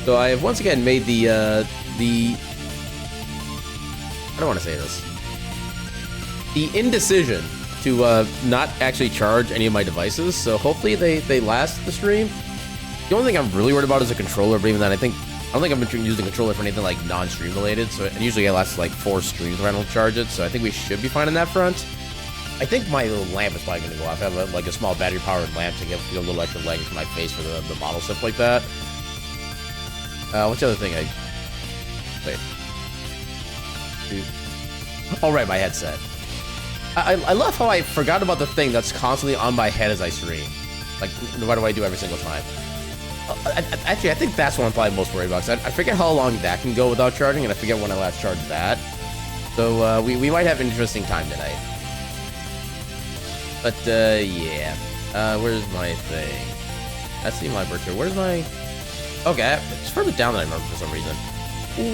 So I have once again made the I don't want to say this. The indecision to not actually charge any of my devices, so hopefully they last the stream. The only thing I'm really worried about is a controller, but even then I don't think I've been using a controller for anything like non-stream related, so it usually lasts like 4 streams when I don't charge it, so I think we should be fine on that front. I think my little lamp is probably going to go off. I have like a small battery-powered lamp to give a little extra lighting for my face for the model, stuff like that. What's the other thing wait. Oh, right, my headset. I love how I forgot about the thing that's constantly on my head as I stream. Like, what do I do every single time? Actually, I think that's what I'm probably most worried about. I forget how long that can go without charging, and I forget when I last charged that. So, we might have an interesting time tonight. But, yeah. Where's my thing? I see my virtual. Where's my... Okay, it's further down than I remember for some reason.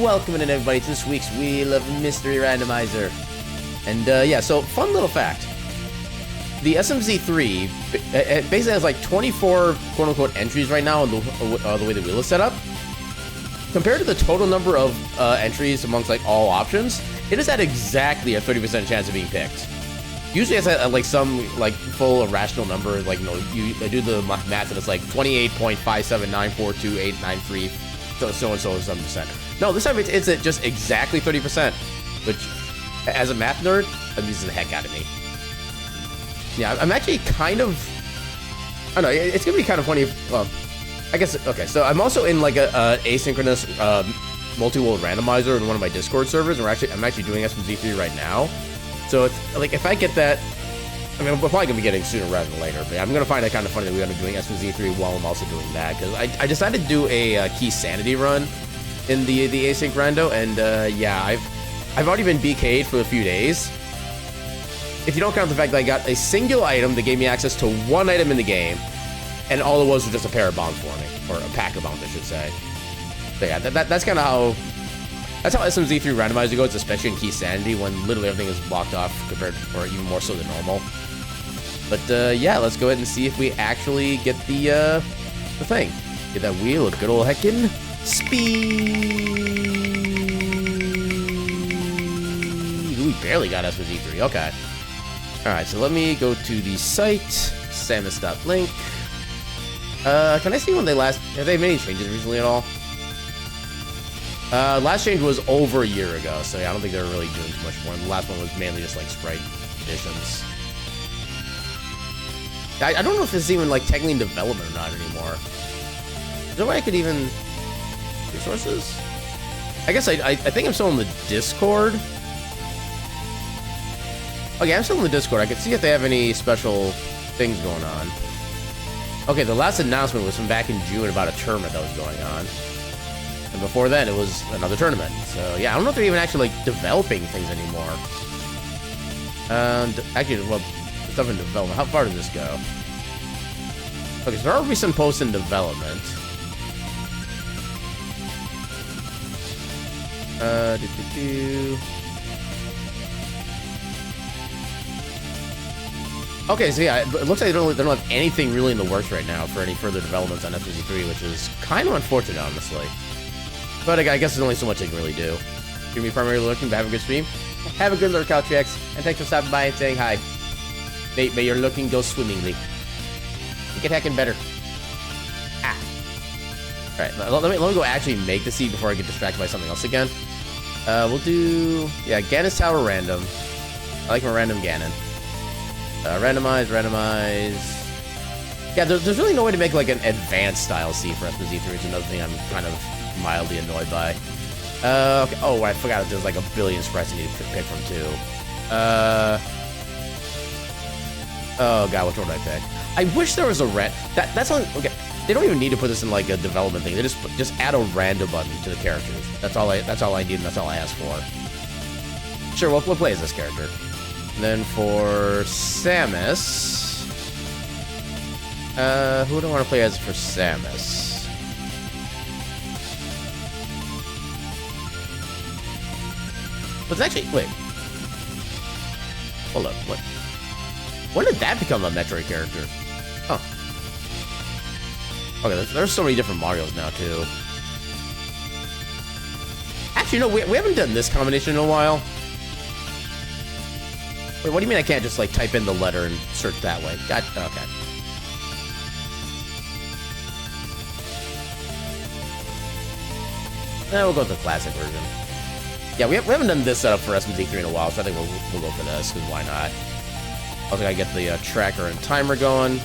Welcome in, everybody, to this week's Wheel of Mystery Randomizer. And, yeah, so, fun little fact. The SMZ3, it basically has like 24 quote-unquote entries right now on the way the wheel is set up. Compared to the total number of entries amongst like all options, it is at exactly a 30% chance of being picked. Usually it's at like some like full irrational number, like, you know, I do the math and it's like 28.579428993, so and so 7%. No, this time it's at just exactly 30%, which, as a math nerd, amuses the heck out of me. Yeah, I'm actually kind of... I don't know, it's going to be kind of funny if... Well, I guess... Okay, so I'm also in, like, a asynchronous multi-world randomizer in one of my Discord servers, and I'm actually doing SMZ3 right now. So, it's, like, if I get that... I mean, we're probably going to be getting sooner rather than later, but I'm going to find it kind of funny that we're going to be doing SMZ3 while I'm also doing that, because I decided to do a key sanity run in the async rando, and, yeah, I've already been BK'd for a few days. If you don't count the fact that I got a single item that gave me access to one item in the game, and all it was just a pair of bombs for me, or a pack of bombs, I should say. So yeah, that's kind of how... That's how SMZ3 randomizer goes, especially in Key Sanity, when literally everything is blocked off compared, or even more so than normal. But yeah, let's go ahead and see if we actually get the thing. Get that wheel of good old heckin' speed. Ooh, we barely got SMZ3, okay. Alright, so let me go to the site, samus.link. Can I see when they last... Have they made any changes recently at all? Last change was over a year ago, so yeah, I don't think they were really doing too much more. The last one was mainly just, like, sprite additions. I don't know if this is even, like, technically in development or not anymore. Is there a way I could even... Resources? I guess I think I'm still in the Discord. Okay, I'm still in the Discord. I can see if they have any special things going on. Okay, the last announcement was from back in June about a tournament that was going on. And before then, it was another tournament. So, yeah, I don't know if they're even actually, like, developing things anymore. And, actually, well, stuff in development. How far does this go? Okay, so there are recent posts in development. Okay, so yeah, it looks like they don't have anything really in the works right now for any further developments on SMZ3, which is kind of unfortunate, honestly. But I guess there's only so much they can really do. You're me primarily looking, but have a good stream. Have a good lurk, Caltrix, and thanks for stopping by and saying hi. May your looking go swimmingly. Make it heckin' better. Ah. Alright, let me go actually make the seed before I get distracted by something else again. We'll do... Yeah, Ganon's Tower random. I like my random Ganon. Randomize. Yeah, there's really no way to make like an advanced style seed for SMZ3, which is another thing I'm kind of mildly annoyed by. Okay. Oh, I forgot that there's like a billion sprites I need to pick from too. Oh god, which one did I pick? I wish there was a that's only okay. They don't even need to put this in like a development thing. They just add a random button to the characters. That's all I need, and that's all I ask for. Sure, we'll play as this character. And then for Samus, who do I want to play as for Samus? But actually, wait. Hold up, what? When did that become a Metroid character? Oh. Okay, there's so many different Marios now, too. Actually, no, we haven't done this combination in a while. Wait, what do you mean I can't just, like, type in the letter and search that way? God, okay. We'll go with the classic version. Yeah, we haven't done this setup for SMZ3 in a while, so I think we'll go for this, because why not? Also gotta get the tracker and timer going.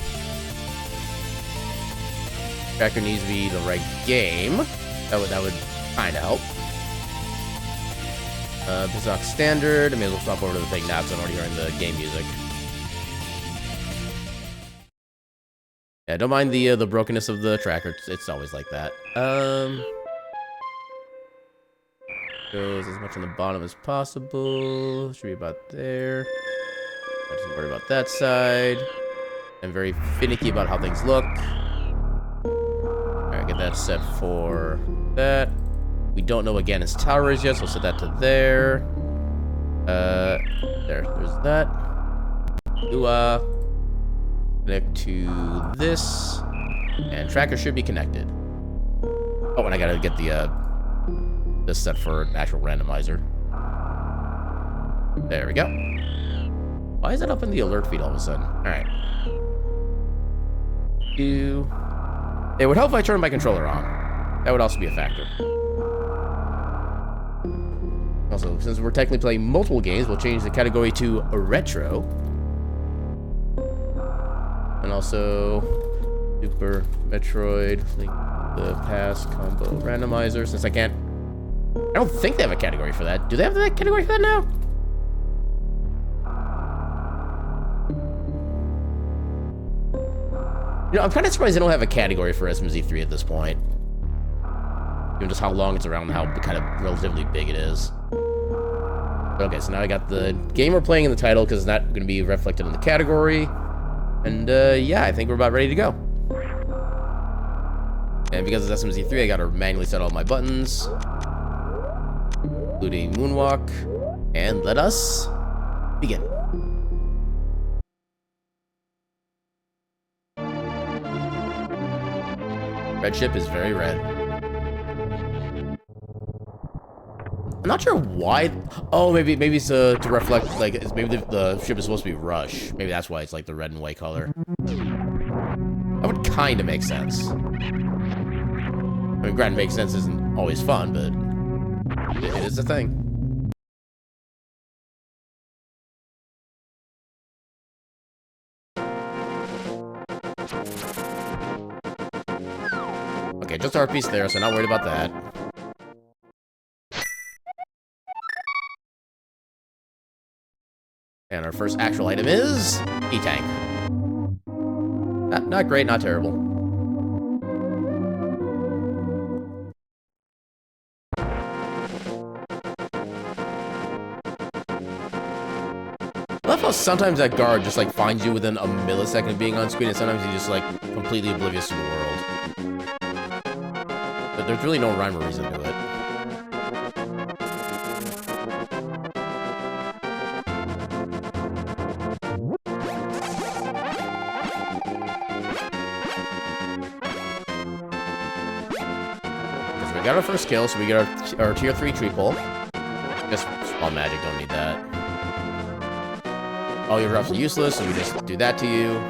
Tracker needs to be the right game. That would kind of help. Bizarre standard. I may as well swap over to the thing now because I'm already hearing the game music. Yeah, don't mind the brokenness of the tracker. It's always like that. Goes as much on the bottom as possible. Should be about there. I just worry about that side. I'm very finicky about how things look. Alright, get that set for that. We don't know what Ganon's tower is yet, so we'll set that to there. There's that. Connect to this. And tracker should be connected. Oh, and I gotta get this set for an actual randomizer. There we go. Why is that up in the alert feed all of a sudden? Alright. It would help if I turned my controller on. That would also be a factor. Also, since we're technically playing multiple games, we'll change the category to a retro. And also Super Metroid, Link the Past Combo Randomizer, since I don't think they have a category for that. Do they have that category for that now? You know, I'm kind of surprised they don't have a category for SMZ3 at this point. Given just how long it's around and how kind of relatively big it is. Okay, so now I got the game we're playing in the title because it's not going to be reflected in the category. And yeah, I think we're about ready to go. And because it's SMZ3, I got to manually set all my buttons, including Moonwalk. And let us begin. Red ship is very red. I'm not sure why. Oh, maybe it's to reflect, like, maybe the ship is supposed to be Rush. Maybe that's why it's like the red and white color. That would kind of make sense. I mean, granted, make sense isn't always fun, but it is a thing. Okay, just our piece there, so not worried about that. And our first actual item is E-Tank. Not great, not terrible. I love how sometimes that guard just like finds you within a millisecond of being on screen, and sometimes he's just like completely oblivious to the world. But there's really no rhyme or reason to it. We got our first kill, so we get our tier 3 tree pole. Just small magic, don't need that. All your drops are useless, so we just do that to you.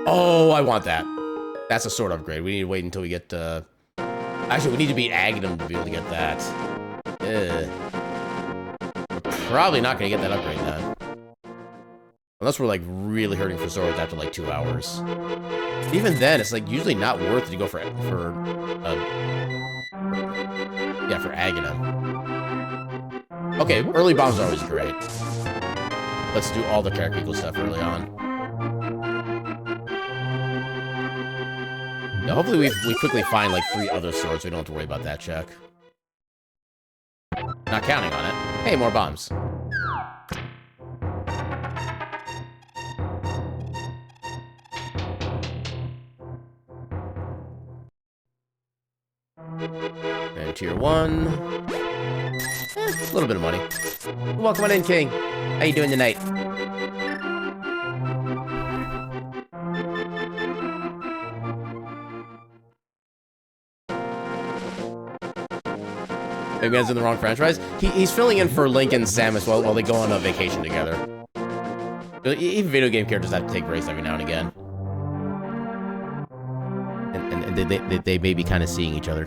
Oh, I want that. That's a sword upgrade. We need to wait until we get actually, we need to beat Aghanim to be able to get that. We're probably not going to get that upgrade then. Unless we're like really hurting for swords after like 2 hours. Even then, it's like usually not worth it to go for Aghanim. Okay, early bombs are always great. Let's do all the character equal stuff early on. Now, hopefully we quickly find like 3 other swords, so we don't have to worry about that check. Not counting on it. Hey, more bombs. And tier 1. A little bit of money. Welcome on in, King. How you doing tonight? maybe that's in the wrong franchise. He's filling in for Link and Samus while they go on a vacation together. Even video game characters have to take breaks every now and again. And they may be kind of seeing each other.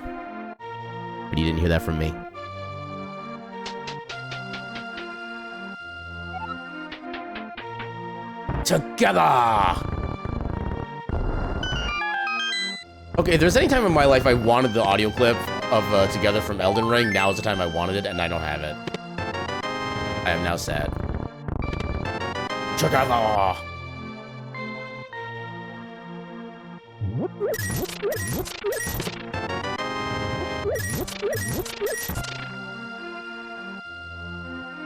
But you didn't hear that from me. Together! Okay, if there's any time in my life I wanted the audio clip of Together from Elden Ring, now is the time I wanted it, and I don't have it. I am now sad. Together!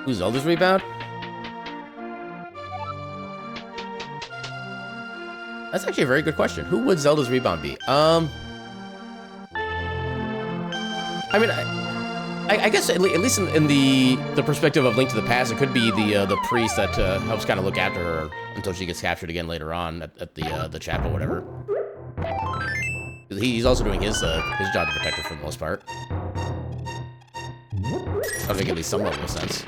Who's Zelda's Rebound? That's actually a very good question. Who would Zelda's Rebound be? I mean, I guess at least in the perspective of Link to the Past, it could be the priest that helps kind of look after her until she gets captured again later on at the chapel, whatever. He's also doing his job to protect her for the most part. That'll make at least some level of sense.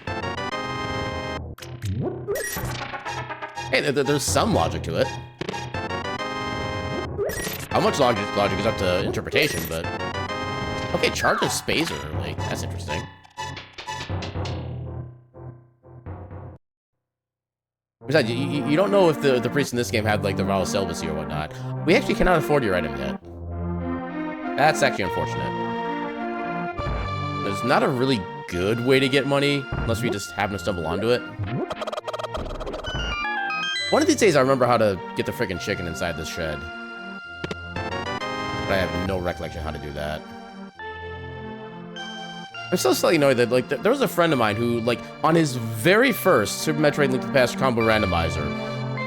Hey, there's some logic to it. How much logic is up to interpretation, but... Okay, charges space early. That's interesting. Besides, you don't know if the priest in this game had, like, the Raw celibacy or whatnot. We actually cannot afford your item yet. That's actually unfortunate. There's not a really good way to get money, unless we just happen to stumble onto it. One of these days, I remember how to get the freaking chicken inside this shed. But I have no recollection how to do that. I'm still slightly annoyed that, like, there was a friend of mine who, like, on his very first Super Metroid Link to the Past Combo Randomizer,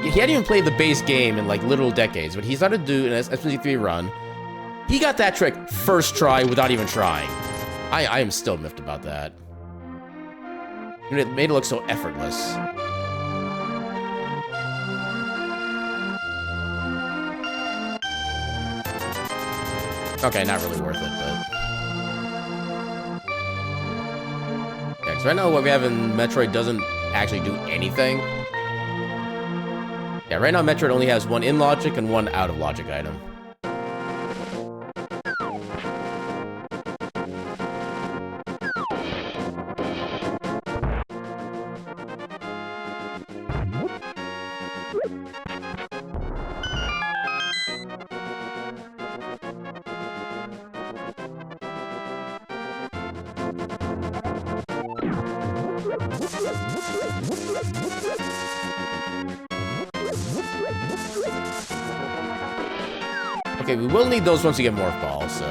he hadn't even played the base game in, like, literal decades, but he started to do an SMC3 run. He got that trick first try without even trying. I am still miffed about that. And it made it look so effortless. Okay, not really worth it, but... Yeah, because right now what we have in Metroid doesn't actually do anything. Yeah, right now Metroid only has one in-logic and one out-of-logic item. Okay, we will need those once we get Morph Balls, so...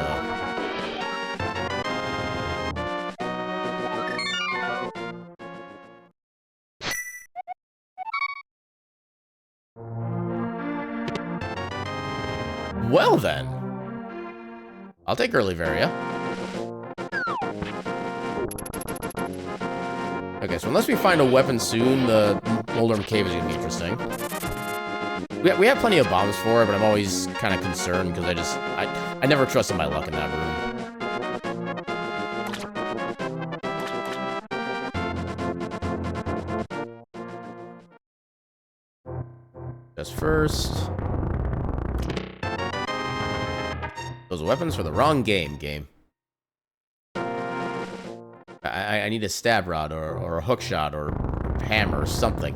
Well then. I'll take early Varia. Okay, so unless we find a weapon soon, the Moldorm Cave is gonna be interesting. We have plenty of bombs for it, but I'm always kind of concerned because I never trusted my luck in that room. Just first. Those weapons for the wrong game. I need a stab rod or a hook shot or a hammer or something.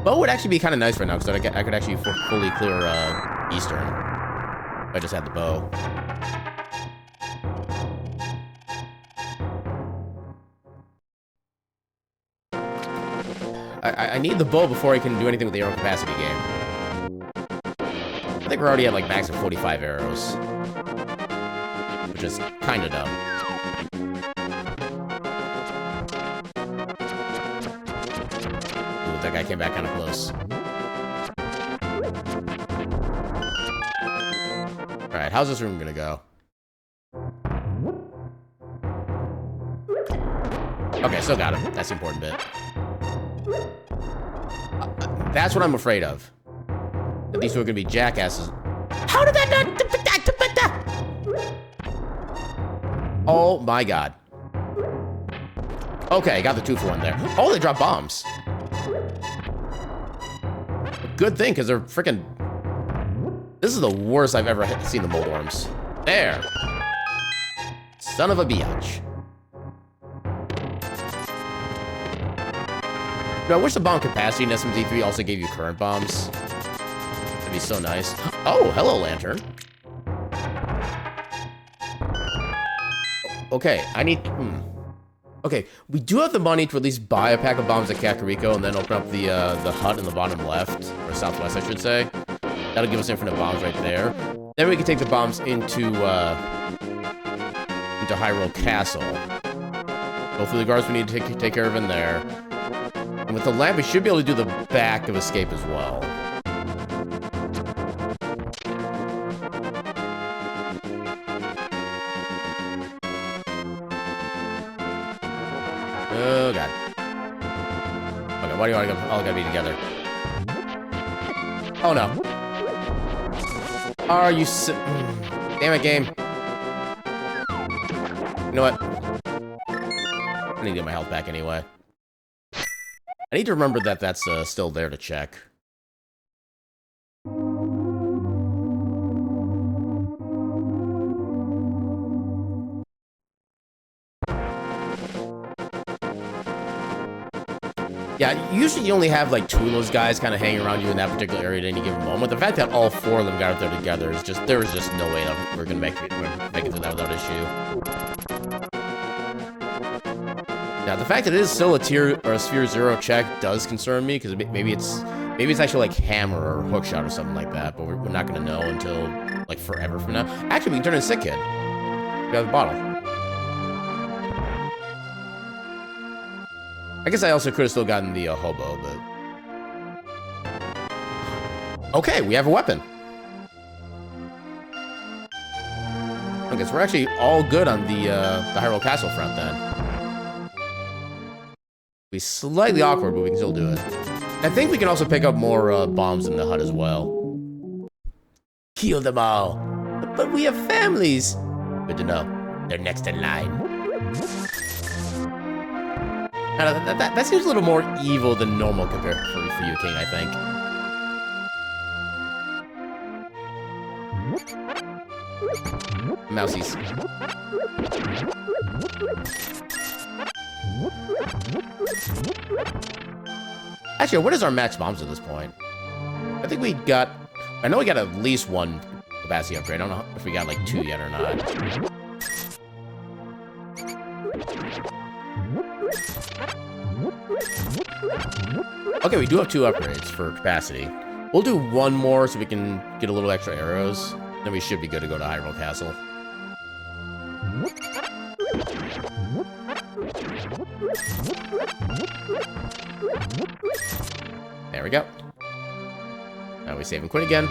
Bow would actually be kind of nice right now because I could actually fully clear Eastern if I just had the bow. I need the bow before I can do anything with the arrow capacity game. I think we're already at like max of 45 arrows, which is kind of dumb. Ooh, that guy came back kind of close. All right, how's this room gonna go? Okay, still got him. That's the important bit. That's what I'm afraid of. That these two are gonna be jackasses. How did that not... Oh my god. Okay, got the 2-for-1 there. Oh, they drop bombs. Good thing, because they're freaking... This is the worst I've ever seen the mold worms. There. Son of a biatch. No, I wish the bomb capacity in SMZ3 also gave you current bombs. That'd be so nice. Oh, hello, Lantern. Okay, I need... Okay, we do have the money to at least buy a pack of bombs at Kakariko and then open up the hut in the bottom left, or southwest, I should say. That'll give us infinite bombs right there. Then we can take the bombs into Hyrule Castle. Go through the guards we need to take care of in there. And with the lamp, we should be able to do the back of escape as well. Oh, God. Okay, why do you all gotta be together? Oh, no. Are you Damn it, game. You know what? I need to get my health back anyway. I need to remember that that's still there to check. Yeah, usually you only have like 2 of those guys kind of hanging around you in that particular area at any given moment. The fact that all 4 of them got out there together is just, there is just no way that we're gonna make it through that without issue. Now, the fact that it is still a tier or a sphere 0 check does concern me, because maybe it's actually like hammer or hookshot or something like that, but we're not gonna know until like forever from now. Actually, we can turn in Sick Kid. We got the bottle. I guess I also could have still gotten the hobo, but... Okay, we have a weapon. I guess we're actually all good on the Hyrule Castle front, then. Be slightly awkward, but we can still do it. I think we can also pick up more bombs in the hut as well. Kill them all. But we have families. Good to know. They're next in line. That seems a little more evil than normal compared for you, King, I think. Mousies. Actually, what is our max bombs at this point? I think we got... I know we got at least 1 capacity upgrade. I don't know if we got like 2 yet or not. Okay, we do have 2 upgrades for capacity. We'll do 1 more so we can get a little extra arrows. Then we should be good to go to Hyrule Castle. There we go. Now we save and quit again.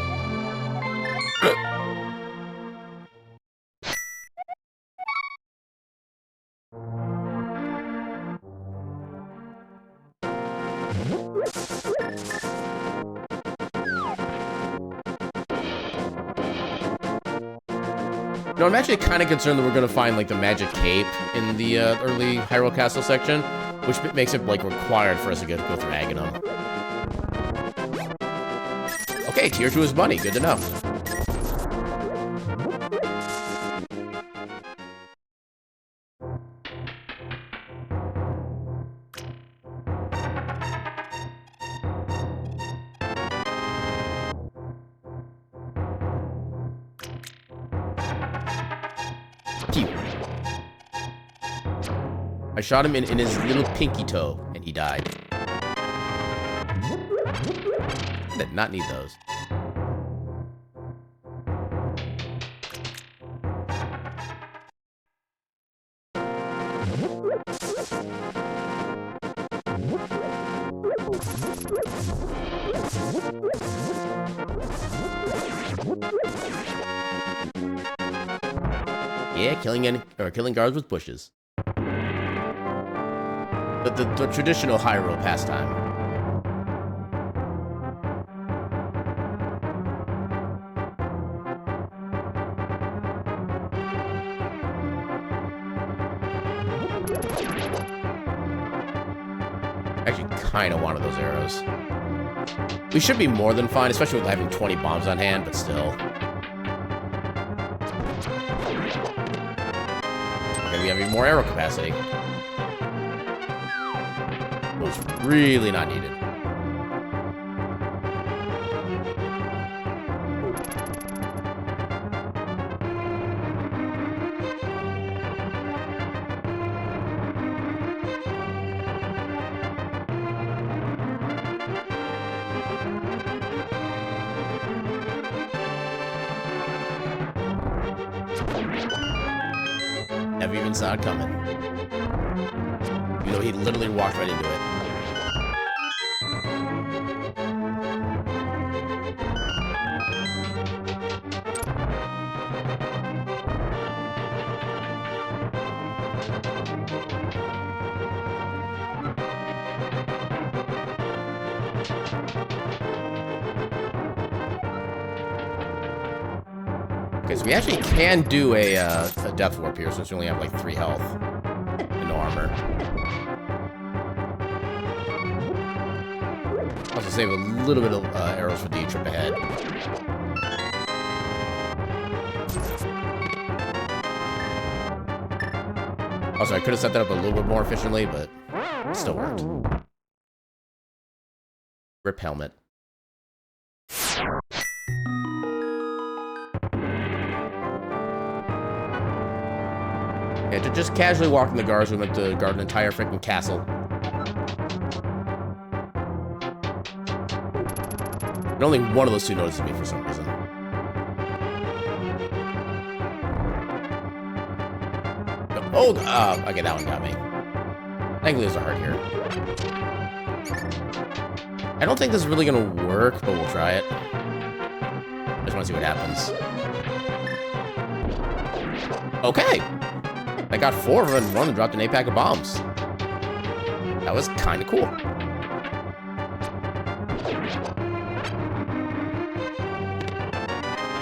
No, I'm actually kind of concerned that we're going to find, like, the magic cape in the early Hyrule Castle section, which makes it, like, required for us to go through Aghanim. Okay, tier 2 is money. Good to know. I shot him in his little pinky toe, and he died. I did not need those. Yeah, killing guards with bushes. The traditional Hyrule pastime. Actually, kind of wanted those arrows. We should be more than fine, especially with having 20 bombs on hand, but still. Okay, we have even more arrow capacity. It was really not needed. Never even saw it coming. You know, he literally walked right into it. Okay, so we actually can do a death warp here, since we only have like 3 health and no armor. Also save a little bit of arrows for the trip ahead. Also, I could have set that up a little bit more efficiently, but it still worked. Rip helmet. Yeah, just casually walking the guards, we went to guard an entire freaking castle. And only one of those 2 notices me for some reason. Oh, okay, that one got me. Thankfully, there's a heart here. I don't think this is really gonna work, but we'll try it. I just want to see what happens. Okay! I got 4 of them in one and dropped an 8-pack of bombs. That was kind of cool.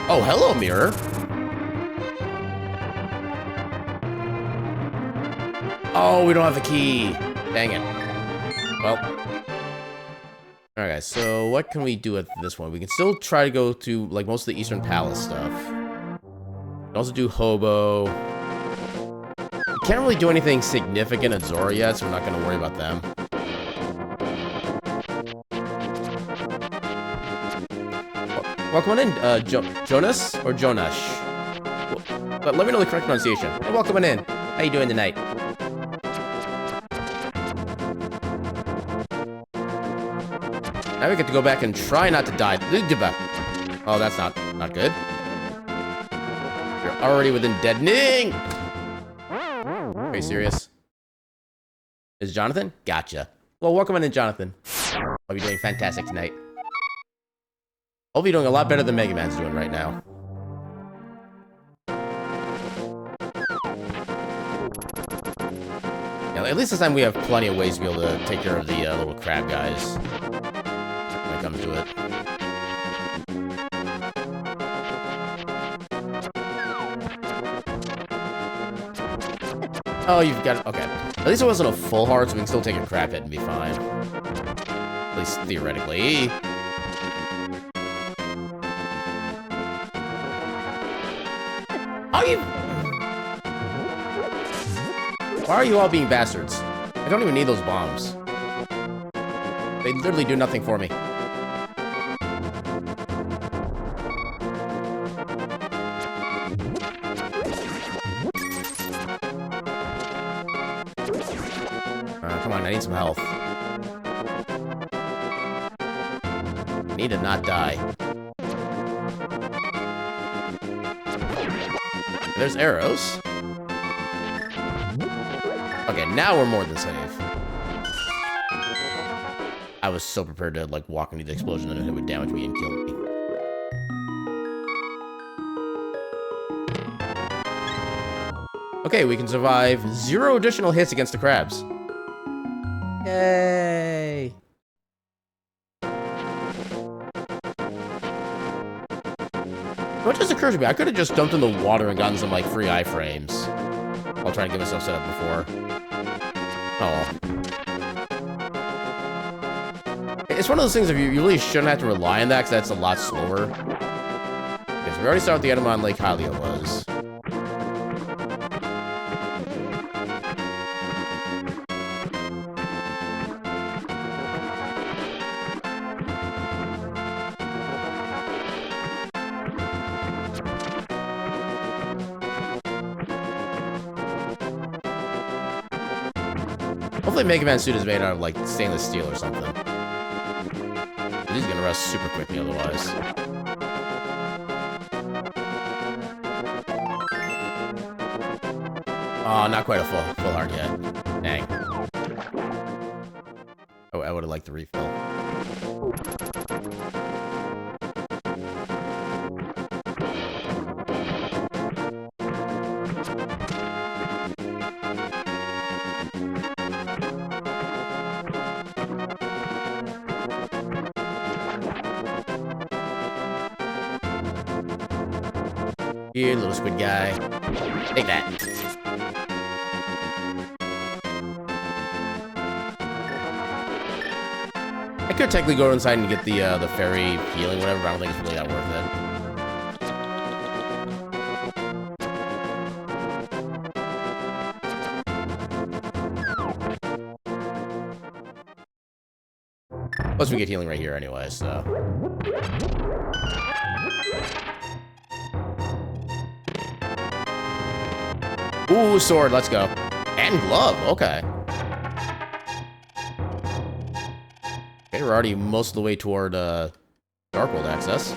Oh, hello, mirror. Oh, we don't have the key. Dang it. Well. Alright, guys, so what can we do with this one? We can still try to go to, like, most of the Eastern Palace stuff. We can also do Hobo. We can't really do anything significant at Zora yet, so we're not going to worry about them. Welcome on in, Jonas or Jonash? But let me know the correct pronunciation. Hey, welcome on in. How you doing tonight? Now we get to go back and try not to die. Oh, that's not good. You're already within deadening. Are you serious? Is Jonathan? Gotcha. Well, welcome on in, Jonathan. Hope you're doing fantastic tonight. Hope you're doing a lot better than Mega Man's doing right now. Yeah, at least this time we have plenty of ways to be able to take care of the little crab guys. When it comes to it. Oh, you've got it. Okay. At least it wasn't a full heart, so we can still take a crab hit and be fine. At least theoretically. Oh, you... Why are you all being bastards? I don't even need those bombs. They literally do nothing for me. Come on, I need some health. I need to not die. There's arrows. Okay, now we're more than safe. I was so prepared to, like, walk into the explosion and it would damage me and kill me. Okay, we can survive 0 additional hits against the crabs. Yay! What just occurs to me? I could have just dumped in the water and gotten some, like, free iframes. I'll try to get myself set up before. Oh. it's one of those things if you really shouldn't have to rely on that, because that's a lot slower. Because we already started the enemy on Lake Hylia was. Hopefully Mega Man suit is made out of, like, stainless steel or something. He's gonna rust super quickly otherwise. Oh, not quite a full heart yet. Dang. Oh, I would have liked the refill. Here, little squid guy. Take that. I could technically go inside and get the fairy healing, whatever, but I don't think it's really that worth it. Plus we get healing right here anyway, so. Ooh, sword, let's go. And glove, okay. Okay, we're already most of the way toward Dark World access.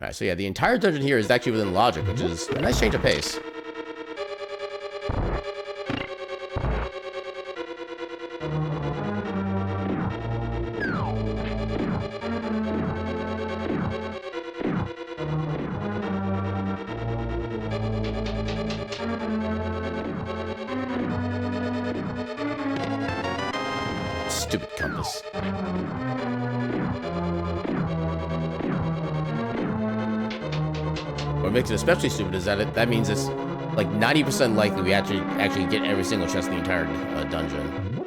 Alright, so yeah, the entire dungeon here is actually within logic, which is a nice change of pace. Stupid compass. What makes it especially stupid is that that means it's like 90% likely we actually get every single chest in the entire dungeon.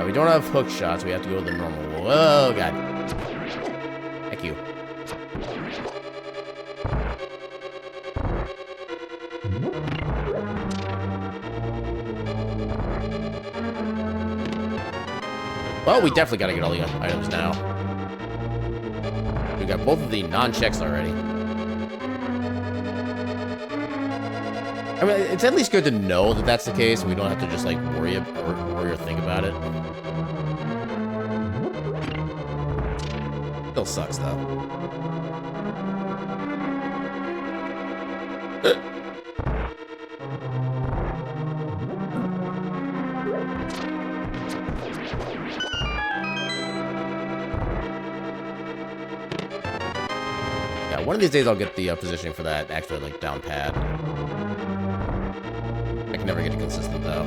We don't have hook shots. We have to go with the normal. Whoa, god! Thank you. Well, we definitely gotta get all the items now. We got both of the non-checks already. I mean, it's at least good to know that that's the case, and we don't have to just, like, worry or think about it. Still sucks, though. One of these days I'll get the positioning for that actually, like, down pat. I can never get it consistent, though.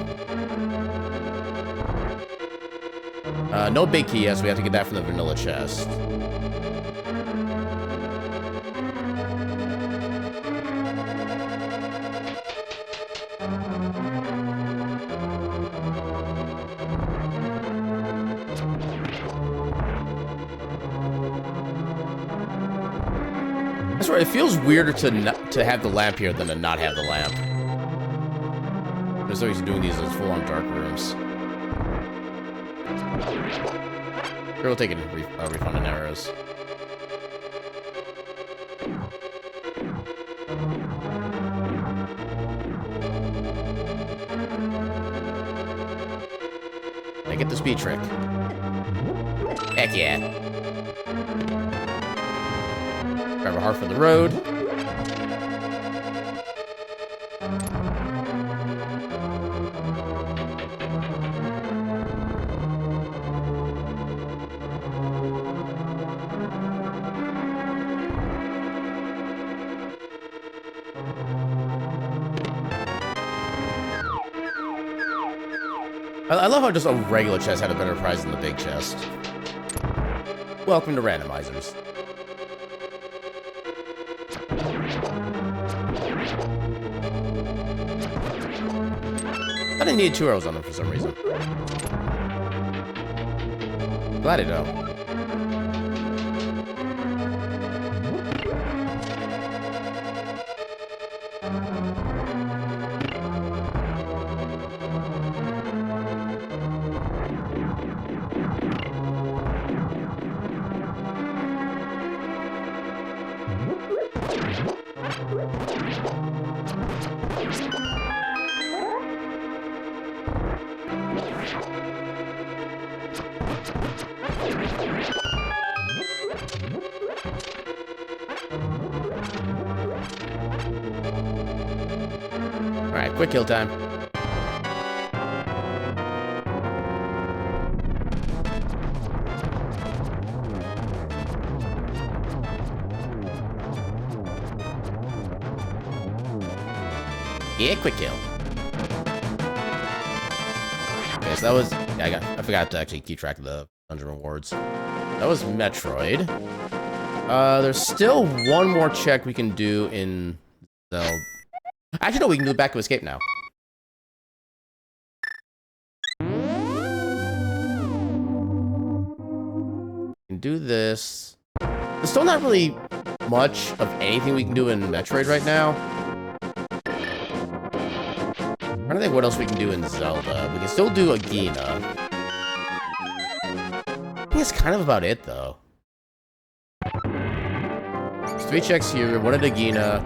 No big key yet, so we have to get that from the vanilla chest. That's right, it feels weirder to have the lamp here than to not have the lamp. There's no reason doing these as full-on dark rooms. Here, we'll take a refund in arrows. I get the speed trick. Heck yeah. Grab a heart for the road. I love how just a regular chest had a better prize than the big chest. Welcome to randomizers. I didn't need 2 arrows on them for some reason. Glad I know. Alright, quick kill time. Yeah, quick kill. Okay, so that was... Yeah, I forgot to actually keep track of the dungeon rewards. That was Metroid. There's still one more check we can do in Zelda. Actually, no, we can do back to escape now. We can do this. There's still not really much of anything we can do in Metroid right now. I don't think what else we can do in Zelda. We can still do Agina. I think it's kind of about it, though. There's 3 checks here, 1 at Agina,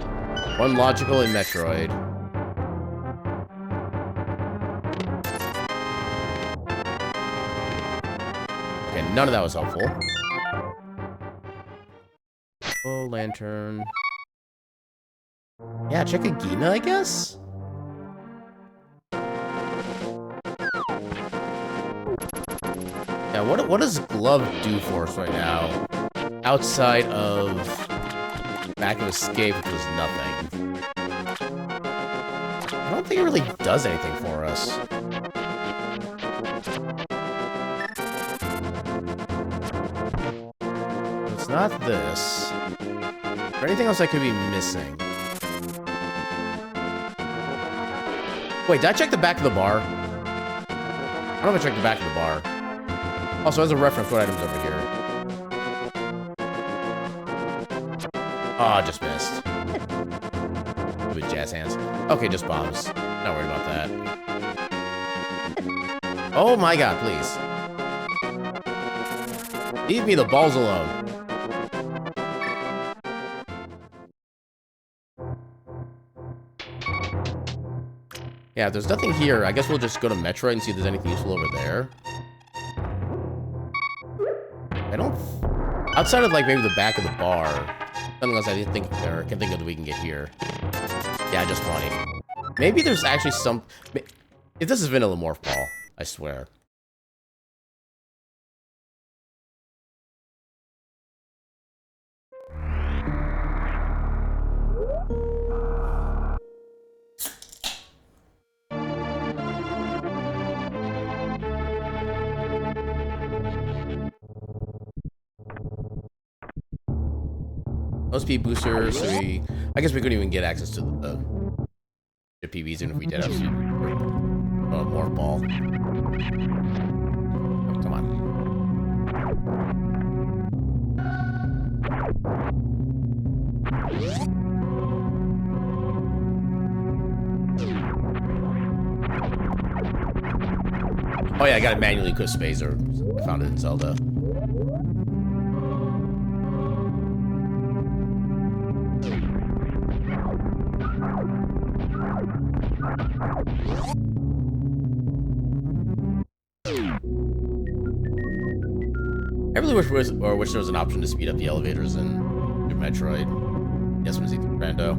1 logical in Metroid. Okay, none of that was helpful. Oh, lantern. Yeah, check Agina, I guess? Yeah, what does Glove do for us right now? Outside of back of escape, which was nothing. I don't think it really does anything for us. It's not this. Or anything else I could be missing? Wait, did I check the back of the bar? I don't know if I checked the back of the bar. Also, as a reference, what items over here? Oh, just missed. With jazz hands. Okay, just bombs. Not worried about that. Oh my god, please. Leave me the balls alone. Yeah, if there's nothing here, I guess we'll just go to Metroid and see if there's anything useful over there. I don't... Outside of, like, maybe the back of the bar, unless I didn't think or can think of that we can get here. Yeah, just 20. Maybe there's actually some... If this is Vanilla Morph Ball, I swear. No speed boosters, so I guess we couldn't even get access to the PVs even if we did have more ball. Oh, come on. Oh yeah, I gotta manually equip Spazer. I found it in Zelda. I really wish there was an option to speed up the elevators in Metroid. Yes, when it's Rando.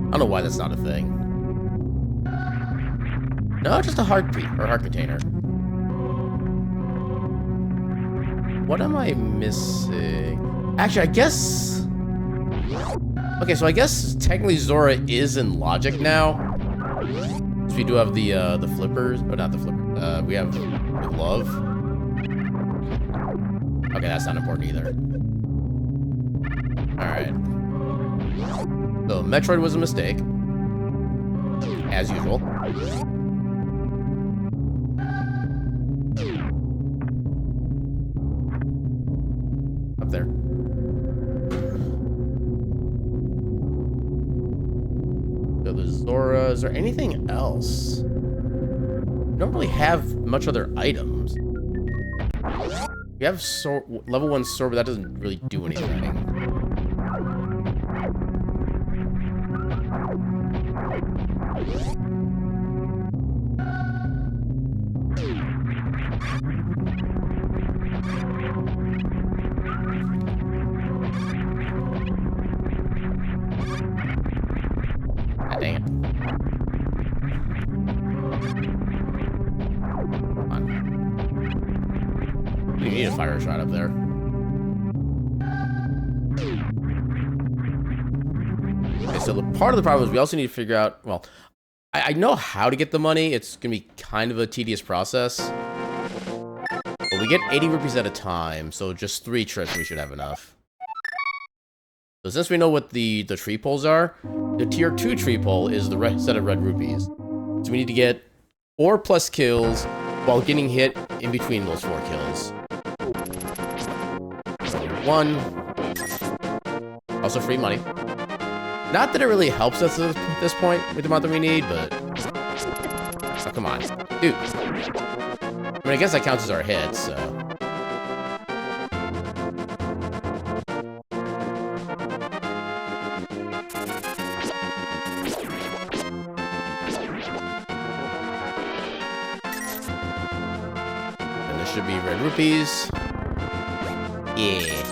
I don't know why that's not a thing. No, just a heart container. What am I missing? Actually, I guess... Okay, so I guess technically Zora is in logic now. We do have the flippers, or not the flipper. We have the glove. Okay, that's not important either. All right. So Metroid was a mistake, as usual. Up there. So the Zora. Is there anything else? We don't really have much other items. We have level 1 sword, but that doesn't really do anything. Ah, dang it. Come on. You need a fire shot up there. Okay, so part of the problem is we also need to figure out, well, I know how to get the money. It's going to be kind of a tedious process. But we get 80 rupees at a time, so just 3 trips we should have enough. So since we know what the tree poles are, the tier 2 tree pole is the set of red rupees. So we need to get 4 plus kills while getting hit in between those 4 kills. So 1. Also free money. Not that it really helps us at this point with the amount that we need, but... Oh, come on. Dude. I mean, I guess that counts as our hits, so... And this should be red rupees. Yeah.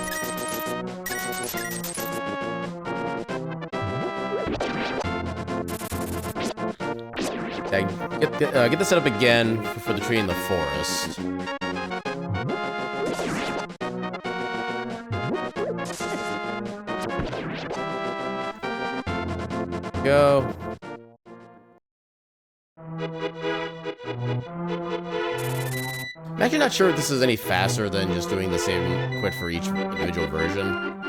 Get this set up again for the tree in the forest. Go. I'm actually not sure if this is any faster than just doing the same quit for each individual version.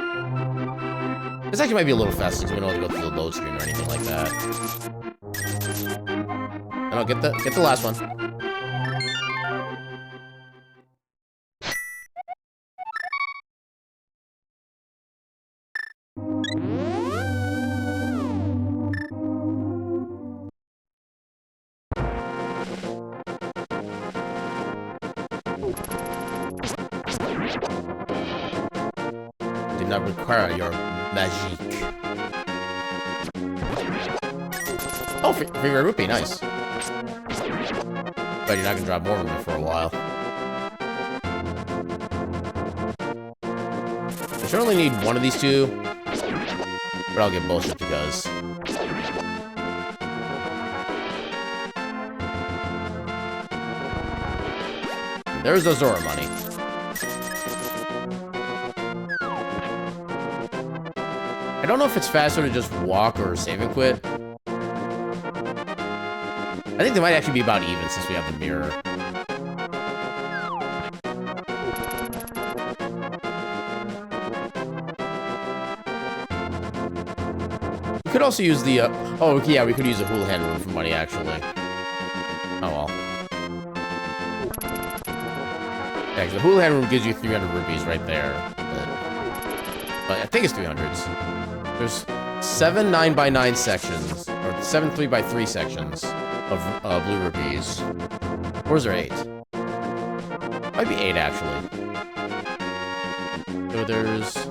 This actually might be a little faster because we don't have to go through the load screen or anything like that. And I'll get the last one. Did not require your magic. Oh, free red rupee, nice. But you're not gonna drop more of them for a while. I should only need one of these two, but I'll get both just because. There's the Zora money. I don't know if it's faster to just walk or save and quit. I think they might actually be about even since we have the mirror. We could also use the, oh yeah, we could use the Houlihan room for money actually. Oh well. Yeah, 'cause the Houlihan room gives you 300 rupees right there. But I think it's 300s. There's 7 9x9 sections, or 7 3x3 sections of blue rupees. Or is there 8? Might be 8 actually. So there's... I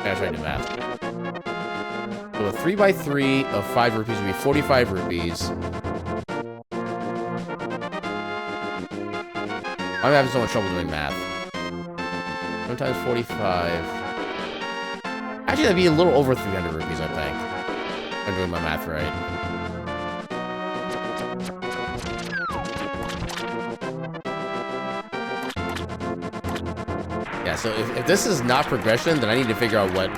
gotta try to do math. So a 3x3 of 5 rupees would be 45 rupees. I'm having so much trouble doing math. Sometimes 45. Actually, that'd be a little over 300 rupees, I think. If I'm doing my math right. Yeah, so if this is not progression, then I need to figure out what...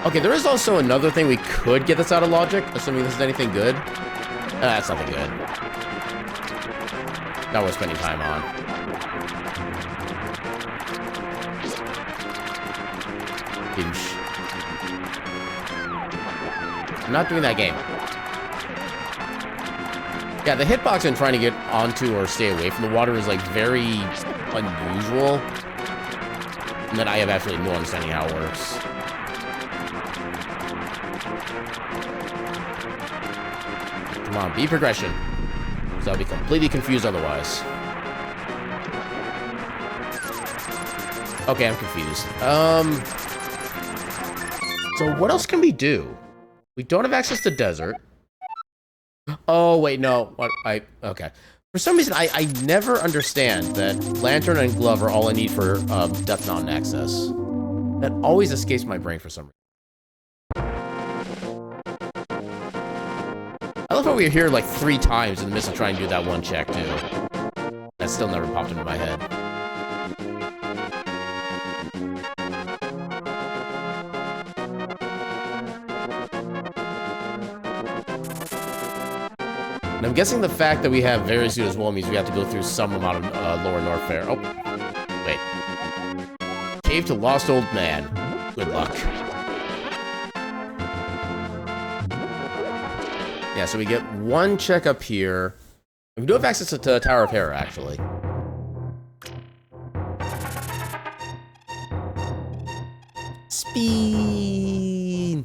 Okay, there is also another thing we could get this out of logic, assuming this is anything good. That's nothing good. Not worth spending time on. Pinch. I'm not doing that game. Yeah, the hitbox in trying to get onto or stay away from the water is like very unusual. And then I have absolutely no understanding how it works. Come on, be progression. So I'll be completely confused otherwise. Okay, I'm confused. So what else can we do? We don't have access to desert. Oh, wait, no. What? Okay. For some reason, I never understand that Lantern and Glove are all I need for Death Mountain access. That always escapes my brain for some reason. I love how we were here like 3 times in the midst of trying to do that one check, too. That still never popped into my head. And I'm guessing the fact that we have very soon as well means we have to go through some amount of Lower North Fair. Oh, wait. Cave to Lost Old Man. Good luck. Yeah, so we get 1 check up here. We do have access to Tower of Terror, actually. Speed!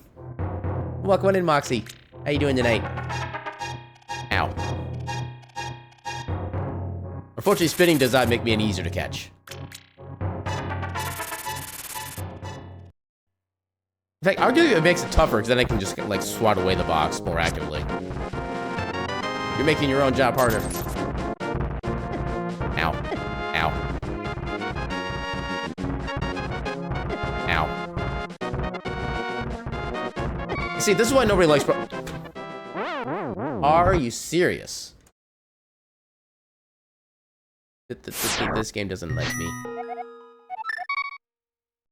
Welcome on in, Moxie. How you doing tonight? Ow. Unfortunately, spinning does not make me any easier to catch. In fact, arguably it makes it tougher, because then I can just, like, swat away the box more actively. You're making your own job harder. Ow. Ow. Ow. See, this is why nobody likes... Are you serious? This game doesn't like me.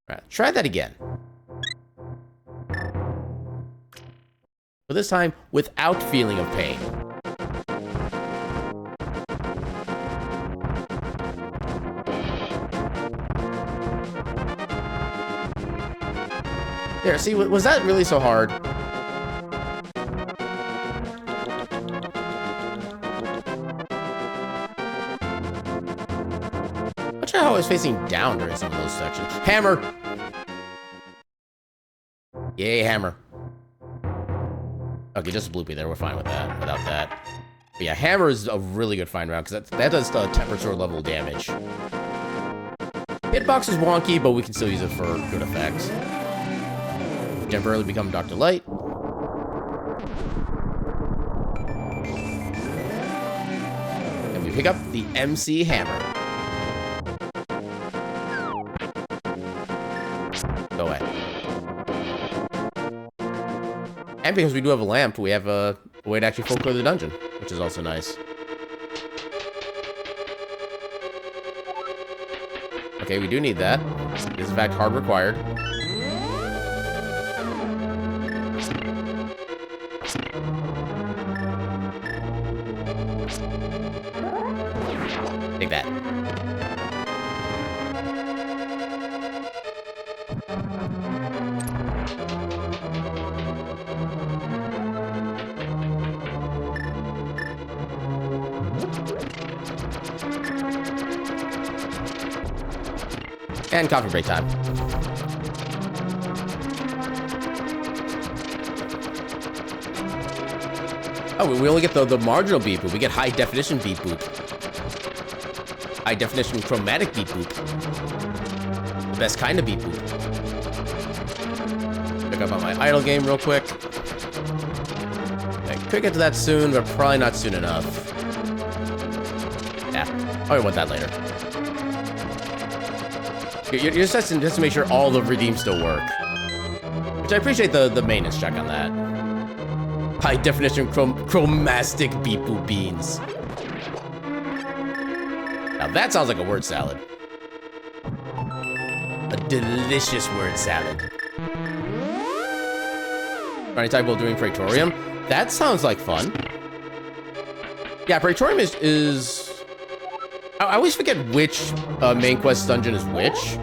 Alright, try that again. But this time, without feeling of pain. There, see, was that really so hard? Watch out how I was facing down during some of those sections. Hammer! Yay, hammer. Okay, just a bloopy there. We're fine with that. Without that. But yeah, hammer is a really good find round, because that does temperature level damage. Hitbox is wonky, but we can still use it for good effects. Temporarily become Dr. Light. And we pick up the MC Hammer. Go away. And because we do have a lamp, we have a way to actually full clear the dungeon, which is also nice. Okay, we do need that. It is in fact hard required. Take that. And coffee break time. Oh, we only get the marginal beep boop. We get high definition beep boop. High definition chromatic beep boop. The best kind of beep boop. Pick up on my idle game real quick. I could get to that soon, but probably not soon enough. Yeah, I want that later. You're just testing just to make sure all the redeems still work. Which I appreciate the maintenance check on that. High definition chromastic beep boop beans. Now that sounds like a word salad. A delicious word salad. Any type of doing Praetorium. That sounds like fun. Yeah, Praetorium is... I always forget which main quest dungeon is which.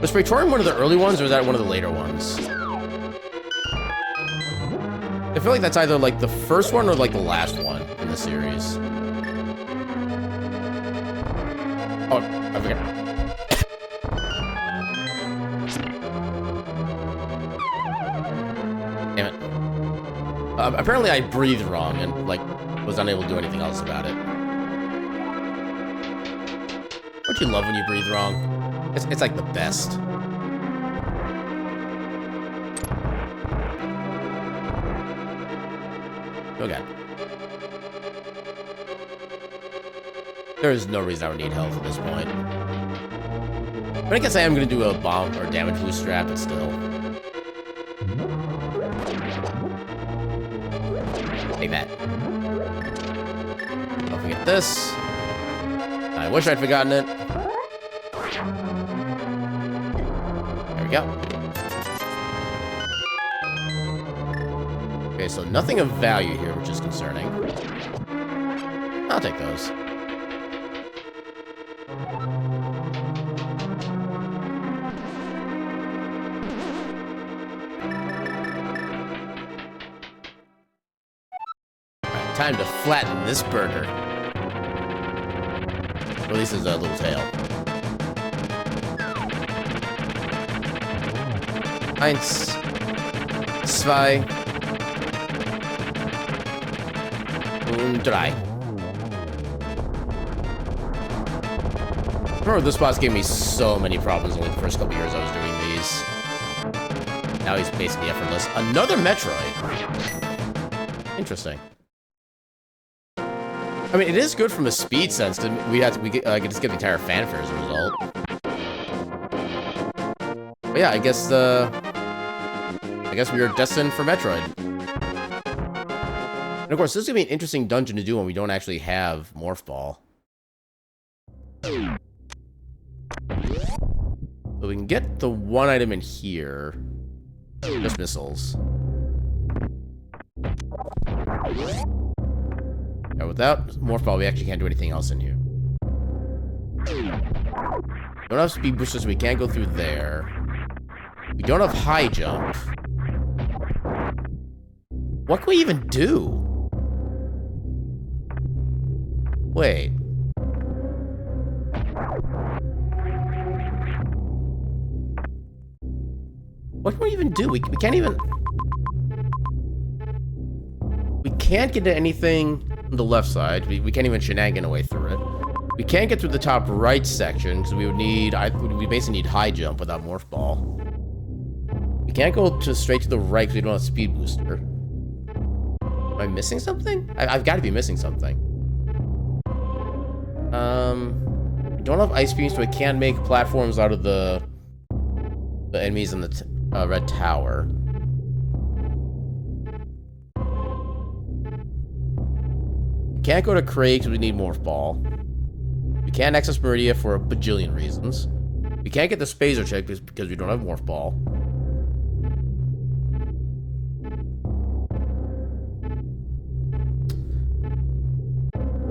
Was Praetorium one of the early ones, or was that one of the later ones? I feel like that's either like the first one or like the last one in the series. Oh, I forget. Damn it. Apparently I breathed wrong and like was unable to do anything else about it. Don't you love when you breathe wrong? It's like the best. Okay. There is no reason I would need health at this point. But I guess I am going to do a bomb or damage boost strap, but still. Take that. Don't forget this. I wish I'd forgotten it. There we go. Okay, so nothing of value here, which is concerning. I'll take those. Alright, time to flatten this burger. Or at least his little tail. Eins. Zwei. Und drei. I remember this boss gave me so many problems only the first couple years I was doing these. Now he's basically effortless. Another Metroid. Interesting. I mean, it is good from a speed sense. We get just get the entire fanfare as a result. But yeah, I guess we are destined for Metroid. And of course, this is gonna be an interesting dungeon to do when we don't actually have Morph Ball. So we can get the one item in here. Just missiles. Now without Morph Ball, we actually can't do anything else in here. We don't have speed boosters, so we can't go through there. We don't have high jump. What can we even do? Wait. What can we even do? We can't even... We can't get to anything on the left side. We can't even shenanigan a way through it. We can't get through the top right section, because we would need... we basically need high jump without Morph Ball. We can't go straight to the right because we don't have speed booster. Am I missing something? I've got to be missing something. We don't have ice beams, so we can't make platforms out of the enemies in the red tower. We can't go to Craig because we need Morph Ball. We can't access Meridia for a bajillion reasons. We can't get the Spazer check because we don't have Morph Ball.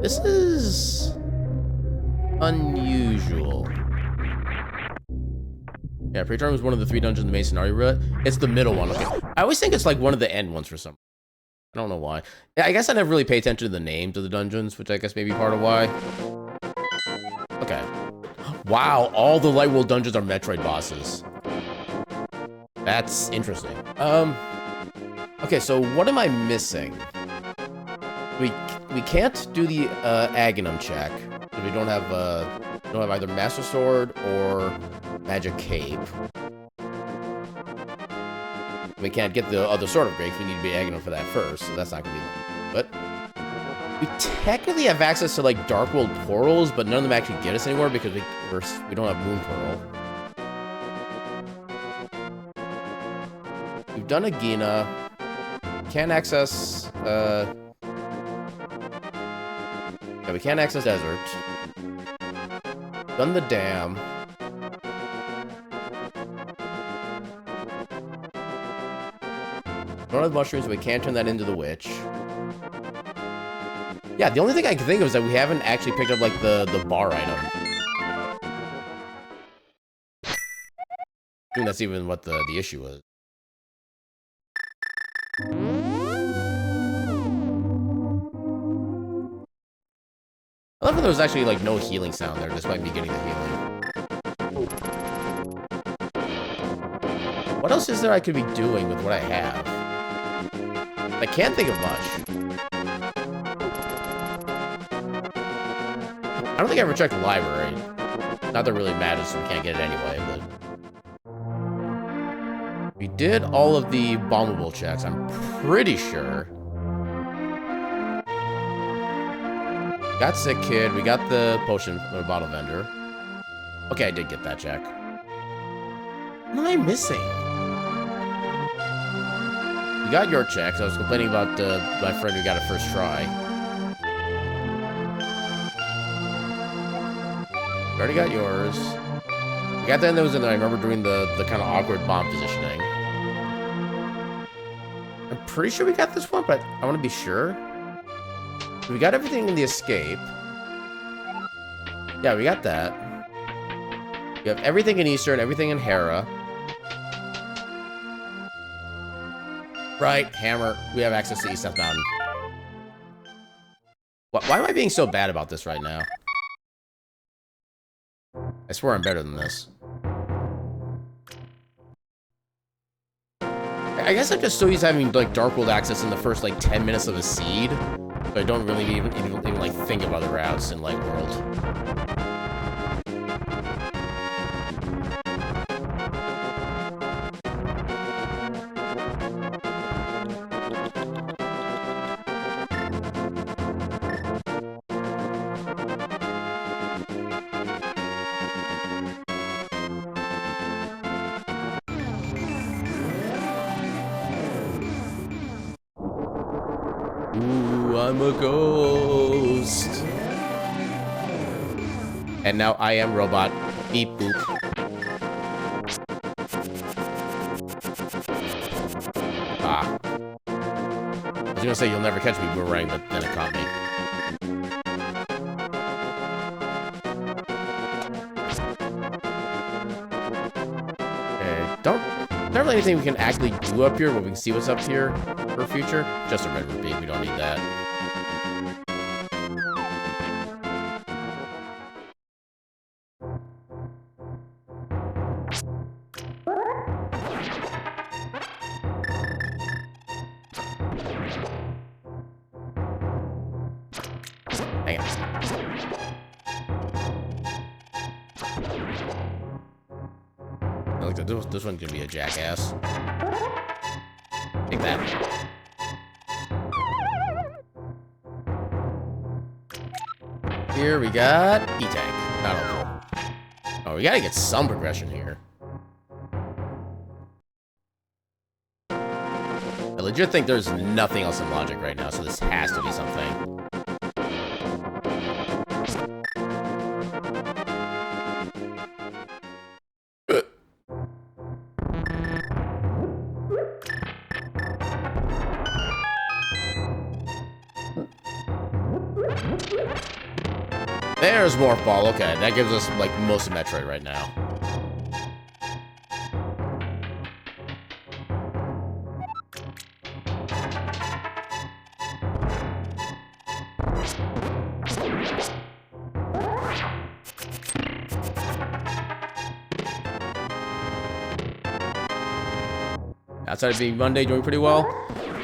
This is unusual. Yeah, Praetorium is one of the 3 dungeons in the main scenario route. It's the middle one. Okay. I always think it's like one of the end ones for some reason. I don't know why. Yeah, I guess I never really pay attention to the names of the dungeons, which I guess may be part of why. Okay. Wow, all the Light World dungeons are Metroid bosses. That's interesting. Okay, so what am I missing? We can't do the Aghanim check. We don't have either Master Sword or Magic Cape. We can't get the other Sword of Grace. We need to be Aghanim for that first, so that's not gonna be. But we technically have access to like Dark World portals, but none of them actually get us anywhere because we don't have Moon Pearl. We've done Agina. Can't access. Yeah, we can't access Desert. Done the dam. Don't have mushrooms, we can't turn that into the witch. Yeah, the only thing I can think of is that we haven't actually picked up, like, the bar item. I think that's even what the issue is. I love that there was actually, like, no healing sound there, despite me getting the healing. What else is there I could be doing with what I have? I can't think of much. I don't think I ever checked the library. Not that it really matters, so we can't get it anyway, but... We did all of the bombable checks, I'm pretty sure. Got sick kid, we got the potion or bottle vendor. Okay, I did get that check. What am I missing? You got your checks. I was complaining about my friend who got it first try. You already got yours. You got that that was in there. I remember doing the kind of awkward bomb positioning. I'm pretty sure we got this one, but I want to be sure. We got everything in the escape. Yeah, we got that. We have everything in Eastern, everything in Hera. Right, hammer. We have access to East South Mountain. Why am I being so bad about this right now? I swear I'm better than this. I guess I'm just so used to having, like, Dark World access in the first, like, 10 minutes of a seed. So I don't really even like, think of other routes in Light World. Ooh, I'm a ghost. And now I am robot. Beep boop. Ah. I was gonna say you'll never catch me boomerang, but then it caught me. Not really anything we can actually do up here, but we can see what's up here for future. Just a red rupee, we don't need that. Hang on. This one's gonna be a jackass. Take that. Here we got E-Tank. Not helpful. Oh, we gotta get some progression here. I legit think there's nothing else in logic right now, so this has to be something. There's Morph Ball. Okay, that gives us, like, most of Metroid right now. Outside of being Monday, doing pretty well.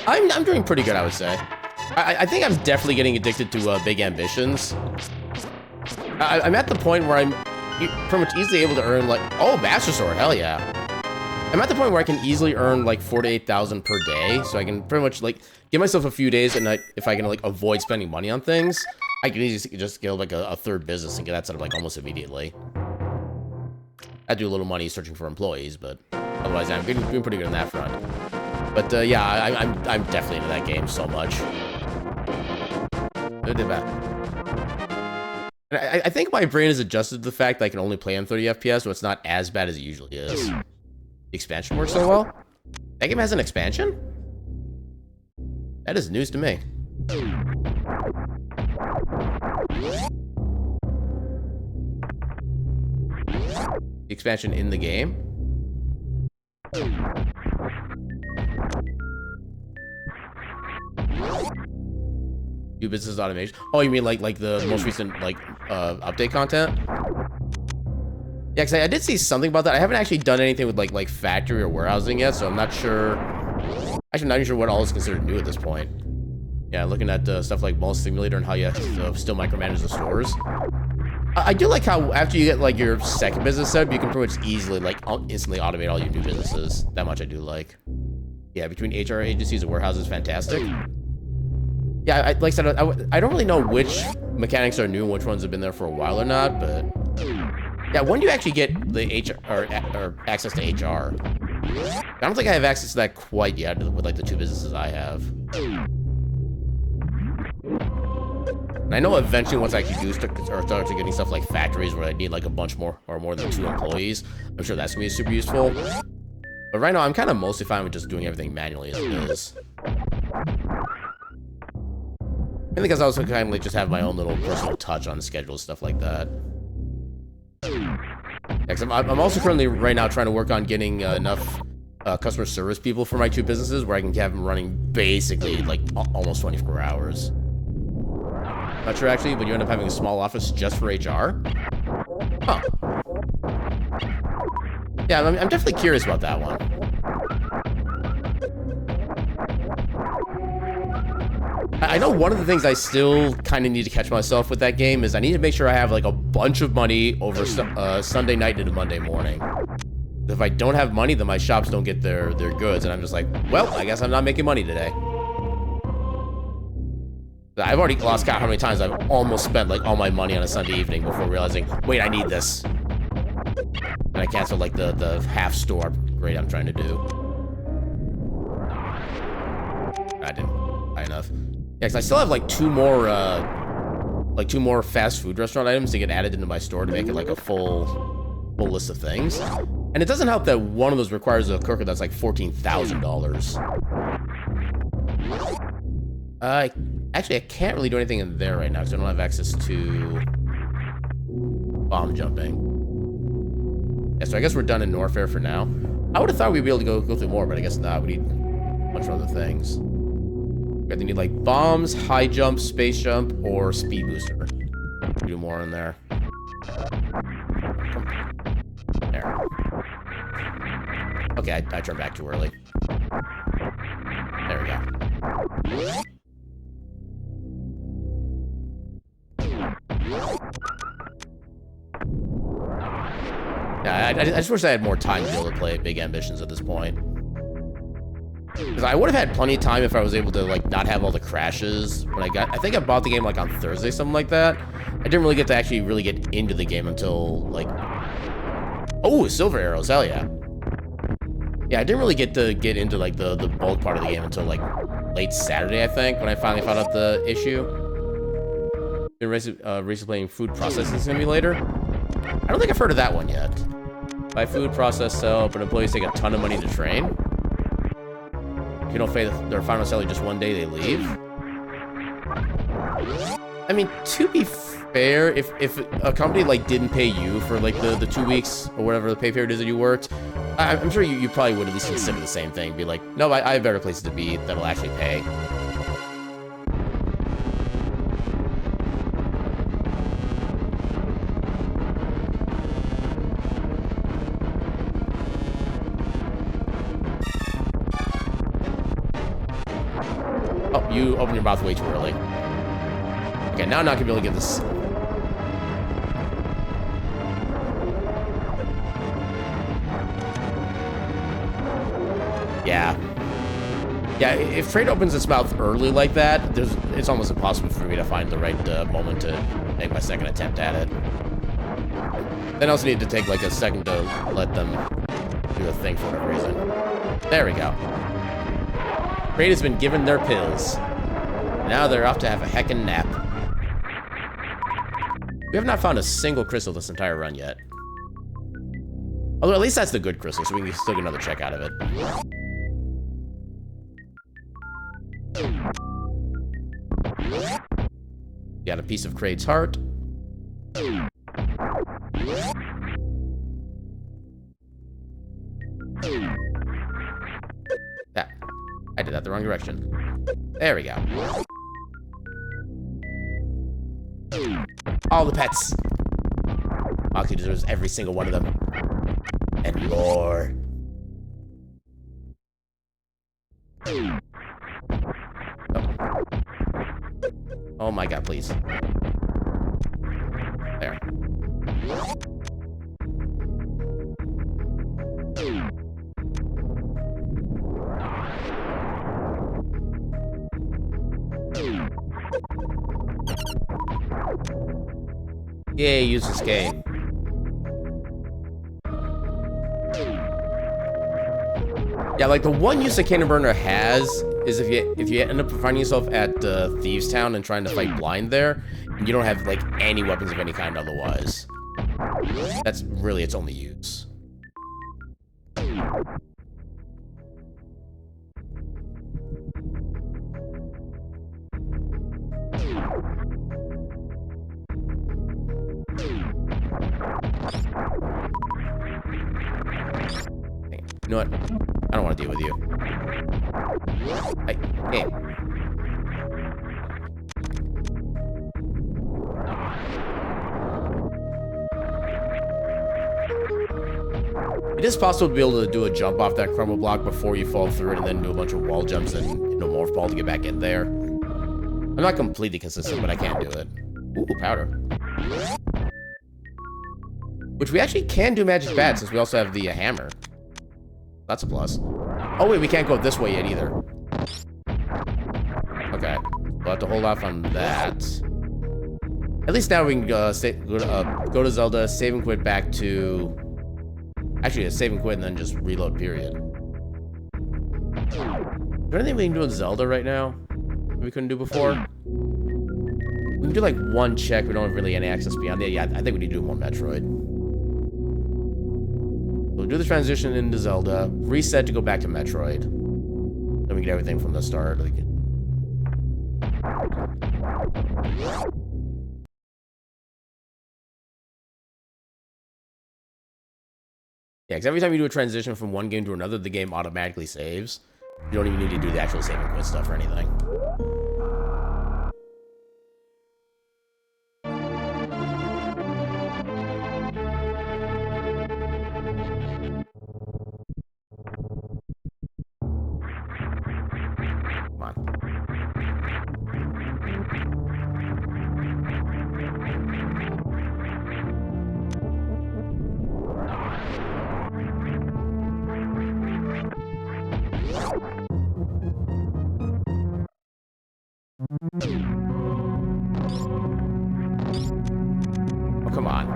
I'm doing pretty good, I would say. I think I'm definitely getting addicted to big ambitions. I'm at the point where I'm pretty much easily able to earn, like, oh, Master Sword, hell yeah. I'm at the point where I can easily earn, like, 4,000 to 8,000 per day, so I can pretty much, like, give myself a few days, and if I can, like, avoid spending money on things, I can easily just get, like, a third business and get that set up, like, almost immediately. I do a little money searching for employees, but otherwise I'm doing pretty good on that front. But, yeah, I'm definitely into that game so much. I think my brain has adjusted to the fact that I can only play on 30 FPS, so it's not as bad as it usually is. The expansion works so well. That game has an expansion? That is news to me. Expansion in the game. New business automation. Oh, you mean like the most recent update content? Yeah, because I did see something about that. I haven't actually done anything with like factory or warehousing yet, so I'm not sure. Actually, not even sure what all is considered new at this point. Yeah, looking at stuff like Mall Simulator and how you have to still micromanage the stores. I do like how after you get like your second business set up, you can pretty much easily like instantly automate all your new businesses. That much I do like. Yeah, between HR agencies and warehouses, fantastic. Yeah, like I said, I don't really know which mechanics are new and which ones have been there for a while or not, but yeah, when do you actually get the HR or access to HR? I don't think I have access to that quite yet with like the two businesses I have. And I know eventually once I actually do start getting stuff like factories where I need like a bunch more or more than 2 employees, I'm sure that's gonna be super useful. But right now I'm kind of mostly fine with just doing everything manually as it is. Mainly because I also kind of like just have my own little personal touch on the schedule, stuff like that. Yeah, I'm also currently right now trying to work on getting enough customer service people for my 2 businesses where I can have them running basically like almost 24 hours. Not sure actually, but you end up having a small office just for HR. Huh. Yeah, I'm definitely curious about that one. I know one of the things I still kind of need to catch myself with that game is I need to make sure I have like a bunch of money over Sunday night into Monday morning. If I don't have money, then my shops don't get their goods, and I'm just like, well, I guess I'm not making money today. I've already lost count how many times I've almost spent like all my money on a Sunday evening before realizing, wait, I need this. And I canceled like the half store upgrade I'm trying to do. I didn't buy enough. Yeah, because I still have like two more fast food restaurant items to get added into my store to make it like a full list of things. And it doesn't help that one of those requires a cooker that's like $14,000. Actually, I can't really do anything in there right now because I don't have access to bomb jumping. Yeah, so I guess we're done in Norfair for now. I would have thought we'd be able to go through more, but I guess not. We need a bunch of other things. We either need like bombs, high jump, space jump, or speed booster. Do more in there. There. Okay, I turned back too early. There we go. Yeah, I just wish I had more time to be able to play Big Ambitions at this point. Because I would have had plenty of time if I was able to like not have all the crashes when I think I bought the game like on Thursday, something like that. I didn't really get to actually really get into the game until like, oh, silver arrows, hell yeah. Yeah, I didn't really get into like the bulk part of the game until like late Saturday, I think, when I finally found out the issue. Been recently playing Food Processing Simulator. I don't think I've heard of that one yet. Buy food, process, sell, but employees take a ton of money to train. If you don't pay their final salary just one day, they leave. I mean, to be fair, if a company like didn't pay you for like the 2 weeks or whatever the pay period is that you worked, I'm sure you probably would at least consider the same thing. Be like, no, I have better places to be that'll actually pay. Oh, you opened your mouth way too early. Okay, now I'm not gonna be able to get this. Yeah. Yeah, if trade opens its mouth early like that, it's almost impossible for me to find the right moment to make my second attempt at it. Then I also need to take like a second to let them do the thing for whatever reason. There we go. Trade has been given their pills. Now they're off to have a heckin' nap. We have not found a single crystal this entire run yet. Although at least that's the good crystal, so we can still get another check out of it. piece of Kraid's heart. That. I did that the wrong direction. There we go. All the pets. Moxie deserves every single one of them. And more. Oh my god, please. There. Yay, use this game. Yeah, like the one use a cannon burner has is if you end up finding yourself at Thieves Town and trying to fight blind there, and you don't have like any weapons of any kind otherwise. That's really its only use. You know what? I don't want to deal with you. Hey. It is possible to be able to do a jump off that crumble block before you fall through it and then do a bunch of wall jumps and no morph ball to get back in there. I'm not completely consistent, but I can do it. Ooh, powder. Which we actually can do magic bat since we also have the hammer. That's a plus. Oh wait, we can't go this way yet either. Okay, we'll have to hold off on that. At least now we can go to Zelda, save and quit back to... Actually, save and quit and then just reload, period. Is there anything we can do in Zelda right now that we couldn't do before? We can do like one check, we don't have really any access beyond it. Yeah, I think we need to do more Metroid. We'll do the transition into Zelda, reset to go back to Metroid. Then we get everything from the start. Yeah, because every time you do a transition from one game to another, the game automatically saves. You don't even need to do the actual save and quit stuff or anything. Oh, come on.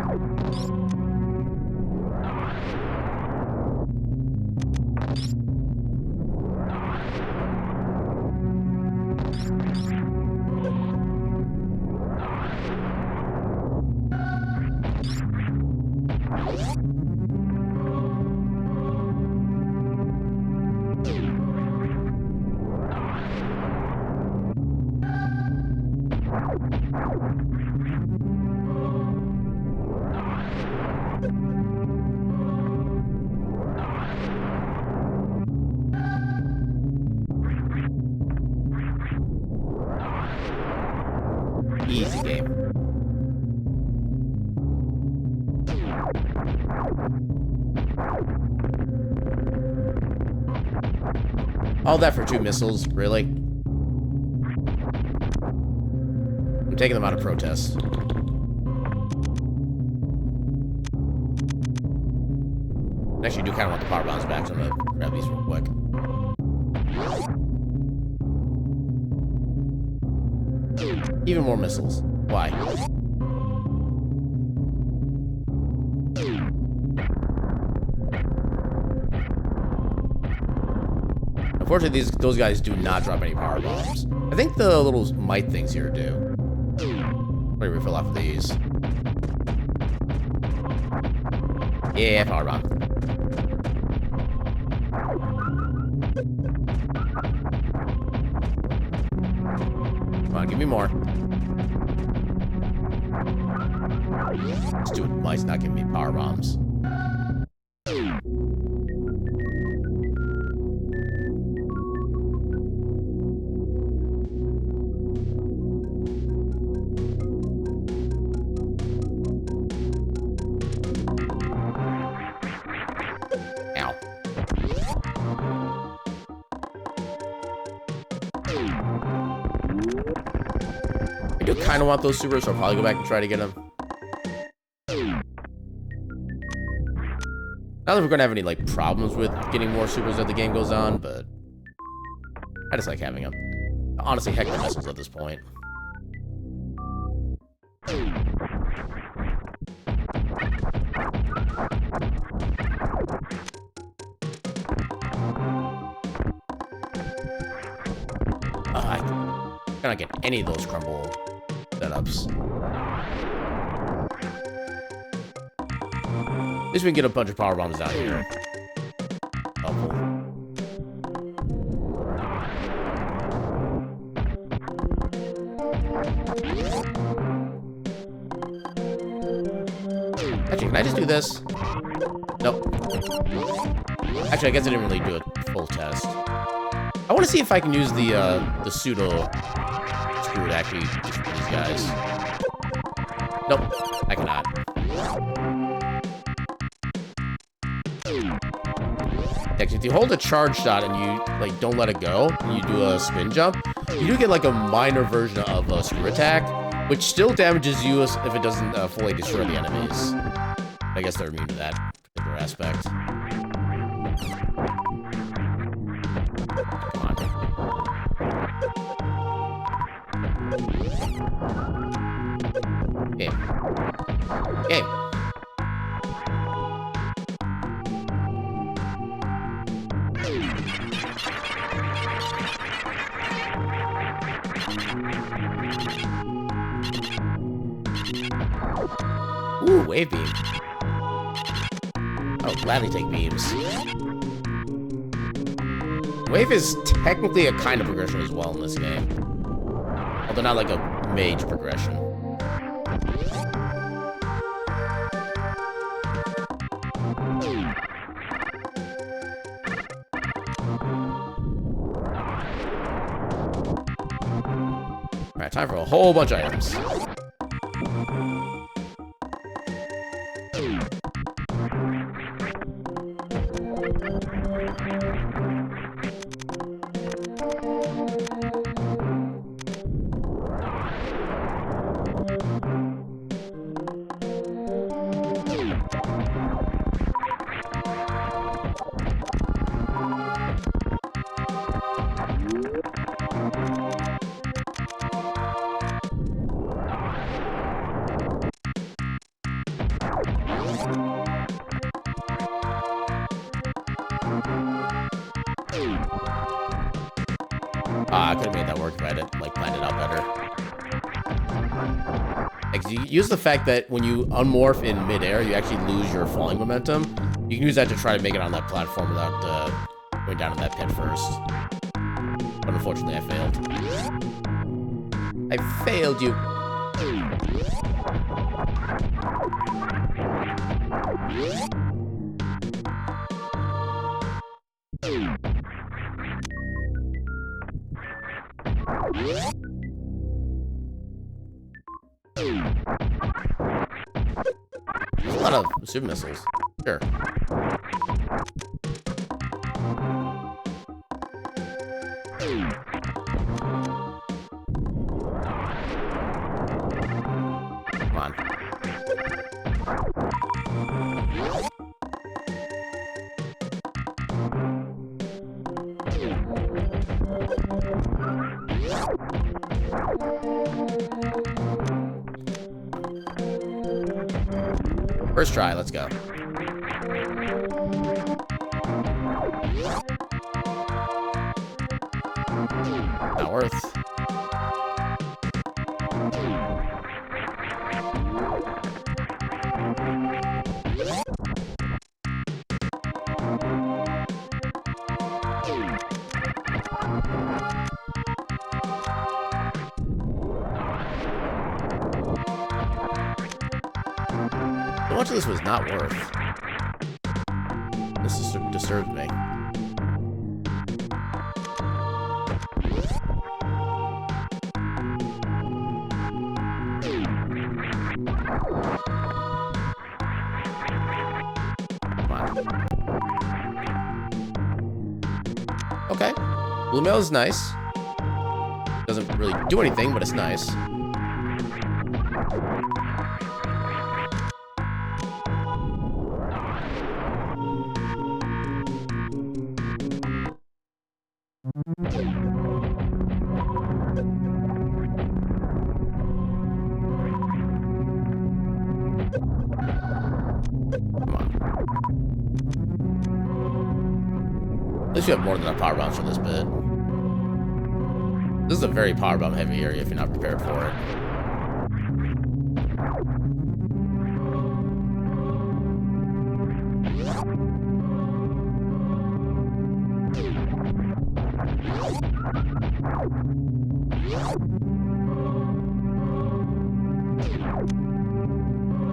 Easy game. All that for 2 missiles, really? I'm taking them out of protest. I actually do kind of want the power bombs back, so I'm gonna grab these real quick. Even more missiles. Why? Unfortunately, those guys do not drop any power bombs. I think the little might things here do. Let me refill off of these. Yeah, power bomb. Come on, give me more. Stupid mice not giving me power bombs. Ow. I do kind of want those supers, so I'll probably go back and try to get them. Not that we're gonna have any like problems with getting more supers as the game goes on, but I just like having them. Honestly, heck the missiles at this point. I cannot get any of those crumble setups. At least we can get a bunch of power bombs down here. Helpful. Actually, can I just do this? Nope. Actually, I guess I didn't really do a full test. I want to see if I can use the pseudo screw to actually destroy these guys. Nope, I cannot. Actually, if you hold a charge shot and you like don't let it go, and you do a spin jump, you do get like a minor version of a screw attack, which still damages you if it doesn't fully destroy the enemies. I guess they're immune to that particular aspect. Come on. Game. Game. Ooh, wave beam. I'll gladly take beams. Wave is technically a kind of progression as well in this game. Although not like a mage progression. Alright, time for a whole bunch of items. I could have made that work if I had like planned it out better. Like, you use the fact that when you unmorph in midair, you actually lose your falling momentum. You can use that to try to make it on that platform without going down in that pit first. But unfortunately, I failed. I failed you. There's a lot of super missiles. Sure. Come on. First try, let's go. Not worth. So much of this was not worth. This disturbs me. Come on. Okay. Blue mail is nice. Doesn't really do anything, but it's nice. At least you have more than enough power bombs for this bit. This is a very power bomb heavy area if you're not prepared for it.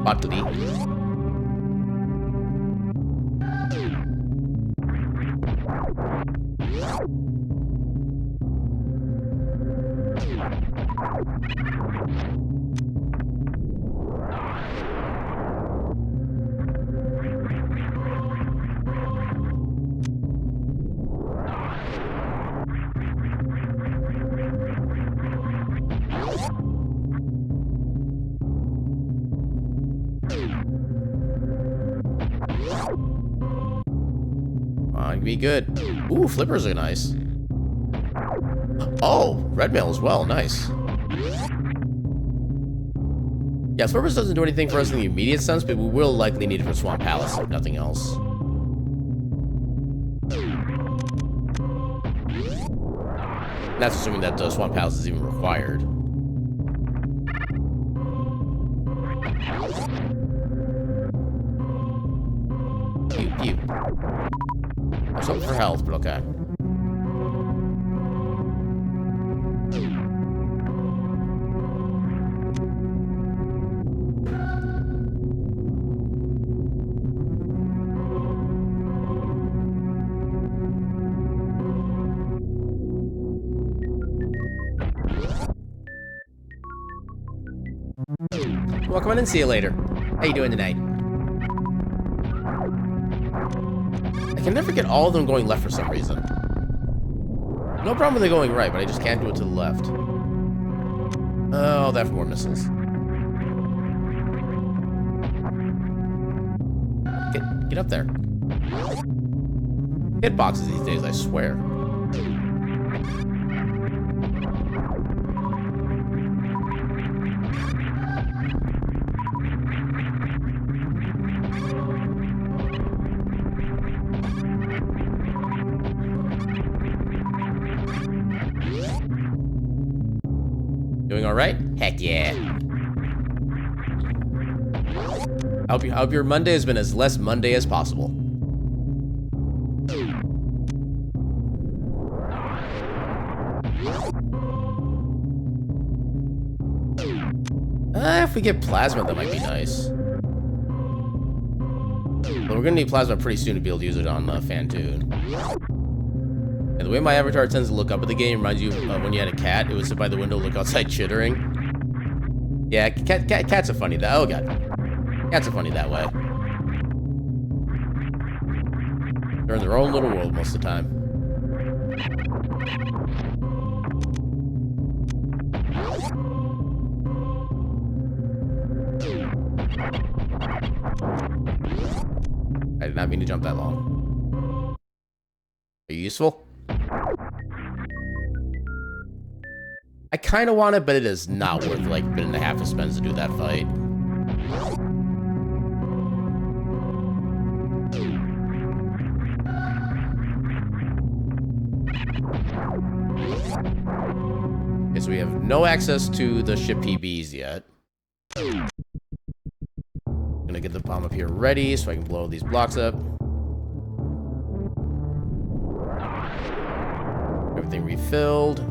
Botany. Be good. Ooh, flippers are nice. Oh, red mail as well. Nice. Yeah, flippers doesn't do anything for us in the immediate sense, but we will likely need it for Swamp Palace, if nothing else. And that's assuming that Swamp Palace is even required. Pew. Something for health, but okay. Well, come on and see you later. How you doing tonight? I can never get all of them going left for some reason. No problem with it going right, but I just can't do it to the left. Oh, that for more missiles. Get up there. Hit boxes these days, I swear. Doing all right? Heck yeah. I hope your Monday has been as less Monday as possible. If we get plasma, that might be nice. But we're gonna need plasma pretty soon to be able to use it on Fantoon. And the way my avatar tends to look up at the game reminds you of when you had a cat. It would sit by the window, look outside, chittering. Yeah, cats are funny. Oh god, cats are funny that way. They're in their own little world most of the time. I did not mean to jump that long. Are you useful? I kind of want it, but it is not worth like a minute and a half of spends to do that fight. Okay, so we have no access to the ship PBs yet. Gonna get the bomb up here ready so I can blow these blocks up. Everything refilled.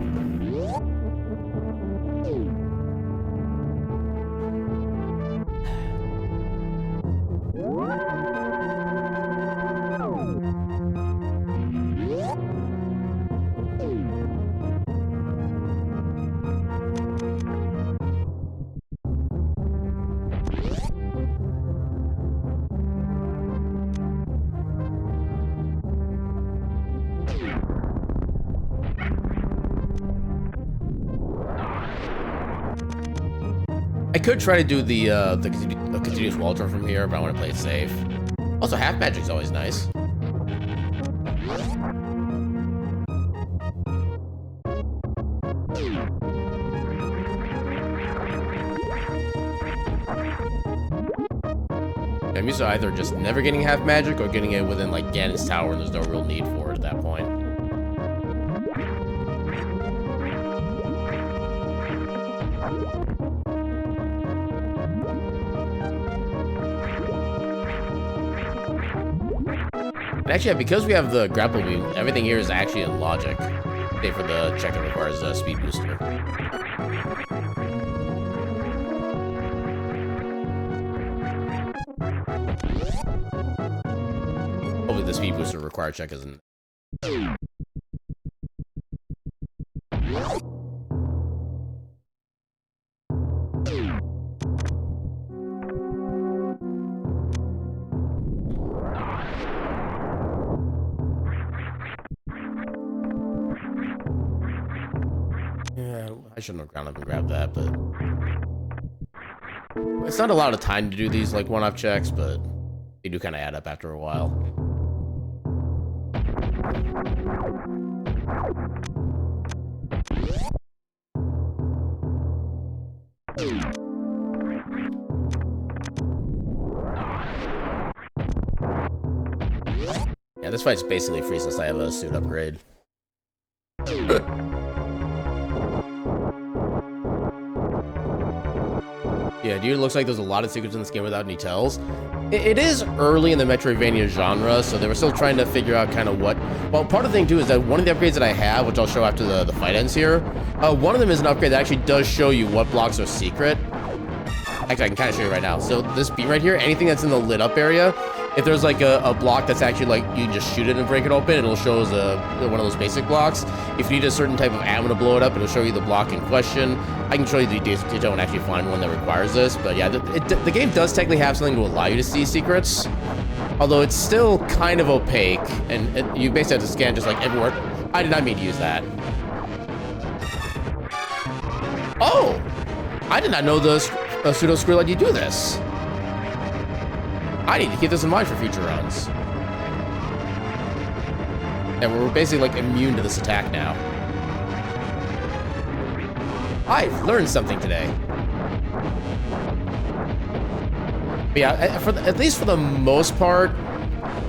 could try to do the continuous wall jump from here, but I want to play it safe. Also, half magic's always nice. I'm used to either just never getting half magic or getting it within like Ganon's tower, and there's no real need for it at that point. And actually, because we have the grapple beam, everything here is actually in logic. Save for the check that requires a speed booster. Hopefully the speed booster required check isn't. Yeah, I shouldn't have ground up and grabbed that, but it's not a lot of time to do these like one-off checks, but they do kind of add up after a while. Yeah, this fight's basically free since I have a suit upgrade. Yeah, dude, it looks like there's a lot of secrets in this game without any tells. It is early in the Metroidvania genre, so they were still trying to figure out kind of what... Well, part of the thing, too, is that one of the upgrades that I have, which I'll show after the fight ends here, one of them is an upgrade that actually does show you what blocks are secret. Actually, I can kind of show you right now. So this beam right here, anything that's in the lit up area, if there's like a block that's actually like, you can just shoot it and break it open, it'll show as one of those basic blocks. If you need a certain type of ammo to blow it up, it'll show you the block in question. I can show you the details and actually find one that requires this, but yeah, the game does technically have something to allow you to see secrets, although it's still kind of opaque, and you basically have to scan just like everywhere. I did not mean to use that. Oh! I did not know the pseudo screw let you do this. I need to keep this in mind for future runs. And we're basically like immune to this attack now. I've learned something today. But yeah, at least for the most part,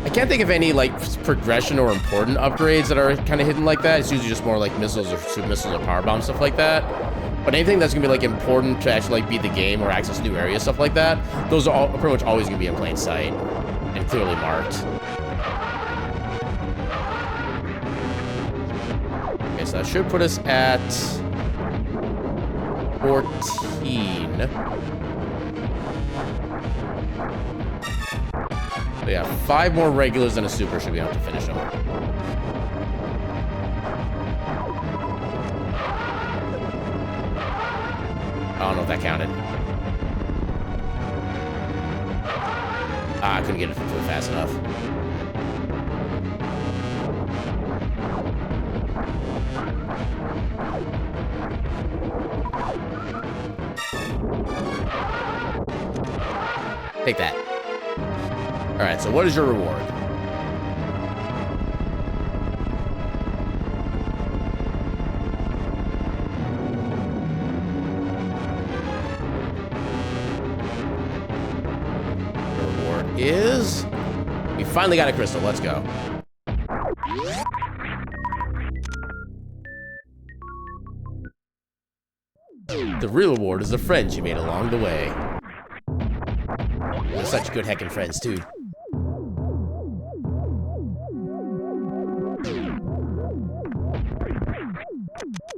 I can't think of any like progression or important upgrades that are kind of hidden like that. It's usually just more like missiles or super missiles or power bombs, stuff like that. But anything that's gonna be like important to actually like beat the game or access new areas, stuff like that, those are all pretty much always gonna be in plain sight and clearly marked. Okay, so that should put us at 14. So yeah, 5 more regulars and a super should be able to finish them. I don't know if that counted. I couldn't get it through fast enough. Take that. All right, so what is your reward? Is we finally got a crystal. Let's go. The real reward is the friends you made along the way. We're such good heckin' friends too.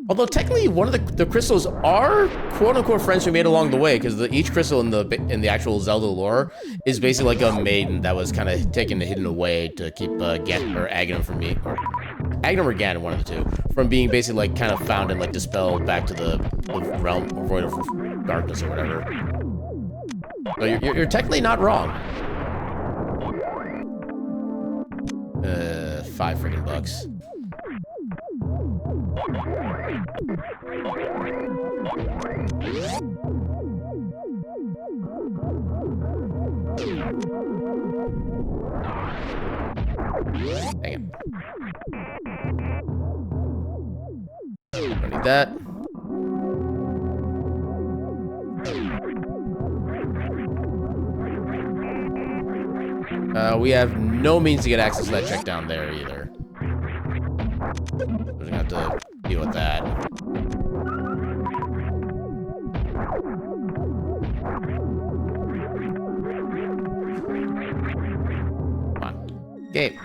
Although technically, one of the crystals are quote-unquote friends we made along the way, because each crystal in the actual Zelda lore is basically like a maiden that was kind of taken and hidden away to keep Ganon or Aghanim from me, or Aghanim or Ganon, one of the two, from being basically like kind of found and like dispelled back to the realm or void of darkness or whatever. So you're technically not wrong. 5 freaking bucks. Dang it. Don't need that. We have no means to get access to that check down there either. We're gonna have to deal with that. Come on. Game.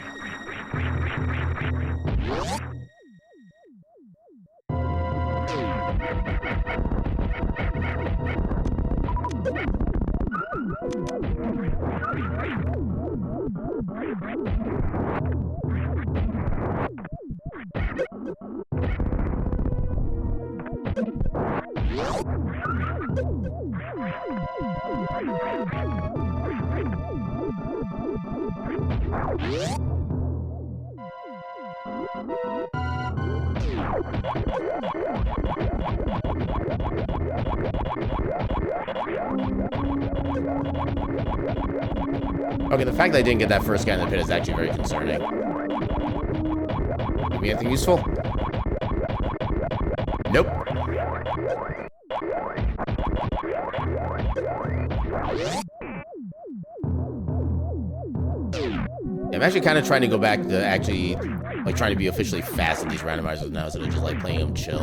Okay, the fact that I didn't get that first guy in the pit is actually very concerning. Give me anything useful? Nope. I'm actually kind of trying to go back to actually, like, trying to be officially fast at these randomizers now instead of just, like, playing them chill.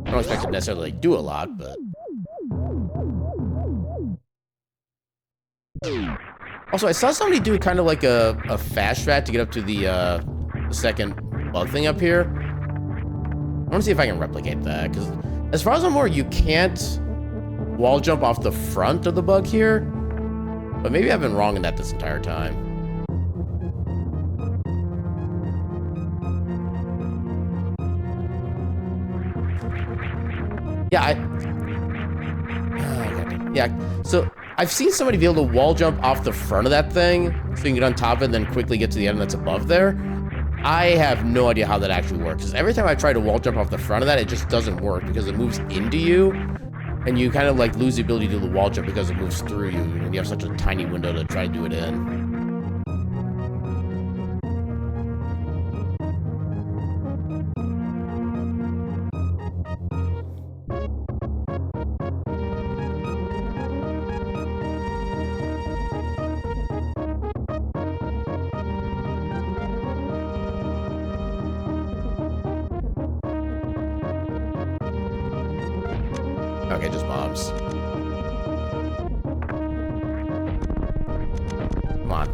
I don't expect to necessarily, like, do a lot, but... Also, I saw somebody do kind of like a fast strat to get up to the second bug thing up here. I want to see if I can replicate that, because as far as I'm aware, you can't wall jump off the front of the bug here. But maybe I've been wrong in that this entire time. Yeah, yeah, so I've seen somebody be able to wall jump off the front of that thing so you can get on top of it and then quickly get to the end that's above there. I have no idea how that actually works, because every time I try to wall jump off the front of that, it just doesn't work because it moves into you. And you kind of like lose the ability to do the wall jump because it moves through you, and you have such a tiny window to try to do it in. Okay, just bombs. Come on.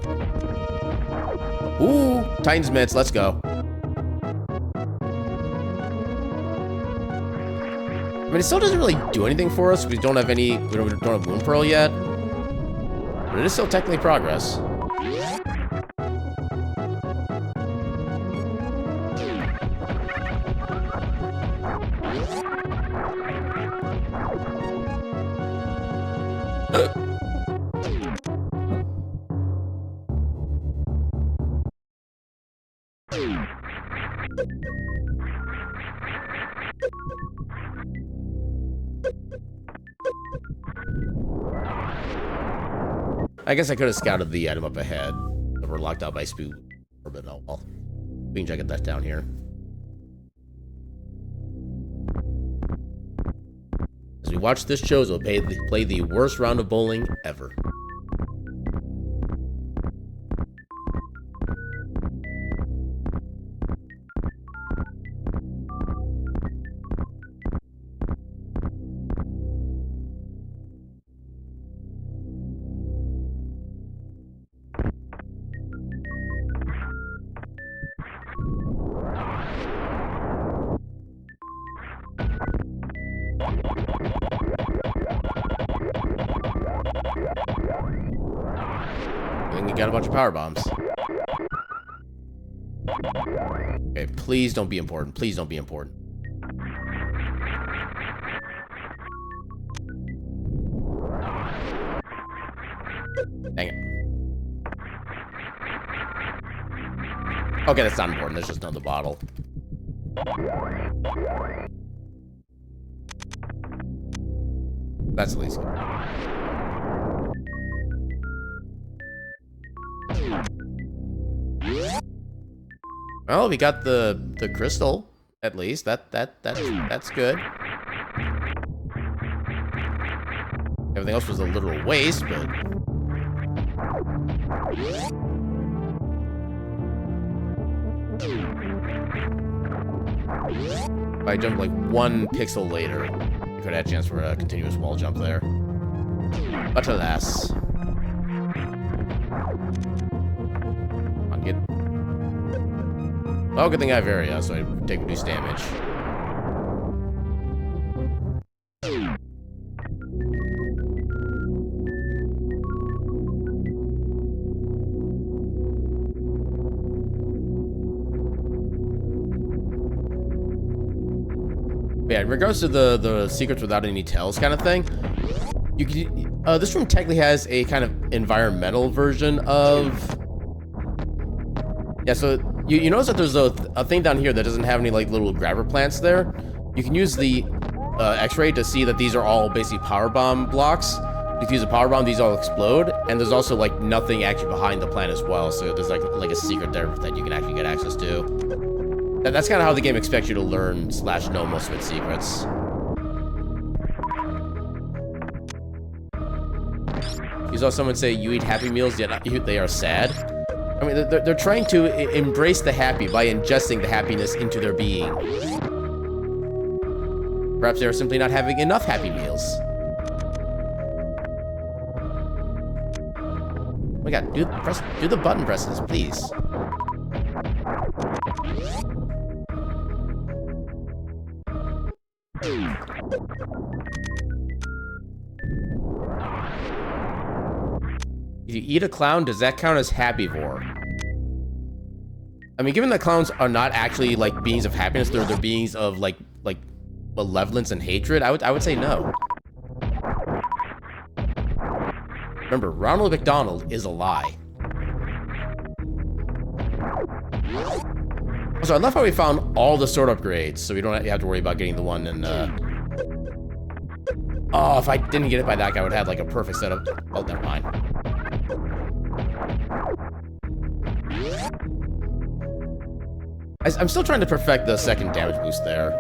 Ooh, Titan's mitts, let's go. I mean, it still doesn't really do anything for us. We don't have any, we don't have Moon Pearl yet. But it is still technically progress. I guess I could have scouted the item up ahead, but we're locked out by Spook. But oh well. We can check that down here. As we watch this Chozo play the worst round of bowling ever. And you got a bunch of power bombs. Okay, please don't be important. Please don't be important. Dang it. Okay, that's not important. That's just another bottle. That's at least good. Well, we got the crystal, at least. That's good. Everything else was a literal waste, but... If I jumped like 1 pixel later, you could have had a chance for a continuous wall jump there. But alas. Come on, get... Oh, good thing I have area, so I take reduced damage. Yeah, in regards to the secrets without any tells kind of thing, you can, this room technically has a kind of environmental version of... Yeah, so you notice that there's a thing down here that doesn't have any like little grabber plants there. You can use the X-ray to see that these are all basically power bomb blocks. If you use a power bomb, these all explode, and there's also like nothing actually behind the plant as well. So there's like a secret there that you can actually get access to. That's kind of how the game expects you to learn / know most of its secrets. You saw someone say, you eat Happy Meals, yet they are sad. I mean, they're trying to embrace the happy by ingesting the happiness into their being. Perhaps they are simply not having enough Happy Meals. Oh my god, do the button presses, please. If you eat a clown, does that count as happivore? I mean, given that clowns are not actually like beings of happiness, they're beings of like malevolence and hatred, I would say no. Remember, Ronald McDonald is a lie. So I love how we found all the sword upgrades, so we don't have to worry about getting the one in, Oh, if I didn't get it by that guy, I would have had like a perfect setup. Oh, never mind. I'm still trying to perfect the second damage boost there.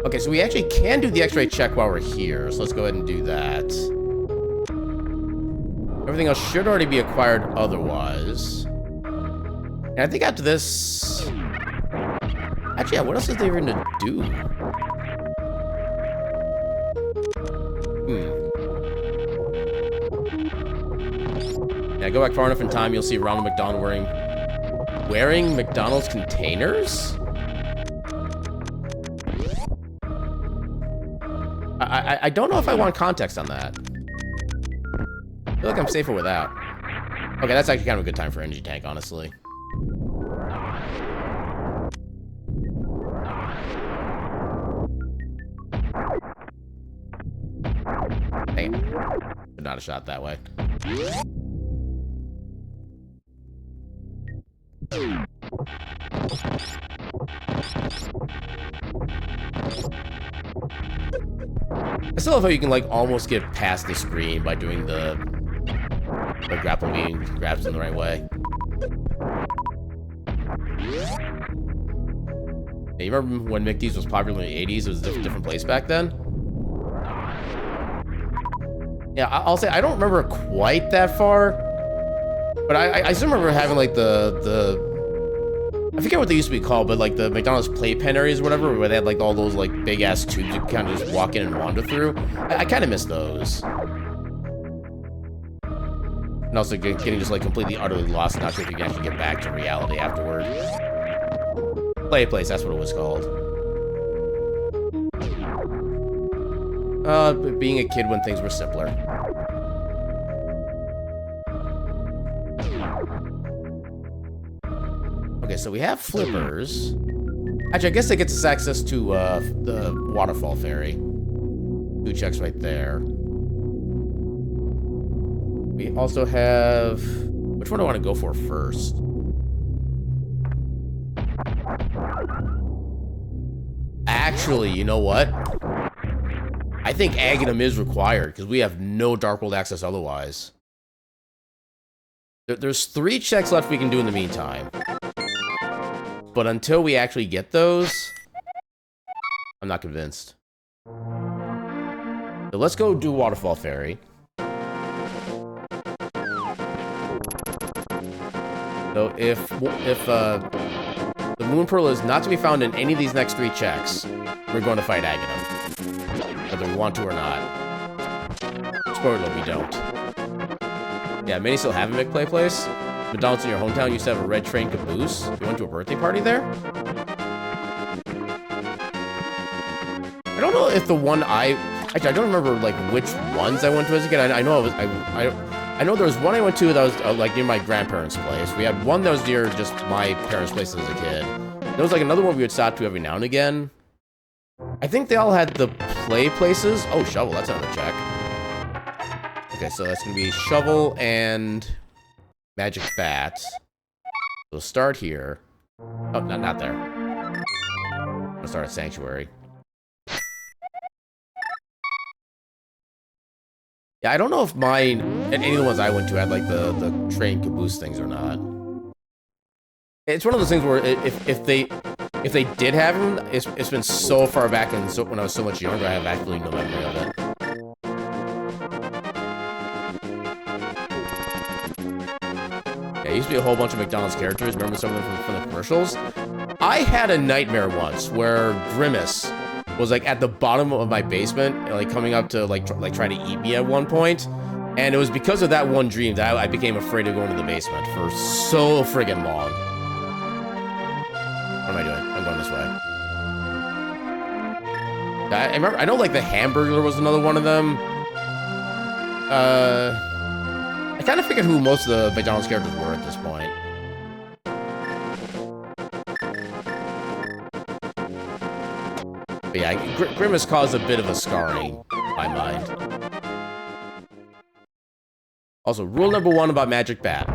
Okay, so we actually can do the X-ray check while we're here, so let's go ahead and do that. Everything else should already be acquired otherwise. And I think after this... Actually, yeah, what else is there even to do? Yeah, go back far enough in time, you'll see Ronald McDonald wearing McDonald's containers? I don't know if I want context on that. I feel like I'm safer without. Okay, that's actually kind of a good time for energy tank, honestly. Damn. But not a shot that way. I still love how you can like almost get past the screen by doing the grapple beam grabs in the right way. Hey, you remember when McDee's was popular in the 80s? It was a different place back then. Yeah, I'll say I don't remember quite that far, but I still remember having like the I forget what they used to be called, but like the McDonald's playpen areas or whatever, where they had like all those like big ass tubes you kind of just walk in and wander through. I kind of miss those. And also getting just like completely utterly lost, not sure if you can actually get back to reality afterward. Play place, that's what it was called. Being a kid when things were simpler. Okay, so we have flippers. Actually, I guess that gets us access to the waterfall ferry. 2 checks right there. We also have... Which one do I want to go for first? Actually, you know what? I think Aghanim is required, because we have no Dark World access otherwise. There's 3 checks left we can do in the meantime. But until we actually get those, I'm not convinced. So let's go do Waterfall Fairy. So if the Moon Pearl is not to be found in any of these next 3 checks, we're going to fight Aghanim, whether we want to or not. Spoiler, we don't. Yeah, many still have a McPlay place. McDonald's in your hometown used to have a red train caboose. You went to a birthday party there? I don't know if the one actually, I don't remember, like, which ones I went to as a kid. I know I know there was one I went to that was, like, near my grandparents' place. We had one that was near just my parents' place as a kid. There was, like, another one we would stop to every now and again. I think they all had the play places. Oh, Shovel, that's another check. Okay, so that's gonna be Shovel and Magic Bat. We'll start here. Oh, not there. I'm gonna start at Sanctuary. Yeah, I don't know if mine, and any of the ones I went to had, like, the train caboose things or not. It's one of those things where if they did have them, it's been so far back and so when I was so much younger, I have absolutely no memory of it. Yeah, there used to be a whole bunch of McDonald's characters. Remember some of them from the commercials? I had a nightmare once where Grimace was, like, at the bottom of my basement, like, coming up to, like try to eat me at one point. And it was because of that one dream that I became afraid of going to the basement for so friggin' long. What am I doing? I'm going this way. I remember, I know, like, the Hamburglar was another one of them. I kind of figured who most of the McDonald's characters were at this point. But yeah, Grimace caused a bit of a scarring in my mind. Also, rule number 1 about Magic Bat.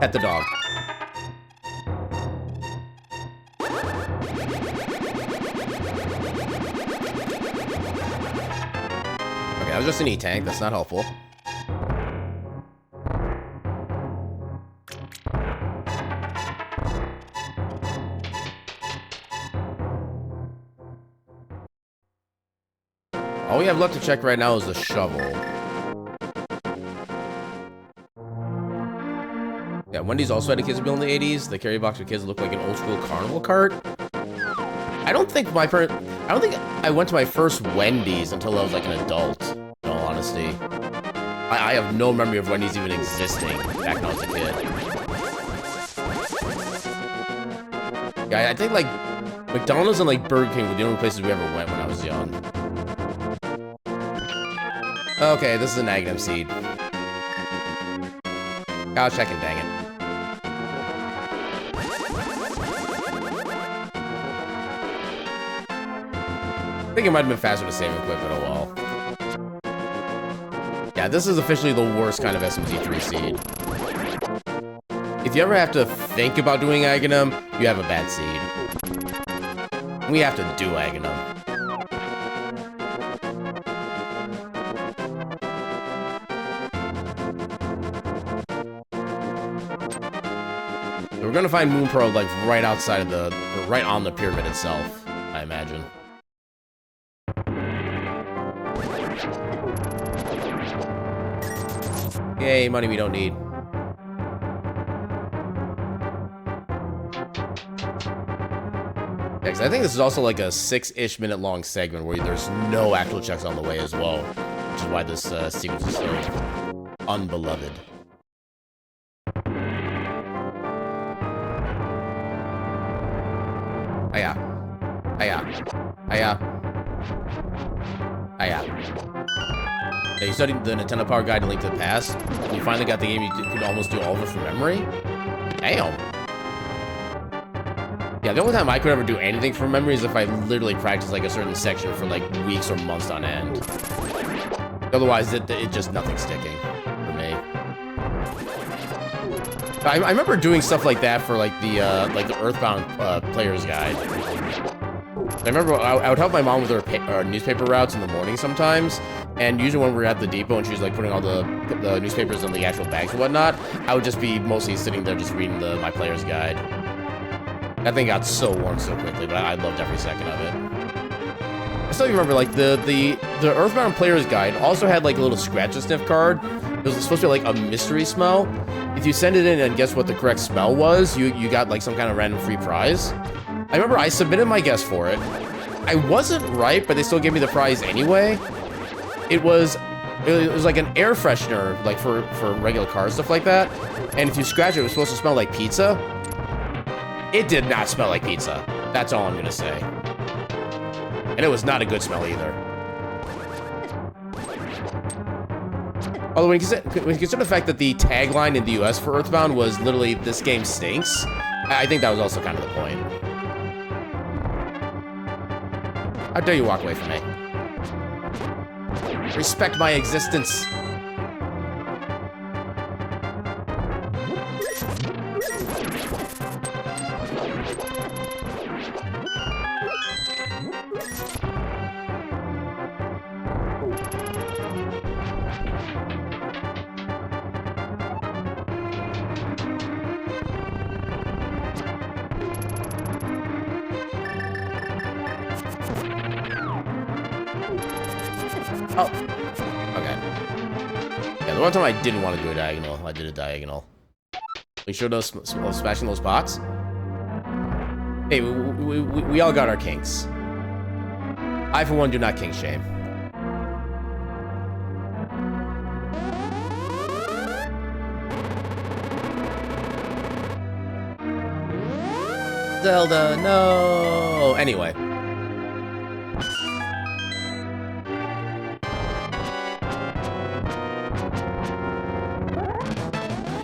Pet the dog. Okay, that was just an E-Tank. That's not helpful. All we have left to check right now is the Shovel. Yeah, Wendy's also had a kids' meal in the 80s. The carry box for kids looked like an old school carnival cart. I don't think I went to my first Wendy's until I was, like, an adult, in all honesty. I have no memory of Wendy's even existing back when I was a kid. Yeah, I think, like, McDonald's and, like, Burger King were the only places we ever went when I was young. Okay, this is an Aghanim seed. I'll check it, dang it. I think it might have been faster to save and quit, but oh well. Yeah, this is officially the worst kind of SMZ3 seed. If you ever have to think about doing Aghanim, you have a bad seed. We have to do Aghanim. We're gonna find Moon Pearl, like, right outside of or right on the pyramid itself, I imagine. Yay, money we don't need. Yeah, 'cause I think this is also like a 6-ish minute long segment where there's no actual checks on the way as well, which is why this sequence is so unbeloved. Aya. Aya. Aya. Aya. Yeah, you studied the Nintendo Power Guide and Link to the Past, and you finally got the game you could almost do all of it from memory? Damn. Yeah, the only time I could ever do anything from memory is if I literally practiced, like, a certain section for, like, weeks or months on end. Otherwise, it just nothing's sticking for me. I remember doing stuff like that for, like, the Earthbound Player's Guide. remember I would help my mom with her newspaper routes in the morning sometimes, and usually when we were at the depot and she was like putting all the newspapers in the actual bags and whatnot, I would just be mostly sitting there just reading my player's guide. That thing got so worn so quickly, but I loved every second of it. I still remember, like, the Earthbound Player's Guide also had, like, a little scratch and sniff card. It was supposed to be, like, a mystery smell. If you send it in and guess what the correct smell was, you got, like, some kind of random free prize. I remember I submitted my guess for it. I wasn't right, but they still gave me the prize anyway. It was like an air freshener, like, for regular cars, stuff like that. And if you scratch it, it was supposed to smell like pizza. It did not smell like pizza. That's all I'm gonna say. And it was not a good smell either. Although when you consider the fact that the tagline in the US for Earthbound was literally, "This game stinks," I think that was also kind of the point. How dare you walk away from me? Respect my existence. Oh, okay. Yeah, the one time I didn't want to do a diagonal, I did a diagonal. We sure those smashing those pots? Hey, we all got our kinks. I, for one, do not kink shame. Zelda, no! Anyway.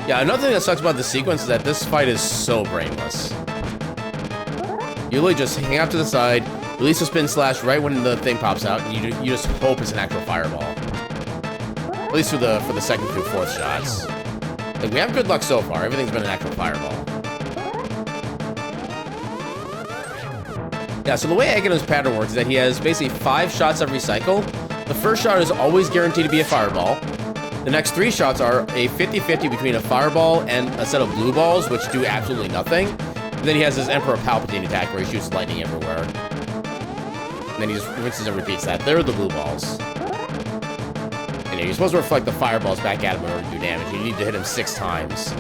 Yeah, another thing that sucks about this sequence is that this fight is so brainless. You literally just hang out to the side, release a spin slash right when the thing pops out, and you just hope it's an actual fireball. At least for the second through fourth shots. Like, we have good luck so far. Everything's been an actual fireball. Yeah, so the way Aghanom's pattern works is that he has basically 5 shots every cycle. The first shot is always guaranteed to be a fireball. The next 3 shots are a 50-50 between a fireball and a set of blue balls, which do absolutely nothing. And then he has his Emperor Palpatine attack where he shoots lightning everywhere. And then he just rinses and repeats that. They're the blue balls. And you're supposed to reflect the fireballs back at him in order to do damage. You need to hit him 6 times.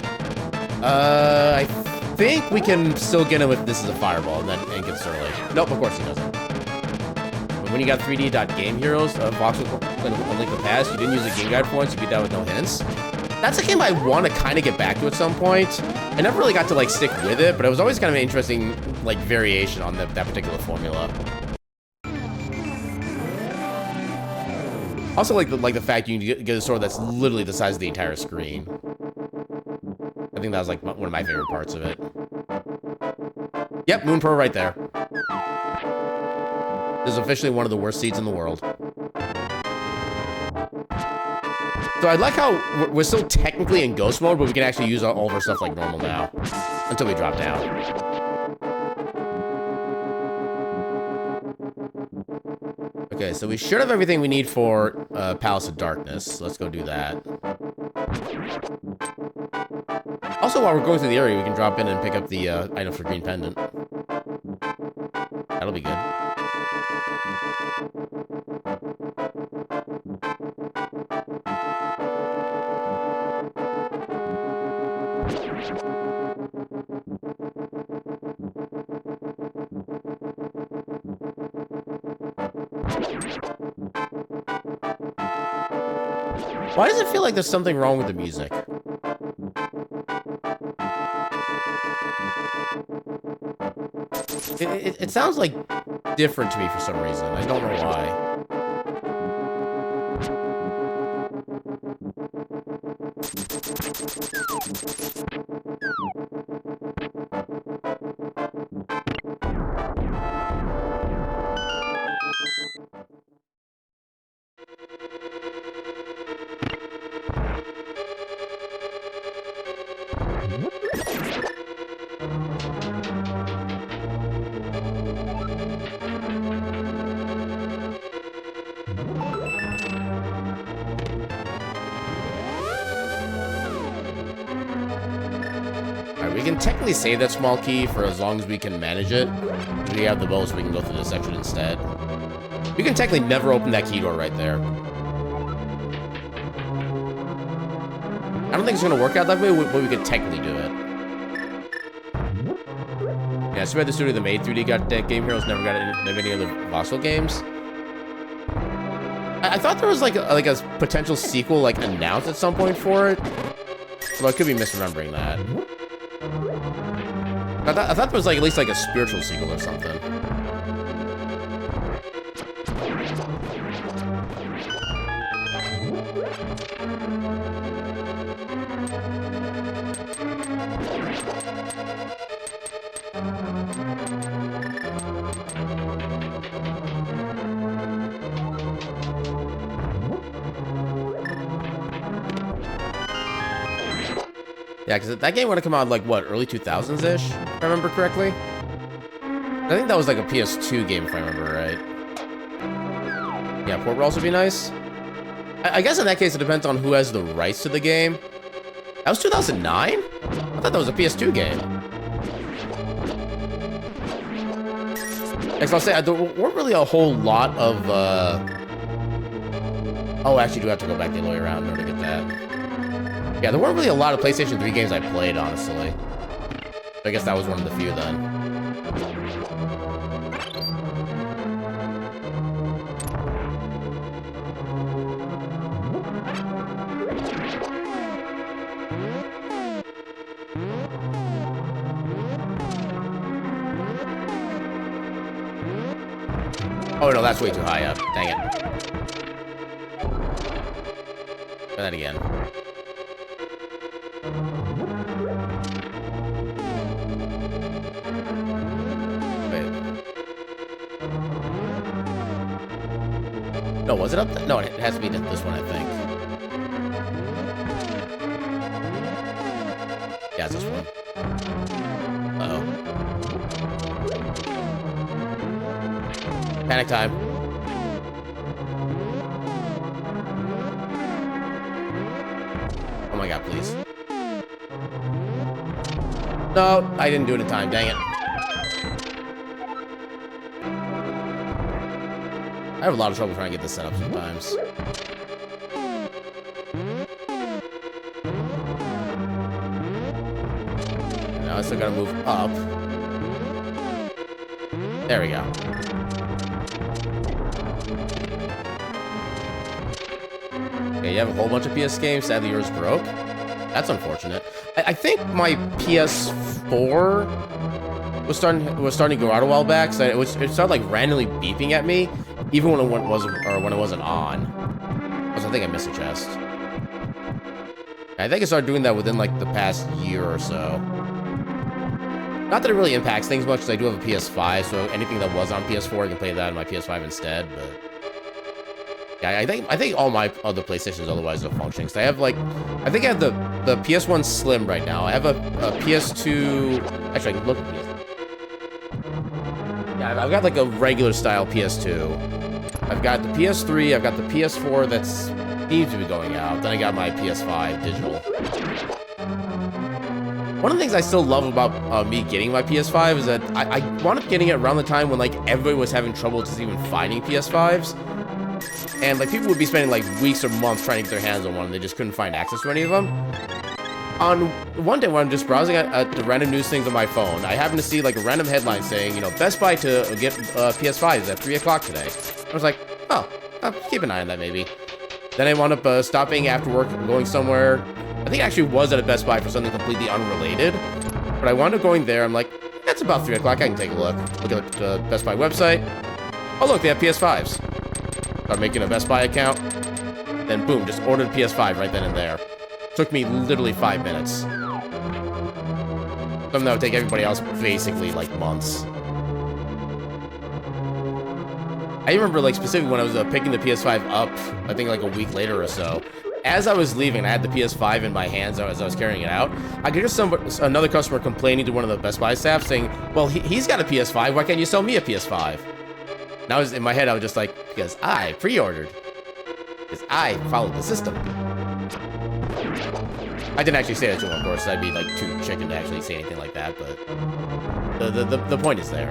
I think we can still get him if this is a fireball and get early. Nope, of course he doesn't. But when you got 3D.Game Heroes, Voxel and Link to the Past, you didn't use a game guide for once, you beat that with no hints. That's a game I want to kind of get back to at some point. I never really got to, like, stick with it, but it was always kind of an interesting, like, variation on that particular formula. Also, like the fact you can get a sword that's literally the size of the entire screen. I think that was, like, one of my favorite parts of it. Yep, Moon Pearl right there. This is officially one of the worst seeds in the world. So I like how we're still technically in ghost mode, but we can actually use all of our stuff like normal now. Until we drop down. Okay, so we should have everything we need for Palace of Darkness. So let's go do that. Also, while we're going through the area, we can drop in and pick up the item for Green Pendant. That'll be good. Why does it feel like there's something wrong with the music? It sounds like different to me for some reason. I don't know why. Alright, we can technically save that small key for as long as we can manage it. We have the bow, so we can go through this section instead. We can technically never open that key door right there. I don't think it's going to work out that way, but we can technically do it. Yeah, so we had the studio that made 3D Game Heroes, never got any other voxel games. I thought there was like a potential sequel like announced at some point for it. Although I could be misremembering that. I thought there was like at least like a spiritual sequel or something. Yeah, because that game would have come out like, what, early 2000s-ish, if I remember correctly? I think that was like a PS2 game, if I remember right. Yeah, port would also be nice. I guess in that case, it depends on who has the rights to the game. That was 2009? I thought that was a PS2 game. I'll say, there weren't really a whole lot of, Oh, actually, do have to go back the other way around in order to get that. Yeah, there weren't really a lot of PlayStation 3 games I played, honestly. I guess that was one of the few then. Oh no, that's way too high up. Dang it. Try that again. No, was it up there? No, it has to be this one, I think. Yeah, it's this one. Uh-oh. Panic time. Oh my god, please. No, I didn't do it in time, dang it. I have a lot of trouble trying to get this set up sometimes. Now I still gotta move up. There we go. Okay, you have a whole bunch of PS games. Sadly, yours broke. That's unfortunate. I think my PS4 was starting to go out a while back. So it started like randomly beeping at me. Even when it wasn't on. Because I think I missed a chest. I think I started doing that within like the past year or so. Not that it really impacts things much, because I do have a PS5, so anything that was on PS4, I can play that on my PS5 instead, but... Yeah, I think all my other PlayStations otherwise are functioning. So I have like... I think I have the PS1 Slim right now. I have a PS2... Actually, I can look at PS2. Yeah, I've got like a regular style PS2. I've got the PS3, I've got the PS4 that seems to be going out. Then I got my PS5 digital. One of the things I still love about me getting my PS5 is that I wound up getting it around the time when like everybody was having trouble just even finding PS5s. And like people would be spending like weeks or months trying to get their hands on one and they just couldn't find access to any of them. On one day when I'm just browsing at the random news things on my phone, I happened to see like a random headline saying, you know, Best Buy to get PS5s at 3 o'clock today. I was like, oh, I'll keep an eye on that maybe. Then I wound up stopping after work and going somewhere. I think it actually was at a Best Buy for something completely unrelated. But I wound up going there. I'm like, that's about 3 o'clock. I can take a look. Look at the Best Buy website. Oh, look, they have PS5s. Start making a Best Buy account. Then boom, just ordered PS5 right then and there. Took me literally 5 minutes. Something that would take everybody else basically like months. I remember like specifically when I was picking the PS5 up, I think like a week later or so. As I was leaving, I had the PS5 in my hands as I was carrying it out. I could hear another customer complaining to one of the Best Buy staff saying, well, he's got a PS5, why can't you sell me a PS5? Now in my head, I was just like, because I pre-ordered. Because I followed the system. I didn't actually say that to him, of course. I'd be like too chicken to actually say anything like that, but the point is there.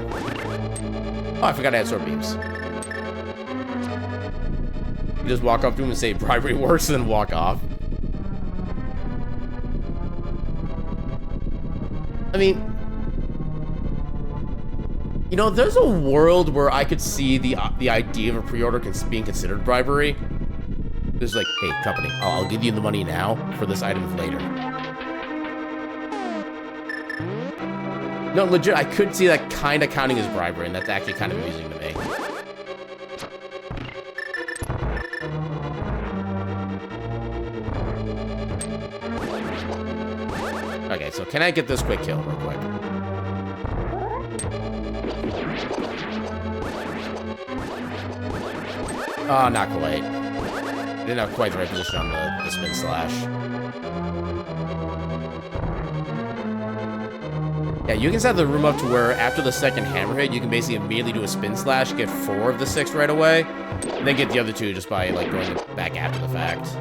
Oh, I forgot I had sword beams. You just walk up to him and say bribery works, and then walk off. I mean, you know, there's a world where I could see the idea of a pre-order being considered bribery. It's like, hey, company, I'll give you the money now for this item later. No, legit, I could see that kind of counting as bribery, and that's actually kind of amusing to me. Okay, so can I get this quick kill real quick? Oh, not quite. I didn't have quite the right position on the spin slash. Yeah, you can set the room up to where after the second hammer hit, you can basically immediately do a spin slash, get 4 of the 6 right away, and then get the other 2 just by like going back after the fact.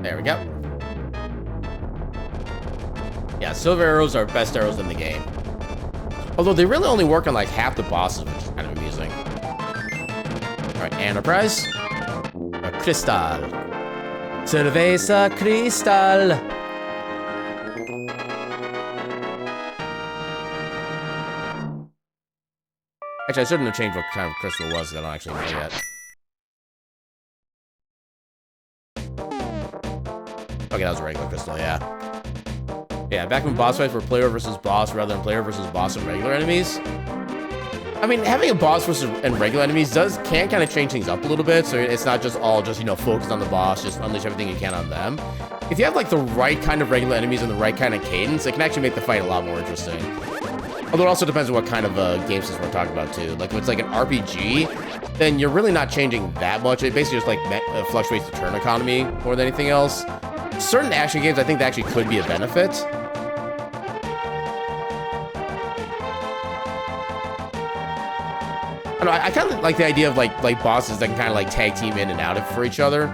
There we go. Yeah, silver arrows are best arrows in the game. Although they really only work on like half the bosses, which is kind of amusing. Alright, Enterprise. A Crystal. Cerveza Crystal. Actually, I shouldn't have changed what kind of crystal it was, because I don't actually know yet. Okay, that was a regular crystal, yeah. Yeah, back when boss fights were player versus boss rather than player versus boss and regular enemies. I mean, having a boss versus and regular enemies can kind of change things up a little bit, so it's not just all just, you know, focused on the boss, just unleash everything you can on them. If you have, like, the right kind of regular enemies and the right kind of cadence, it can actually make the fight a lot more interesting. Although it also depends on what kind of game system we're talking about, too. Like, if it's like an RPG, then you're really not changing that much. It basically just, like, fluctuates the turn economy more than anything else. Certain action games, I think that actually could be a benefit. I don't know, I kind of like the idea of like bosses that can kind of like tag team in and out for each other.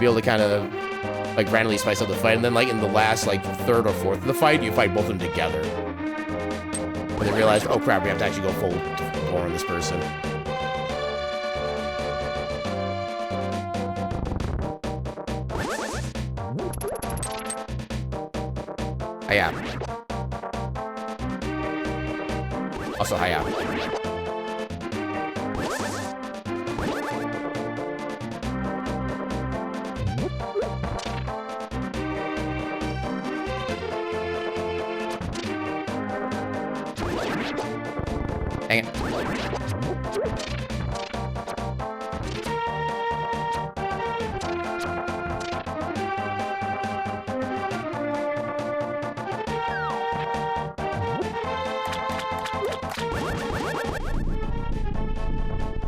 Be able to kind of like randomly spice up the fight, and then like in the last like third or fourth of the fight, you fight both of them together. When they realize, oh crap, we have to actually go full bore on this person. Hiya. Also, hiya. Dang it.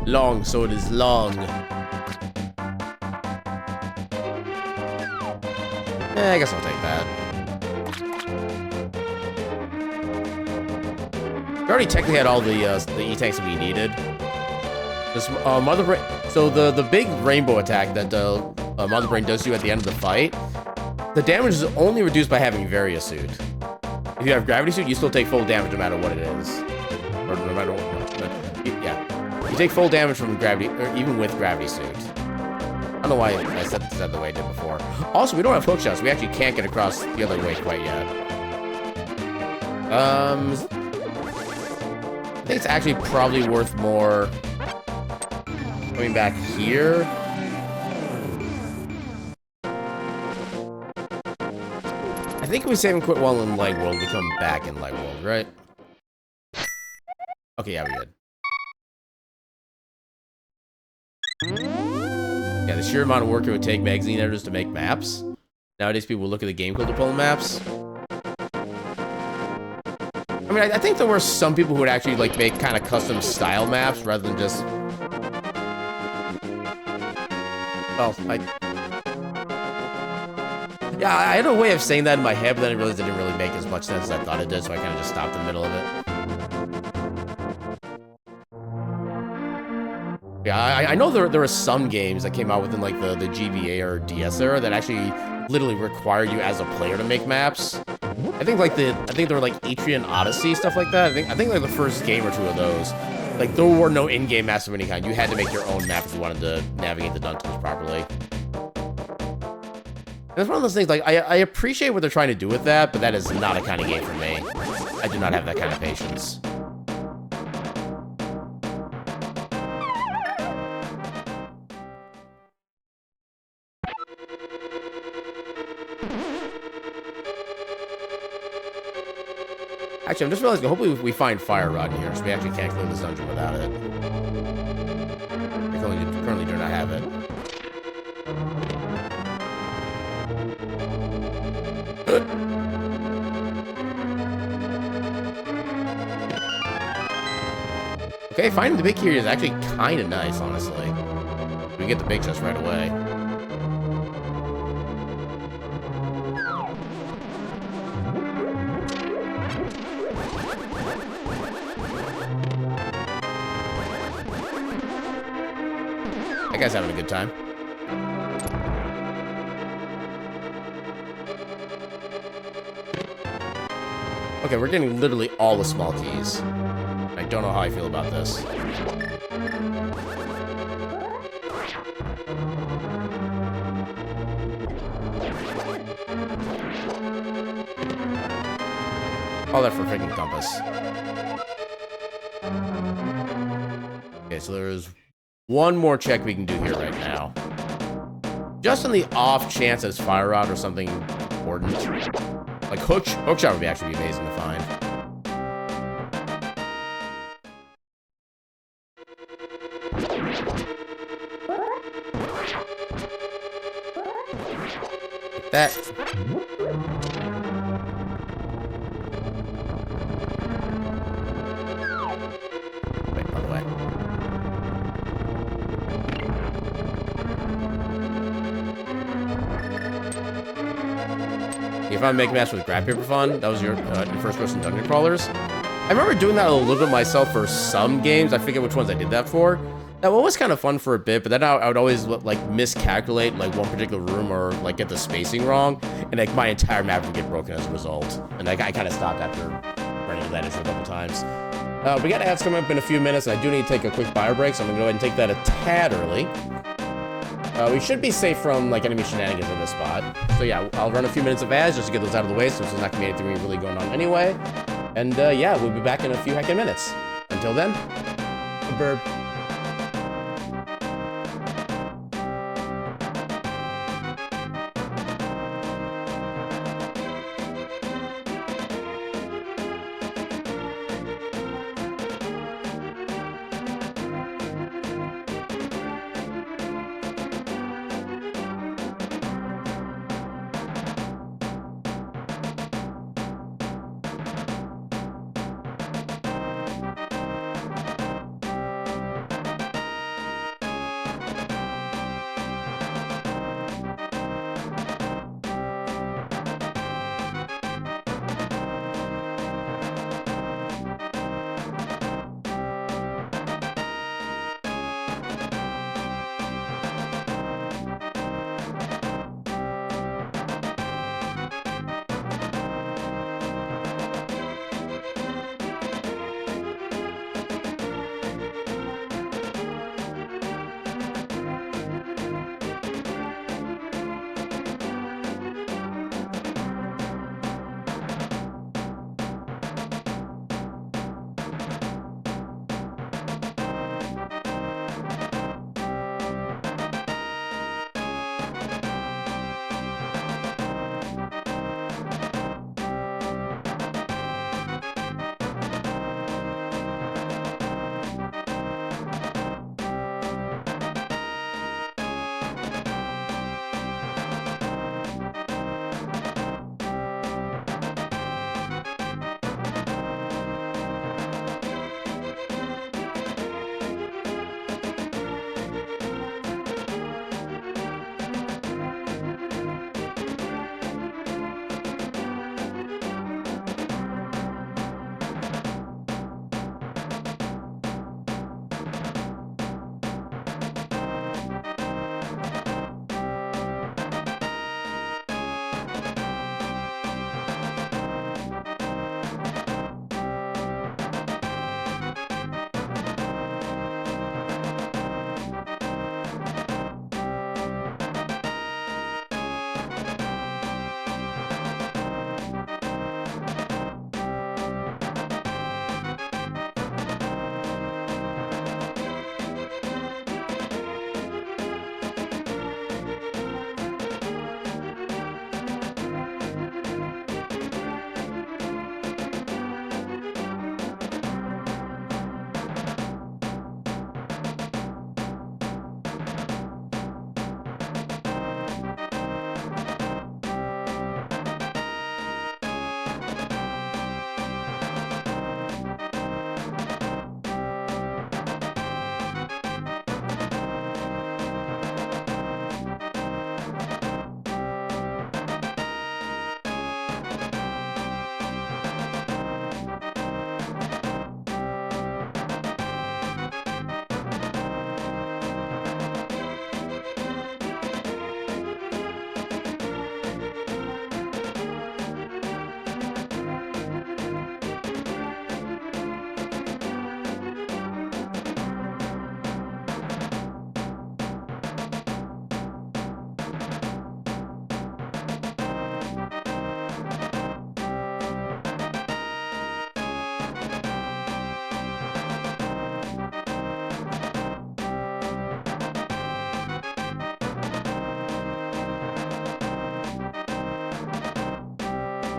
Long, so it is long. I guess I'll take that. We already technically had all the E-tanks that we needed. This Mother Brain. So the big rainbow attack that Mother Brain does to you at the end of the fight, the damage is only reduced by having Varia Suit. If you have Gravity Suit, you still take full damage no matter what it is, or no matter what. Yeah. You take full damage from gravity, or even with Gravity Suit. I don't know why I said that the way I did before. Also, we don't have hook shots. We actually can't get across the other way quite yet. I think it's actually probably worth more coming back here. I think we save and quit while in Light World. We come back in Light World, right? Okay, yeah, we did. Yeah, the sheer amount of work it would take magazine editors to make maps. Nowadays, people look at the game code to pull maps. I mean, I think there were some people who would actually like make kind of custom style maps rather than just. Well, yeah, I had a way of saying that in my head, but then I realized it didn't really make as much sense as I thought it did, so I kind of just stopped in the middle of it. Yeah, I know there were some games that came out within like the GBA or DS era that actually literally required you as a player to make maps. I think there were like Atrian Odyssey, stuff like that. I think like the first game or two of those. Like there were no in-game maps of any kind. You had to make your own map if you wanted to navigate the dungeons properly. And it's one of those things, like, I appreciate what they're trying to do with that, but that is not a kind of game for me. I do not have that kind of patience. Actually, I'm just realizing, hopefully we find Fire Rod in here, so we actually can't clear this dungeon without it. I currently do not have it. Okay, finding the big key is actually kind of nice, honestly. We get the big chest right away. That guy's having a good time. Okay, we're getting literally all the small keys. I don't know how I feel about this. All that for a freaking compass. Okay, so there's one more check we can do here right now. Just on the off chance that it's Fire Rod or something important. Like hookshot would actually be amazing to find. Like that. Wait, by the way. If I'm making maps with grab paper fun, that was your first-person dungeon crawlers. I remember doing that a little bit myself for some games. I forget which ones I did that for. That one was kind of fun for a bit, but then I would always like miscalculate like one particular room or like get the spacing wrong, and like my entire map would get broken as a result. And like I kind of stopped after running into that issue a couple times. We got ads coming up in a few minutes, and I do need to take a quick fire break, so I'm gonna go ahead and take that a tad early. We should be safe from like enemy shenanigans in this spot. So yeah, I'll run a few minutes of ads just to get those out of the way, so there's not gonna be anything really going on anyway. And yeah, we'll be back in a few heckin' minutes. Until then, a burb.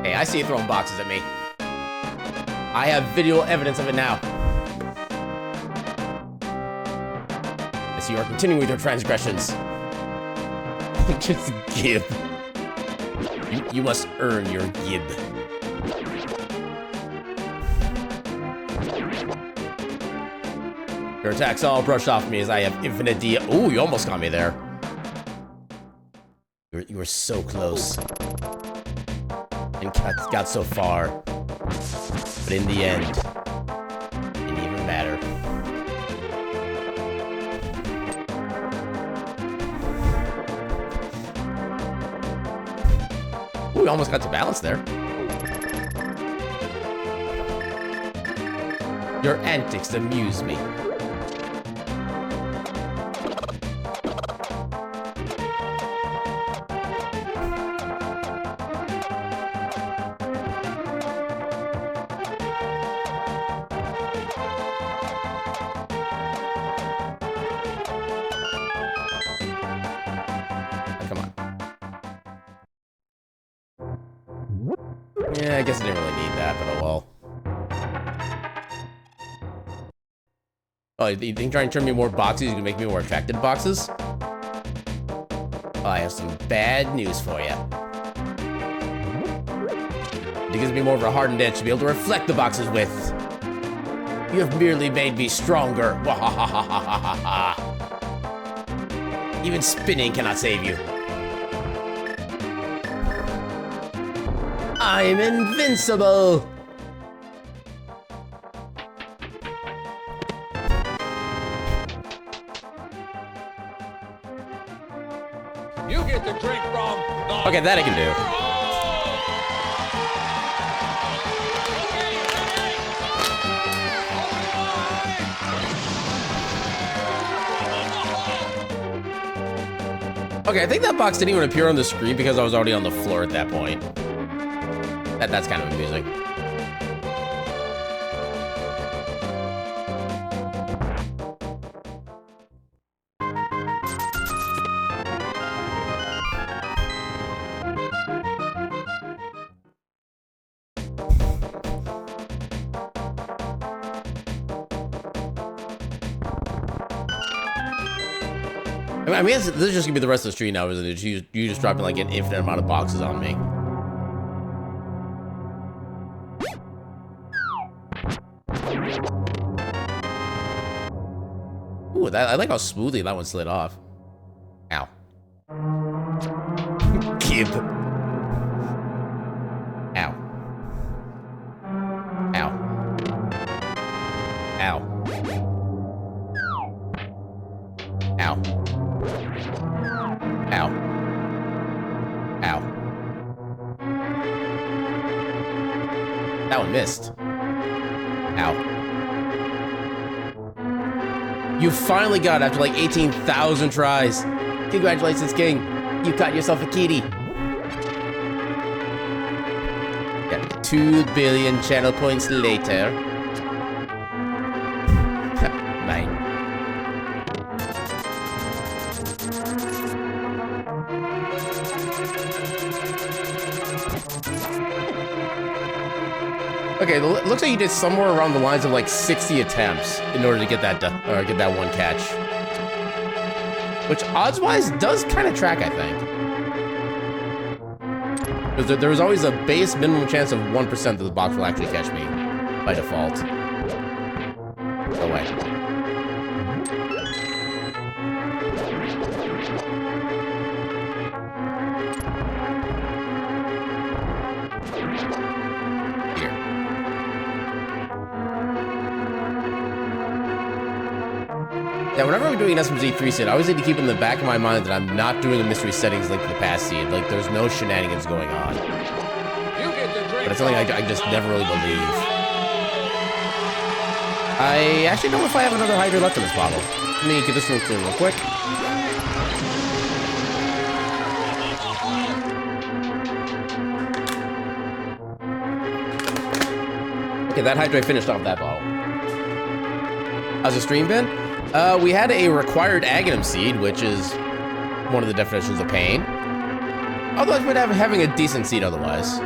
Hey, I see you throwing boxes at me. I have video evidence of it now. I see you are continuing with your transgressions. Just gib. You must earn your gib. Your attacks all brushed off me as I have infinite D. Ooh, you almost got me there. You were so close. And got so far. But in the end, it didn't even matter. Ooh, we almost got to balance there. Your antics amuse me. Yeah, I guess I didn't really need that, but oh well. Oh, you think trying to turn me more boxes, you can make me more attracted to boxes? Oh, I have some bad news for you. It gives me more of a hardened edge to be able to reflect the boxes with. You have merely made me stronger. Even spinning cannot save you. I'm invincible! You get the drink from the okay, that I can do. Okay, I think that box didn't even appear on the screen because I was already on the floor at that point. That's kind of amusing. I mean, this is just gonna be the rest of the stream now, isn't it? You just dropping like an infinite amount of boxes on me. Ooh, I like how smoothly that one slid off. Ow. Gib. Ow. Ow. Ow. Ow. Ow. Ow. That one missed. Ow. You finally got it after like 18,000 tries. Congratulations, King. You caught yourself a kitty. Yeah, 2 billion channel points later. Mine. Okay, it looks like you did somewhere around the lines of like 60 attempts in order to get that done, or get that one catch. Which odds-wise does kind of track, I think. Because there was always a base minimum chance of 1% that the box will actually catch me by default. No way. Yeah, whenever I'm doing an SMZ3 seed, I always need to keep in the back of my mind that I'm not doing a mystery settings link to the past seed. Like, there's no shenanigans going on. But it's something I just never really believe. I actually don't know if I have another Hydra left in this bottle. Let me get this room clear real quick. Okay, that Hydra finished off that bottle. How's the stream been? We had a required Aghanim seed, which is one of the definitions of pain. Although I would have having a decent seed otherwise.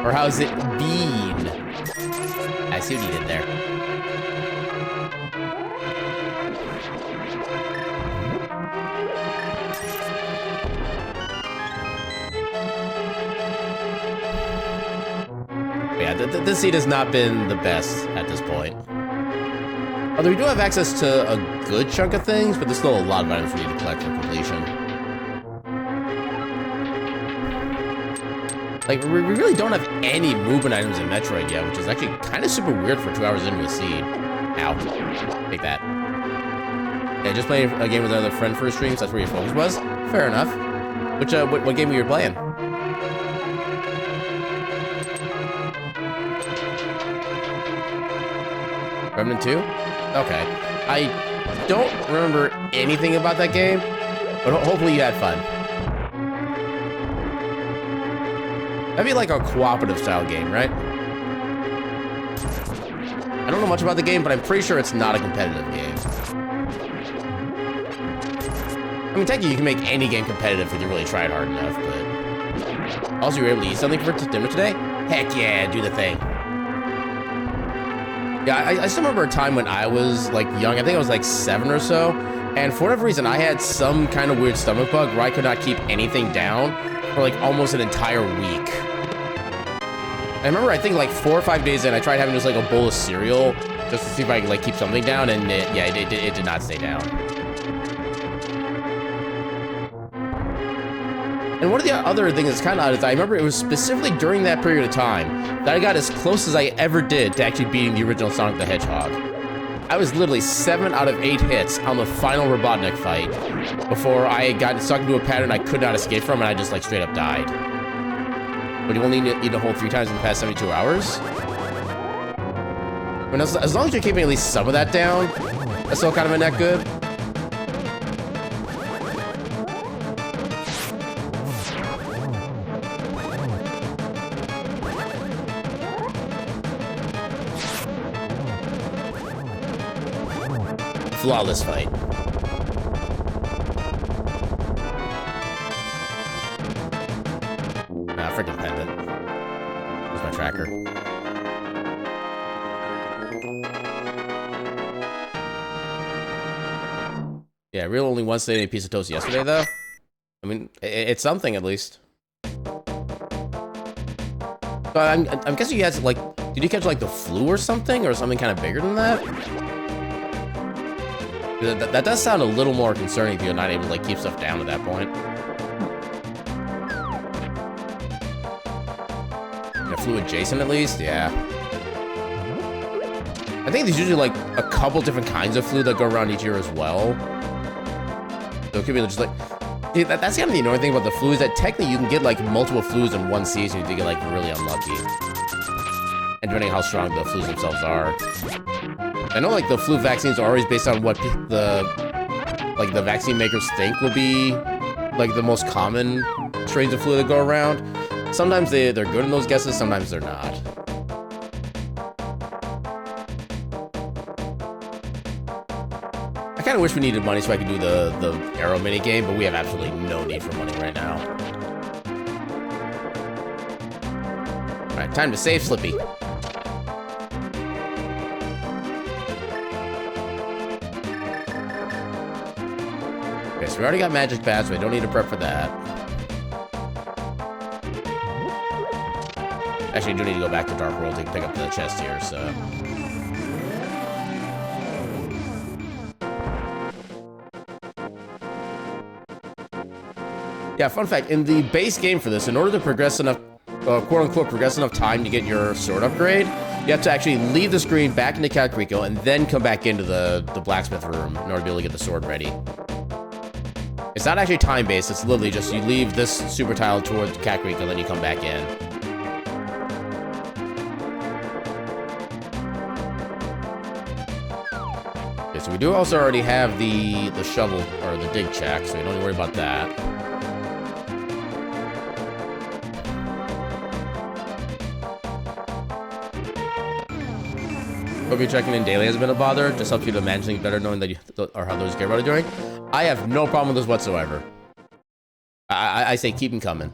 Or how's it been? I see what you did there. Yeah, this seed has not been the best at this point. Although we do have access to a good chunk of things, but there's still a lot of items we need to collect for completion. Like, we really don't have any movement items in Metroid yet, which is actually kind of super weird for 2 hours into a seed. Ow. Take that. Yeah, just playing a game with another friend for a stream, so that's where your focus was? Fair enough. Which, what game were you playing? Remnant 2? Okay. I don't remember anything about that game, but hopefully you had fun. That'd be like a cooperative style game, right? I don't know much about the game, but I'm pretty sure it's not a competitive game. I mean, technically you can make any game competitive if you really tried hard enough, but... Also, you were able to eat something for dinner today? Heck yeah, do the thing. Yeah, I still remember a time when I was, like, young. I think I was, like, 7 or so. And for whatever reason, I had some kind of weird stomach bug where I could not keep anything down for, like, almost an entire week. I remember, I think, like, 4 or 5 days in, I tried having just, like, a bowl of cereal just to see if I could, like, keep something down, and it did not stay down. And one of the other things that's kind of odd is I remember it was specifically during that period of time that I got as close as I ever did to actually beating the original Sonic the Hedgehog. I was literally 7 out of 8 hits on the final Robotnik fight before I got stuck into a pattern I could not escape from, and I just, like, straight up died. But you only need to hold 3 times in the past 72 hours? I mean, as long as you're keeping at least some of that down, that's still kind of a net good. Flawless fight. Nah, freaking pendant. Where's my tracker? Yeah, real only once they ate a piece of toast yesterday, though. I mean, it's something at least. So I'm guessing you had, like, did you catch, like, the flu or something kind of bigger than that? That does sound a little more concerning if you're not able to, like, keep stuff down at that point. Yeah, flu adjacent at least, yeah. I think there's usually, like, a couple different kinds of flu that go around each year as well. So it could be just like, dude, that's kind of the annoying thing about the flu is that technically you can get, like, multiple flus in one season if you get, like, really unlucky. And depending on how strong the flus themselves are. I know, like, the flu vaccines are always based on what the vaccine makers think will be, like, the most common strains of flu that go around. Sometimes they're good in those guesses, sometimes they're not. I kind of wish we needed money so I could do the arrow mini game, but we have absolutely no need for money right now. All right, time to save Slippy. We already got magic bats, so we don't need to prep for that. Actually, I do need to go back to Dark World to pick up the chest here, so... Yeah, fun fact, in the base game for this, in order to progress enough, quote-unquote, progress enough time to get your sword upgrade, you have to actually leave the screen back into Kakariko and then come back into the blacksmith room in order to be able to get the sword ready. It's not actually time-based, it's literally just you leave this super tile towards Kakariko, and then you come back in. Okay, so we do also already have the shovel, or the dig check, so we don't need to worry about that. Hope you're checking in daily has been a bother. Just helps you to manage things better knowing that you, or how those get are doing. I have no problem with this whatsoever. I say keep them coming.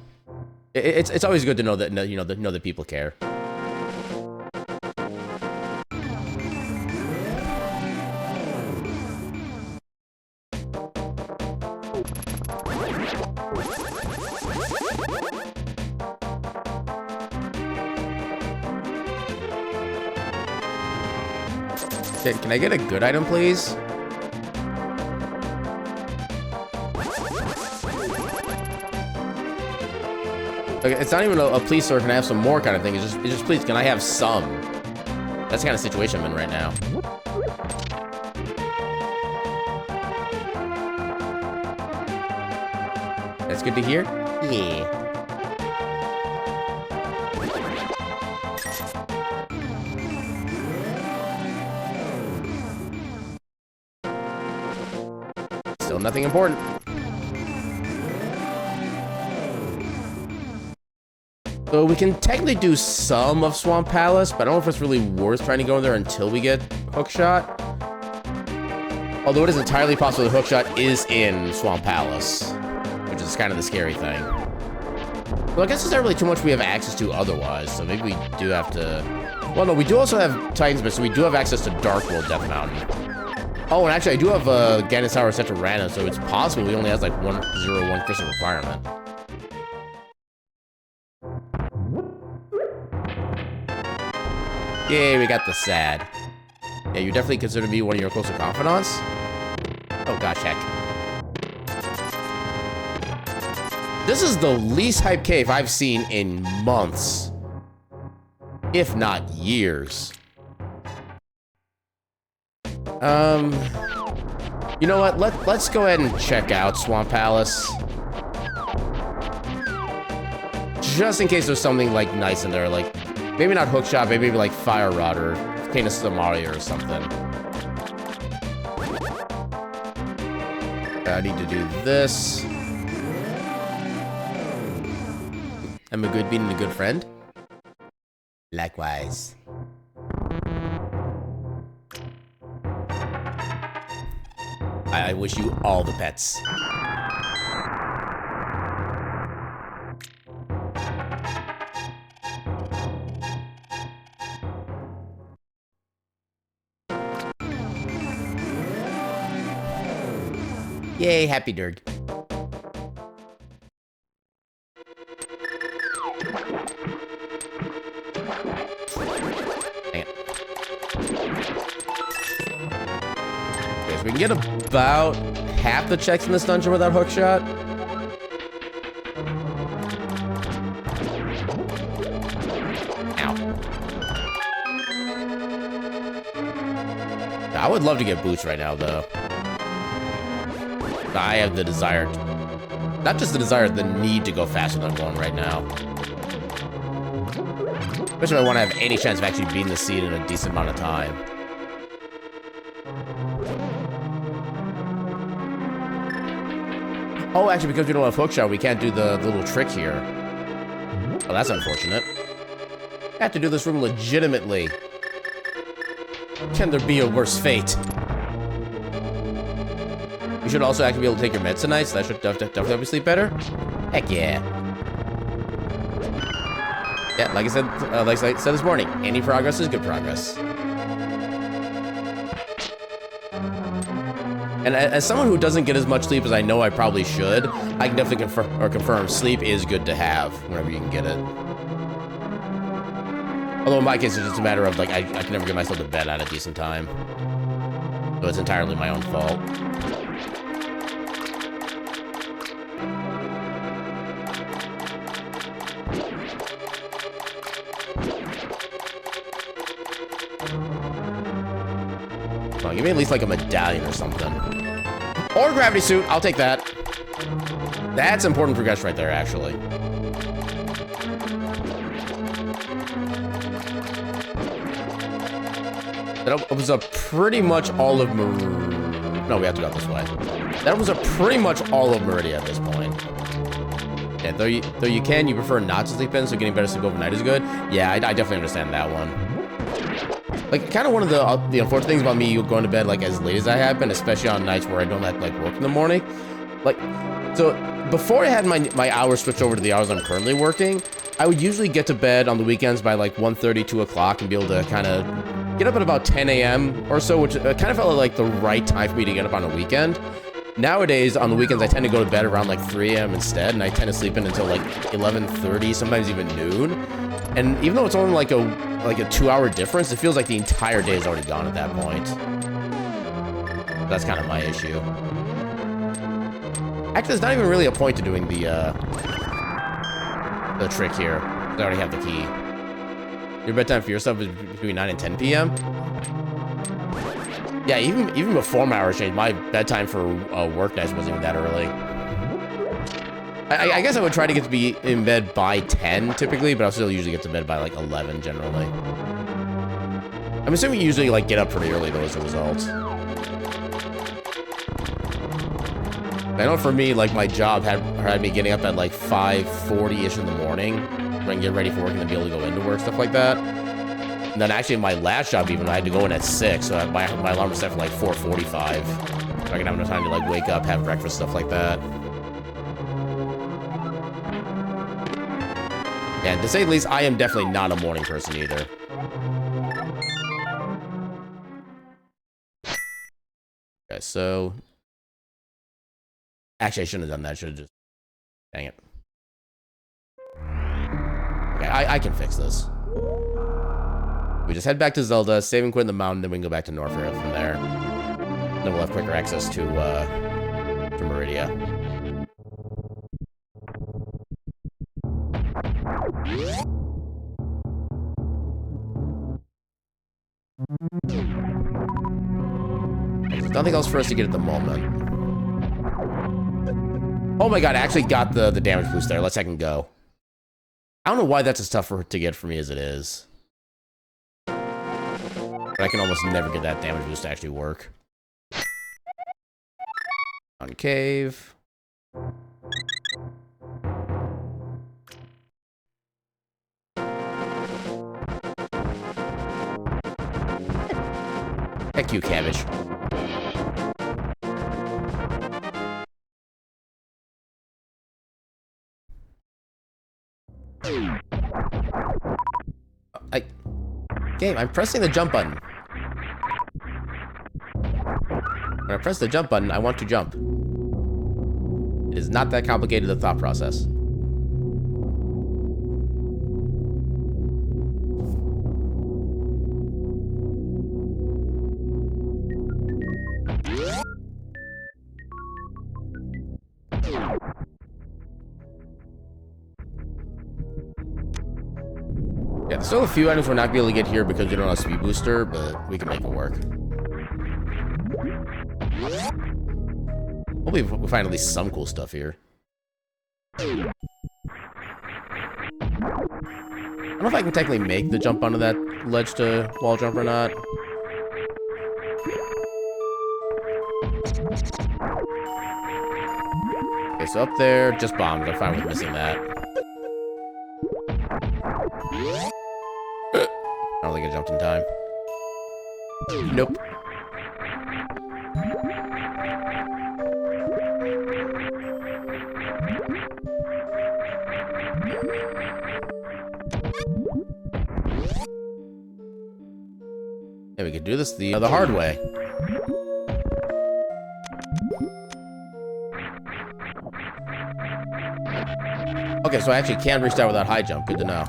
It's always good to know that know that people care. Can I get a good item, please? Like, it's not even a please, sir, can I have some more kind of thing. It's just please, can I have some? That's the kind of situation I'm in right now. That's good to hear? Yeah. Still nothing important. So we can technically do some of Swamp Palace, but I don't know if it's really worth trying to go in there until we get Hookshot. Although it is entirely possible the Hookshot is in Swamp Palace, which is kind of the scary thing. Well, I guess there's not really too much we have access to otherwise, so maybe we do have to... Well, no, we do also have Timespinner, so we do have access to Dark World Death Mountain. Oh, and actually, I do have Ganon Tower set to random, so it's possible we only has like 101 crystal requirement. Yay, we got the sad. Yeah, you definitely consider me one of your closer confidants? Oh gosh, heck. This is the least hype cave I've seen in months. If not years. You know what? Let's go ahead and check out Swamp Palace. Just in case there's something like nice in there, like maybe not Hookshot, maybe like Fire Rod or Canis Samaria or something. I need to do this. I'm a good being a good friend. Likewise. I wish you all the pets. Yay, happy Durg. Dang it. Okay, so we can get about half the checks in this dungeon without Hookshot. Ow. I would love to get boots right now, though. I have the desire, not just the desire, the need to go faster than I'm going right now. Especially if I want to have any chance of actually beating the seed in a decent amount of time. Oh, actually, because we don't have Hookshot, we can't do the little trick here. Oh, that's unfortunate. I have to do this room legitimately. Can there be a worse fate? You should also actually be able to take your meds tonight, so that should definitely help you sleep better. Heck yeah. Yeah, like I said this morning, any progress is good progress. And as someone who doesn't get as much sleep as I know I probably should, I can definitely confirm sleep is good to have whenever you can get it. Although in my case, it's just a matter of, like, I can never get myself to bed at a decent time. So it's entirely my own fault. Come on, give me at least, like, a medallion or something. Or a gravity suit, I'll take that. That's important progression right there, actually. That opens up pretty much all of No, we have to go this way. That opens up pretty much all of Meridia at this point. Yeah, though you prefer not to sleep in, so getting better sleep overnight is good. Yeah, I definitely understand that one. Like, kind of one of the unfortunate things about me going to bed, like, as late as I have been, especially on nights where I don't have, like, work in the morning, Like, so before I had my hours switched over to the hours I'm currently working, I would usually get to bed on the weekends by like 1:30, 2 o'clock and be able to kind of get up at about 10 a.m. or so, which kind of felt like the right time for me to get up on a weekend. Nowadays, on the weekends, I tend to go to bed around like 3 a.m. instead, and I tend to sleep in until like 11:30, sometimes even noon. And even though it's only like a 2-hour difference, it feels like the entire day is already gone at that point. That's kind of my issue. Actually, there's not even really a point to doing the trick here. I already have the key. Your bedtime for yourself is between 9 and 10 p.m. Yeah, even before my hours changed, my bedtime for work nights wasn't even that early. I guess I would try to get to be in bed by 10 typically, but I'll still usually get to bed by like 11 generally. I'm assuming you usually like get up pretty early though as a result. I know for me, like my job had me getting up at like 5:40-ish in the morning, and get ready for work and then be able to go into work, stuff like that. And then actually my last job even, I had to go in at 6, so my alarm was set for like 4:45. So I can have enough time to like wake up, have breakfast, stuff like that. And to say the least, I am definitely not a morning person either. Okay, so... Actually, I shouldn't have done that. I should have just... Dang it. Okay, I can fix this. We just head back to Zelda, save and quit in the mountain, then we can go back to Norfair from there. Then we'll have quicker access to Meridia. There's nothing else for us to get at the moment. Oh my god, I actually got the damage boost there. Let's second go. I don't know why that's as tough to get for me as it is. But I can almost never get that damage boost to actually work. On cave. Heck you, cabbage. Game, I'm pressing the jump button. When I press the jump button, I want to jump. It is not that complicated, the thought process. Yeah, there's still a few items we're not going to be able to get here because we don't have a speed booster, but we can make it work. Hopefully we'll find at least some cool stuff here. I don't know if I can technically make the jump onto that ledge to wall jump or not. Okay, so up there, just bombs. I'm fine with missing that. I don't think I jumped in time. Nope. Yeah, we could do this the hard way. Okay, so I actually can reach that without high jump. Good to know.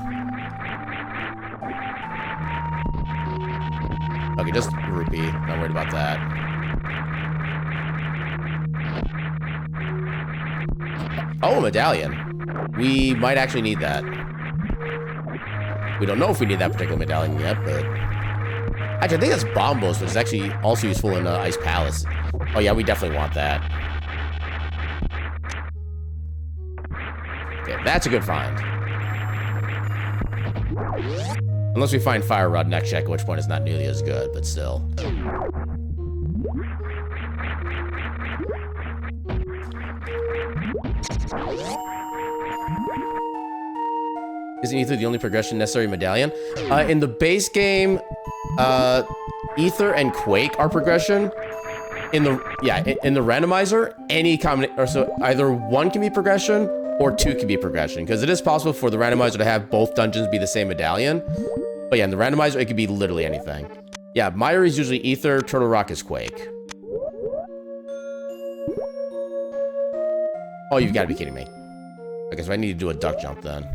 Okay, just rupee. Not worried about that. Oh, a medallion. We might actually need that. We don't know if we need that particular medallion yet, but... Actually, I think that's Bombos, which is actually also useful in Ice Palace. Oh yeah, we definitely want that. Okay, that's a good find. Unless we find Fire Rod next check, at which point it's not nearly as good, but still. Isn't Ether the only progression necessary medallion? In the base game, Ether and Quake are progression. in the randomizer, any combination, or so either one can be progression or two can be progression, because it is possible for the randomizer to have both dungeons be the same medallion. But yeah, in the randomizer, it could be literally anything. Yeah, Myri is usually Ether, Turtle Rock is Quake. Oh, you've got to be kidding me. Okay, so I need to do a duck jump then.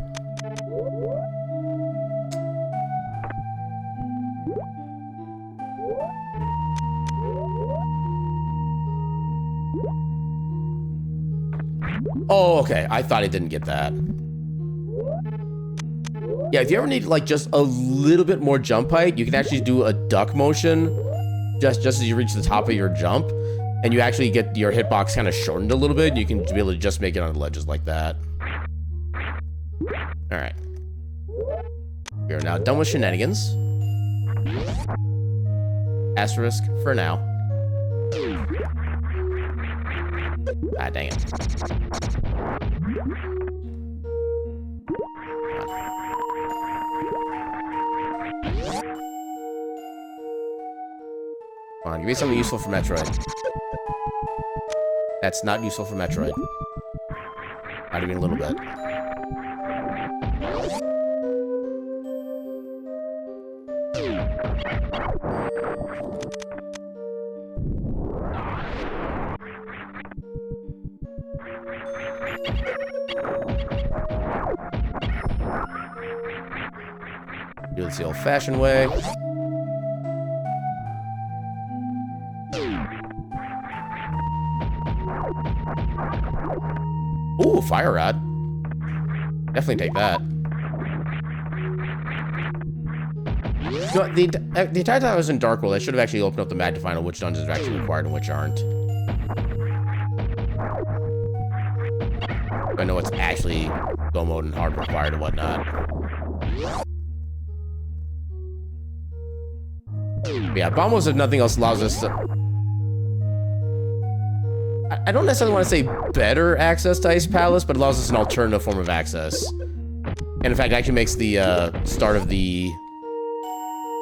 Oh, okay. I thought I didn't get that. Yeah, if you ever need like just a little bit more jump height, you can actually do a duck motion just as you reach the top of your jump, and you actually get your hitbox kind of shortened a little bit, and you can be able to just make it on the ledges like that. All right. We are now done with shenanigans. Asterisk for now. Ah, dang it. Come on, give me something useful for Metroid. That's not useful for Metroid. Not even a little bit. Do this the old-fashioned way. Ooh, fire rod. Definitely take that. No, the entire time I was in Dark World, I should have actually opened up the map to find out which dungeons are actually required and which aren't. I know what's actually go mode and hard required and whatnot. But yeah, Bombos, if nothing else, allows us to... I don't necessarily want to say better access to Ice Palace, but allows us an alternative form of access. And in fact, it actually makes the start of the...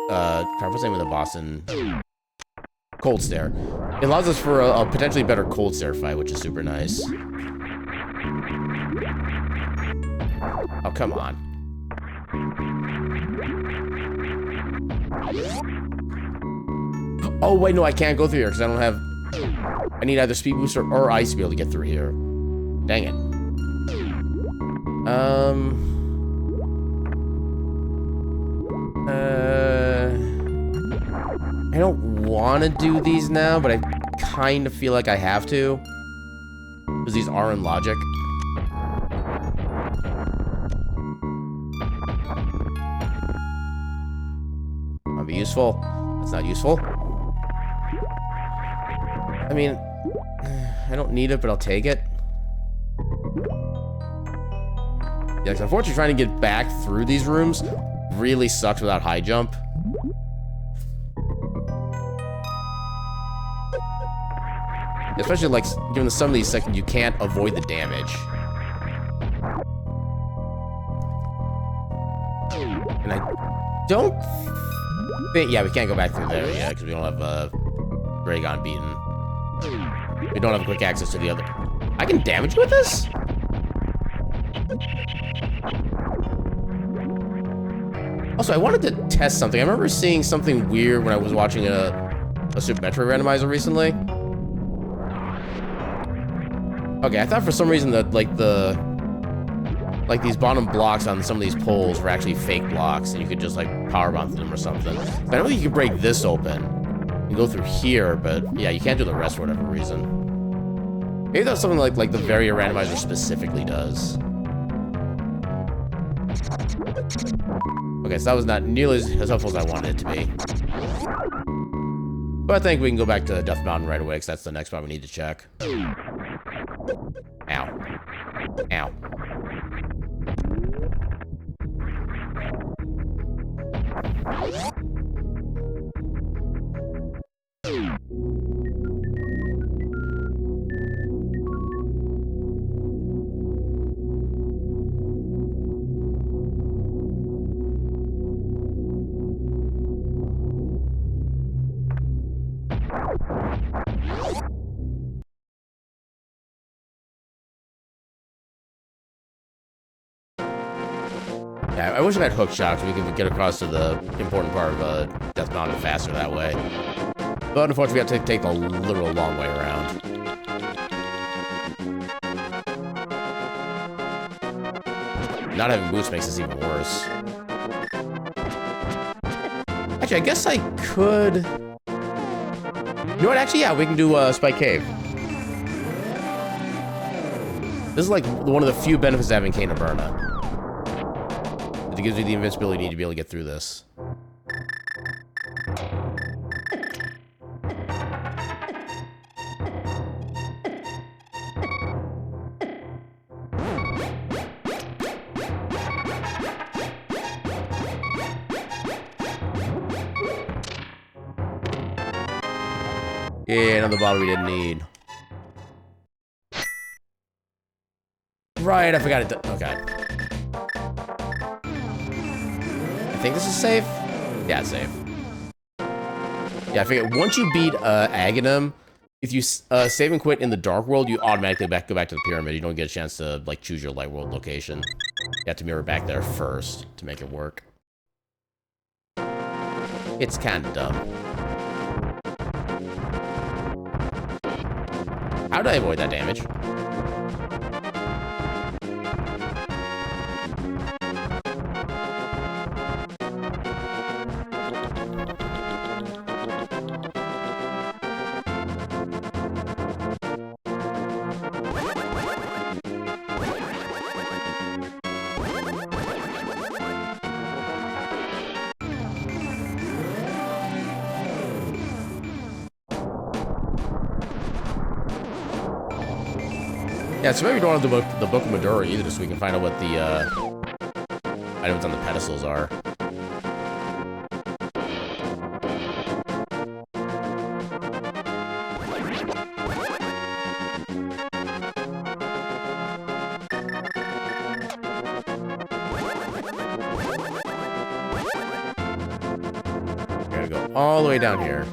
what's the name of the boss in... Cold Stare. It allows us for a potentially better Cold Stare fight, which is super nice. Oh, come on. Oh, wait, no, I can't go through here because I don't have... I need either Speed Booster or Ice to be able to get through here. Dang it. I don't want to do these now, but I kind of feel like I have to. Because these are in logic. Might be useful. That's not useful. I mean, I don't need it, but I'll take it. Yeah, because unfortunately trying to get back through these rooms really sucks without high jump. Especially, like, given some of these sections, you can't avoid the damage. And I don't think... Yeah, we can't go back through there, yeah, because we don't have Dragon beaten. We don't have quick access to the other... I can damage you with this? Also, I wanted to test something. I remember seeing something weird when I was watching a Super Metroid Randomizer recently. Okay, I thought for some reason that, like, these bottom blocks on some of these poles were actually fake blocks, and you could just, like, power bomb through them or something. But I know you can break this open and go through here, but, yeah, you can't do the rest for whatever reason. Maybe that's something like the Varia Randomizer specifically does. Okay, so that was not nearly as helpful as I wanted it to be. But I think we can go back to Death Mountain right away, because that's the next spot we need to check. Ow. Ow. Yeah, I wish I had hook shots. We could get across to the important part of Death Mountain faster that way. But unfortunately, we have to take the literal long way around. Not having boots makes this even worse. Actually, I guess I could... You know what? Actually, yeah, we can do Spike Cave. This is like one of the few benefits of having Cane of Burna. It gives you the invincibility you need to be able to get through this. Yeah, another bottle we didn't need. Right, I forgot it. Okay. I think this is safe. Yeah, it's safe. Yeah, I figured once you beat Aghanim, if you save and quit in the Dark World, you automatically go back to the Pyramid. You don't get a chance to like choose your Light World location. You have to mirror back there first to make it work. It's kind of dumb. How did I avoid that damage? Yeah, so maybe we don't have the Book of Madura either, so we can find out what the items on the pedestals are. We're gonna go all the way down here.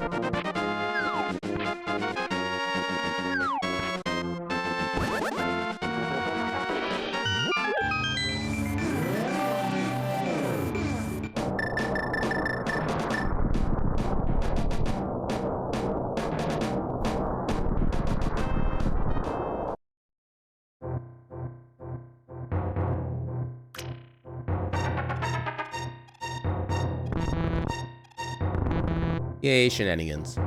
Yay, shenanigans.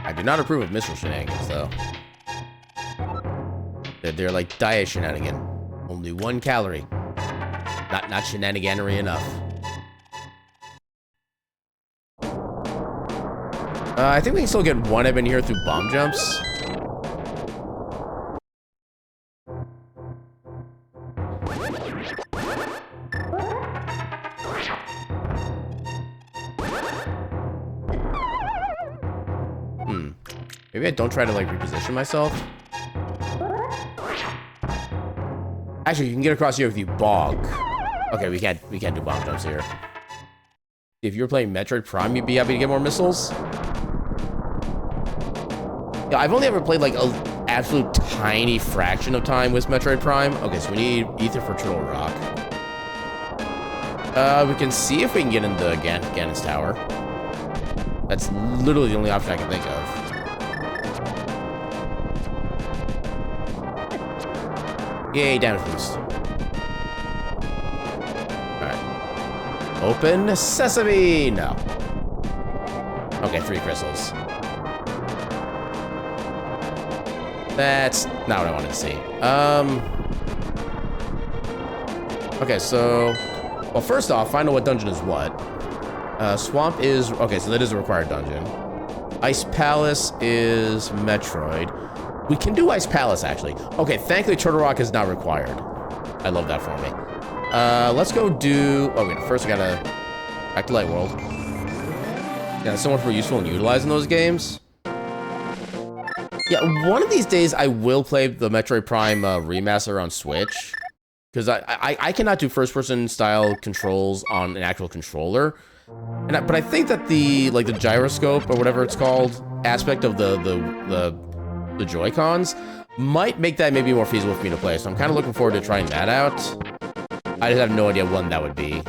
I do not approve of missile shenanigans, though. They're like diet shenanigan. Only 1 calorie. Not shenaniganery enough. I think we can still get one in here through bomb jumps. Maybe I don't try to like reposition myself. Actually, you can get across here if you bog. Okay, we can't do bomb jumps here. If you were playing Metroid Prime, you'd be happy to get more missiles. Yeah, I've only ever played like an absolute tiny fraction of time with Metroid Prime. Okay, so we need Ether for Turtle Rock. We can see if we can get into Ganon's Tower. That's literally the only option I can think of. Yay, damage boost. Alright. Open sesame! No. Okay, 3 crystals. That's not what I wanted to see. Okay, so... Well, first off, find out what dungeon is what. Swamp is... Okay, so that is a required dungeon. Ice Palace is Metroid. We can do Ice Palace, actually. Okay, thankfully Turtle Rock is not required. I love that for me. Let's go do... Oh, wait, first we gotta... Back to Light World. Yeah, so much more useful in utilizing those games. Yeah, one of these days I will play the Metroid Prime remaster on Switch. because I cannot do first-person style controls on an actual controller. But I think that the gyroscope or whatever it's called aspect of the Joy-Cons might make that maybe more feasible for me to play. So I'm kind of looking forward to trying that out. I just have no idea when that would be.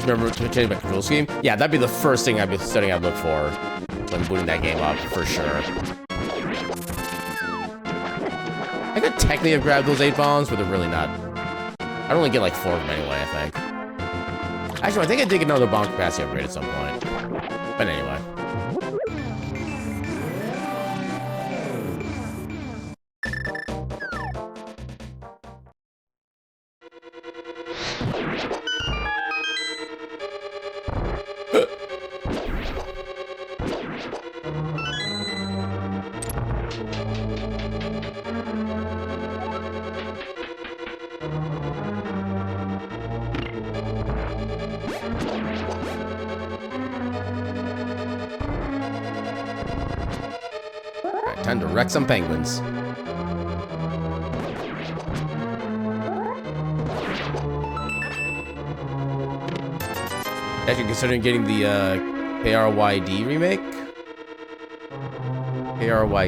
Remember to change my control scheme? Yeah, that'd be the first thing I'd be setting I'd look for when booting that game up, for sure. I could technically have grabbed those 8 bombs, but they're really not. I'd only get like 4 of them anyway, I think. Actually, I think I did get another bomb capacity upgrade at some point. But anyway. Time to wreck some penguins. Actually, considering getting the KRYD remake? KRYD.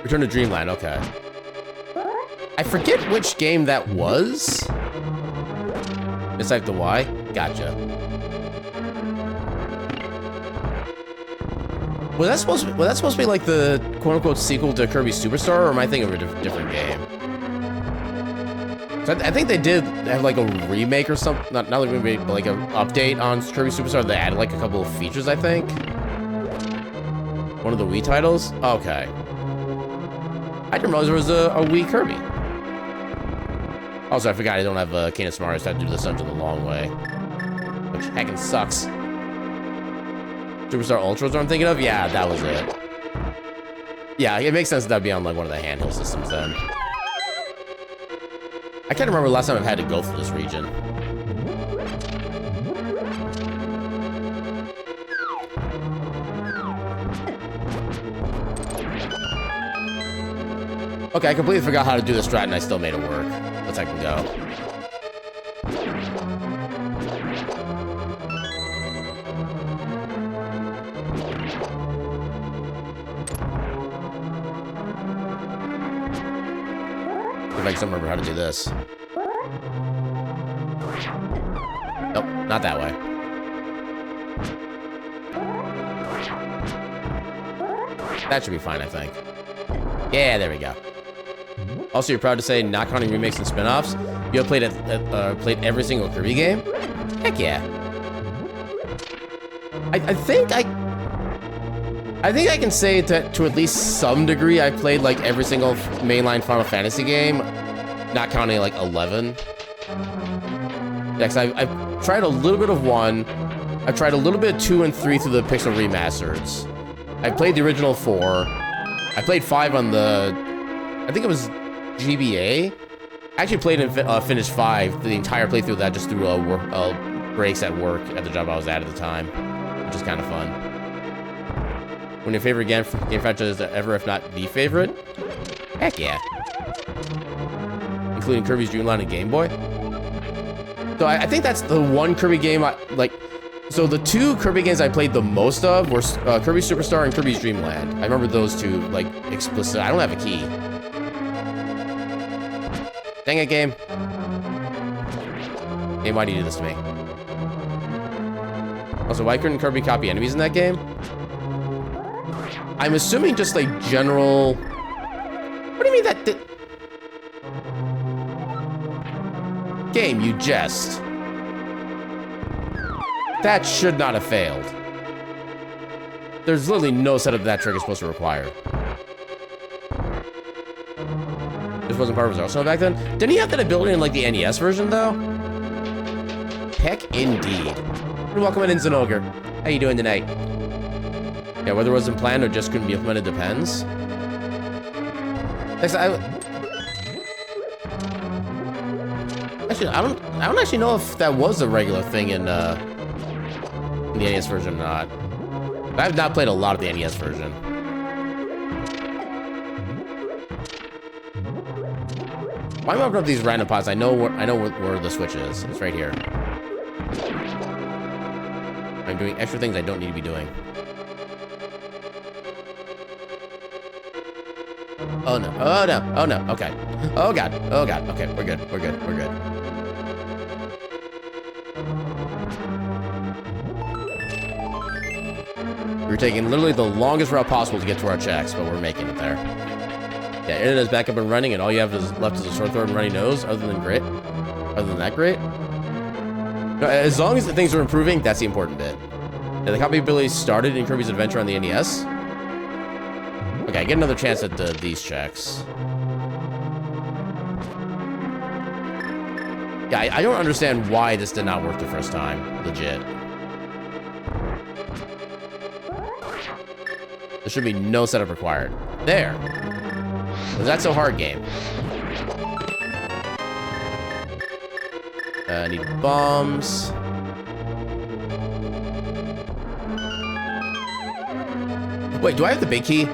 Return to Dreamland, okay. I forget which game that was. Mistype the Y? Gotcha. Was that supposed to be like the quote-unquote sequel to Kirby Superstar, or am I thinking of a different game? So I think they did have like a remake or something, not a remake, but like an update on Kirby Superstar. They added like a couple of features, I think. One of the Wii titles? Okay. I didn't realize there was a Wii Kirby. Also, I forgot I don't have a Canis Mario, so I have to do this dungeon the long way. Which heckin' sucks. Superstar Ultra is what I'm thinking of? Yeah, that was it. Yeah, it makes sense that that'd be on like one of the handheld systems then. I can't remember the last time I've had to go through this region. Okay, I completely forgot how to do the strat and I still made it work. Let's I can go. I can remember how to do this. Nope, not that way. That should be fine, I think. Yeah, there we go. Also, you're proud to say, not counting remakes and spin-offs, you have played every single Kirby game? Heck yeah. I think I can say that to at least some degree I played like every single mainline Final Fantasy game, not counting like 11. Yeah, cause I've tried a little bit of 1. I've tried a little bit of 2 and 3 through the Pixel remasters. I played the original 4. I played 5 on the, I think it was GBA. I actually played and finished 5, the entire playthrough of that just through breaks at work at the job I was at the time, which is kind of fun. One of your favorite game franchises ever, if not the favorite? Heck yeah. Including Kirby's Dream Land and Game Boy. So I think that's the one Kirby game so the 2 Kirby games I played the most of were Kirby Superstar and Kirby's Dream Land. I remember those 2 like explicitly. I don't have a key. Dang it, game. Game, why do you do this to me? Also, why couldn't Kirby copy enemies in that game? I'm assuming just like general... What do you mean that... Game, you jest. That should not have failed. There's literally no setup that trick is supposed to require. This wasn't part of his arsenal back then? Didn't he have that ability in like the NES version though? Heck indeed. Welcome in, Zinogre. How you doing tonight? Yeah, whether it wasn't planned or just couldn't be implemented depends. Actually, I don't actually know if that was a regular thing in the NES version or not. I've not played a lot of the NES version. Why am I opening up these random pots? I know where the switch is. It's right here. I'm doing extra things I don't need to be doing. Oh no, oh no, oh no, okay. Oh god, okay, we're good. We're taking literally the longest route possible to get to our checks, but we're making it there. Yeah, internet is back up and running, and all you have left is a sore throat and runny nose, other than that, great. No, as long as the things are improving, that's the important bit. Yeah, the copyability started in Kirby's Adventure on the NES. Okay, I get another chance at these checks. Yeah, I don't understand why this did not work the first time. Legit. There should be no setup required. There. Was that so hard, game? I need bombs. Wait, do I have the big key?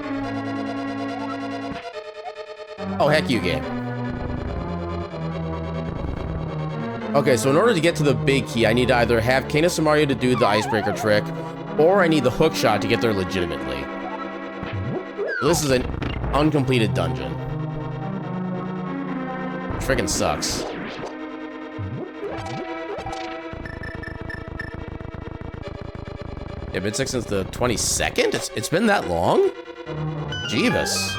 Oh, heck you, game. Okay, so in order to get to the big key, I need to either have Canis and Mario to do the icebreaker trick, or I need the hook shot to get there legitimately. So this is an uncompleted dungeon. Frickin' sucks. Yeah, been sick since the 22nd? It's been that long? Jeebus.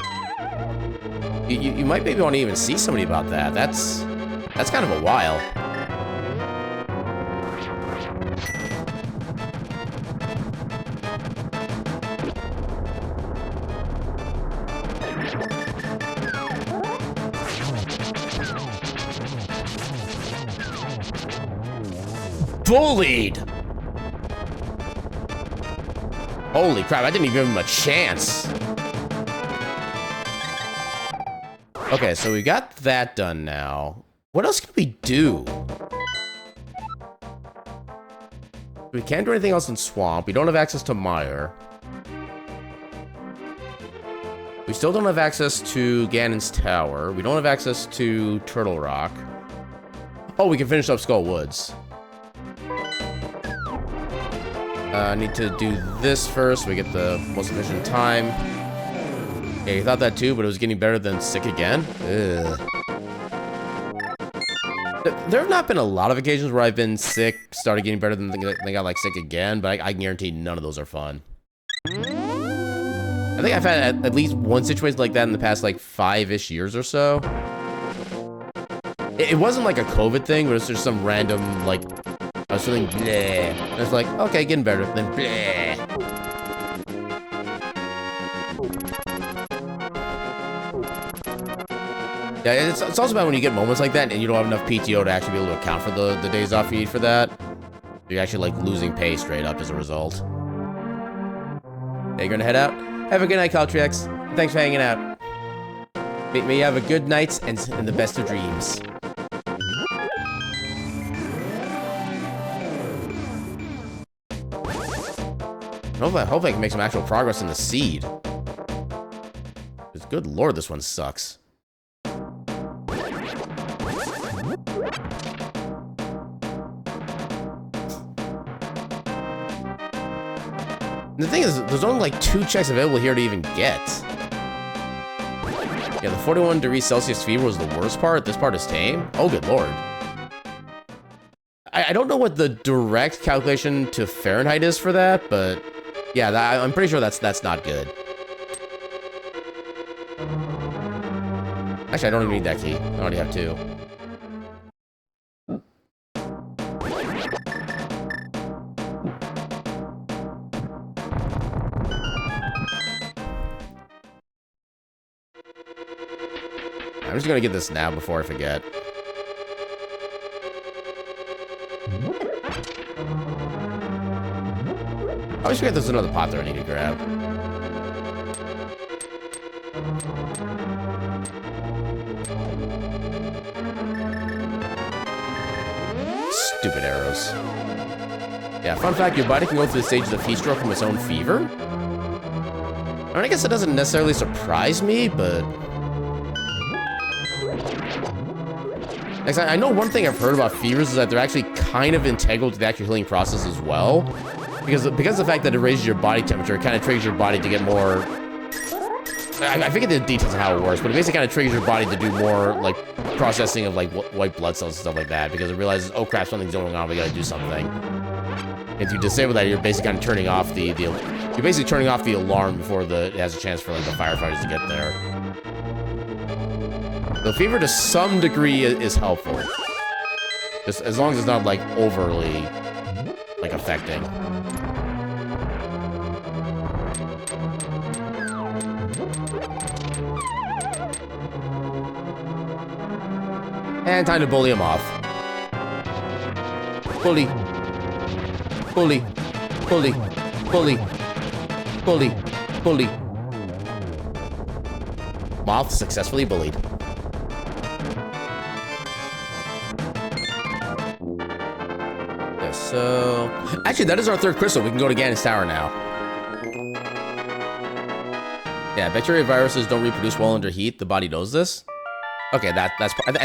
You might maybe want to even see somebody about that. That's kind of a while. Bullied! Holy crap, I didn't even give him a chance. Okay, so we got that done now. What else can we do? We can't do anything else in Swamp. We don't have access to Mire. We still don't have access to Ganon's Tower. We don't have access to Turtle Rock. Oh, we can finish up Skull Woods. I need to do this first. We get the most efficient time. Yeah, you thought that too, but it was getting better than sick again. Ugh. There have not been a lot of occasions where I've been sick, started getting better than they got like sick again, but I guarantee none of those are fun. I think I've had at least one situation like that in the past like 5-ish years or so. It wasn't like a COVID thing, but it's just some random like I was feeling bleh. And it's like, okay, getting better, then bleh. Yeah, it's also bad when you get moments like that and you don't have enough PTO to actually be able to account for the days off you need for that. You're actually like losing pay straight up as a result. Hey, you're gonna head out? Have a good night, Caltrix. Thanks for hanging out. May you have a good night and the best of dreams. I hope I can make some actual progress in the seed. Because good lord, this one sucks. The thing is, there's only like 2 checks available here to even get. Yeah, the 41 degrees Celsius fever was the worst part. This part is tame. Oh, good lord. I don't know what the direct calculation to Fahrenheit is for that, but yeah, I'm pretty sure that's not good. Actually, I don't even need that key. I already have 2. I'm just gonna get this now before I forget. I always forget there's another pot there I need to grab. those. Yeah, fun fact, your body can go through the stages of heat stroke from its own fever. I mean, I guess it doesn't necessarily surprise me, but... I know one thing I've heard about fevers is that they're actually kind of integral to the actual healing process as well. Because of the fact that it raises your body temperature, it kind of triggers your body to get more... I forget the details of how it works, but it basically kind of triggers your body to do more, like, processing of, like, white blood cells and stuff like that. Because it realizes, oh crap, something's going on, we gotta do something. If you disable that, you're basically kind of turning off the alarm before it has a chance for, like, the firefighters to get there. The fever, to some degree, is helpful. Just as long as it's not, like, overly, like, affecting. And time to bully him off. Bully. Bully. Bully. Bully. Bully. Bully. Moth successfully bullied. So, actually, that is our third crystal. We can go to Ganon's Tower now. Yeah, bacteria viruses don't reproduce well under heat. The body knows this. Okay, I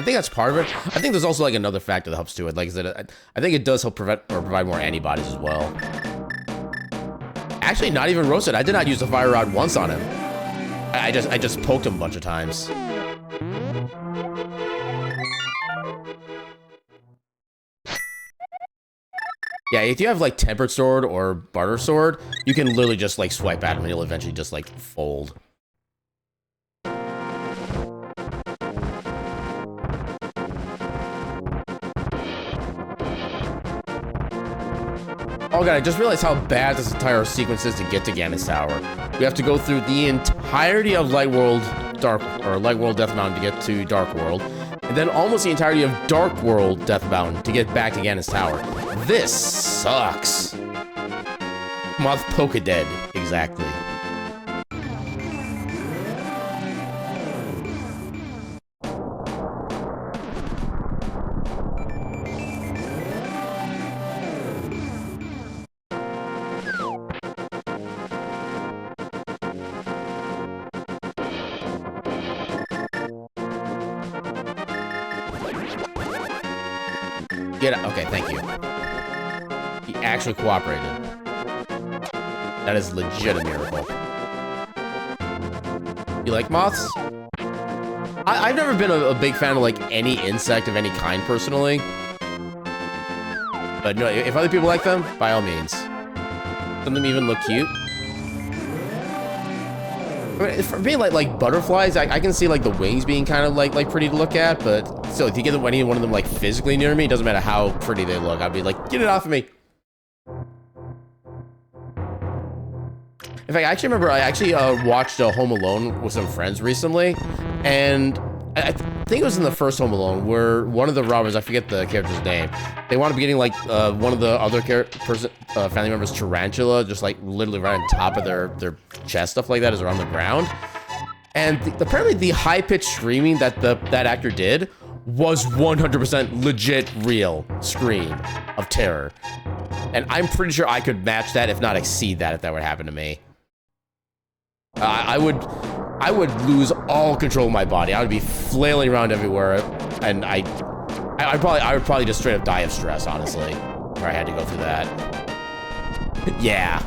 think that's part of it. I think there's also like another factor that helps to it. Like I said, I think it does help prevent or provide more antibodies as well. Actually, not even roasted. I did not use the fire rod once on him. I just poked him a bunch of times. Yeah, if you have like tempered sword or butter sword, you can literally just like swipe at him and he'll eventually just like fold. Oh god, I just realized how bad this entire sequence is to get to Ganon's Tower. We have to go through the entirety of Light World Death Mountain to get to Dark World, and then almost the entirety of Dark World Death Mountain to get back to Ganon's Tower. This sucks. Moth Poke dead, exactly. Okay, thank you. He actually cooperated. That is legit a miracle. You like moths? I've never been a big fan of like any insect of any kind personally. But no, if other people like them, by all means. Some of them even look cute. I mean, for being like butterflies, I can see like the wings being kind of like pretty to look at, but still, if you get any one of them like physically near me, it doesn't matter how pretty they look. I'd be like, get it off of me. In fact, I actually remember I actually watched Home Alone with some friends recently, and I think it was in the first Home Alone where one of the robbers, I forget the character's name, they wound up getting like one of the other family members' tarantula, just like literally right on top of their chest, stuff like that is around the ground. And apparently the high-pitched screaming that that actor did was 100% legit real scream of terror. And I'm pretty sure I could match that, if not exceed that, if that would happen to me. I would lose all control of my body. I would be flailing around everywhere, and I would probably just straight up die of stress, honestly, if I had to go through that. Yeah,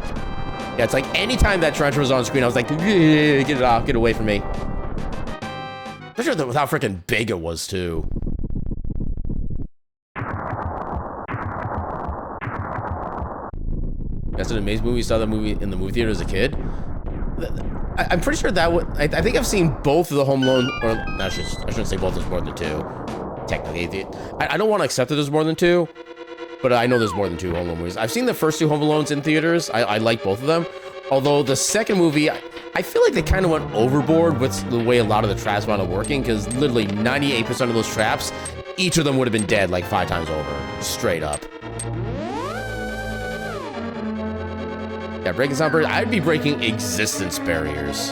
it's like anytime that tarantula was on screen, I was like, get it off, get away from me. Especially with how freaking big it was too. That's an amazing movie. You saw that movie in the movie theater as a kid. I'm pretty sure that would. I think I've seen both of the Home Alone, or no, I shouldn't say both. There's more than two. Technically, I don't want to accept that there's more than two, but I know there's more than two Home Alone movies. I've seen the first two Home Alones in theaters. I like both of them. Although the second movie, I feel like they kind of went overboard with the way a lot of the traps wound up working, because literally 98% of those traps, each of them would have been dead like 5 times over, straight up. Yeah, breaking sound barriers. I'd be breaking existence barriers.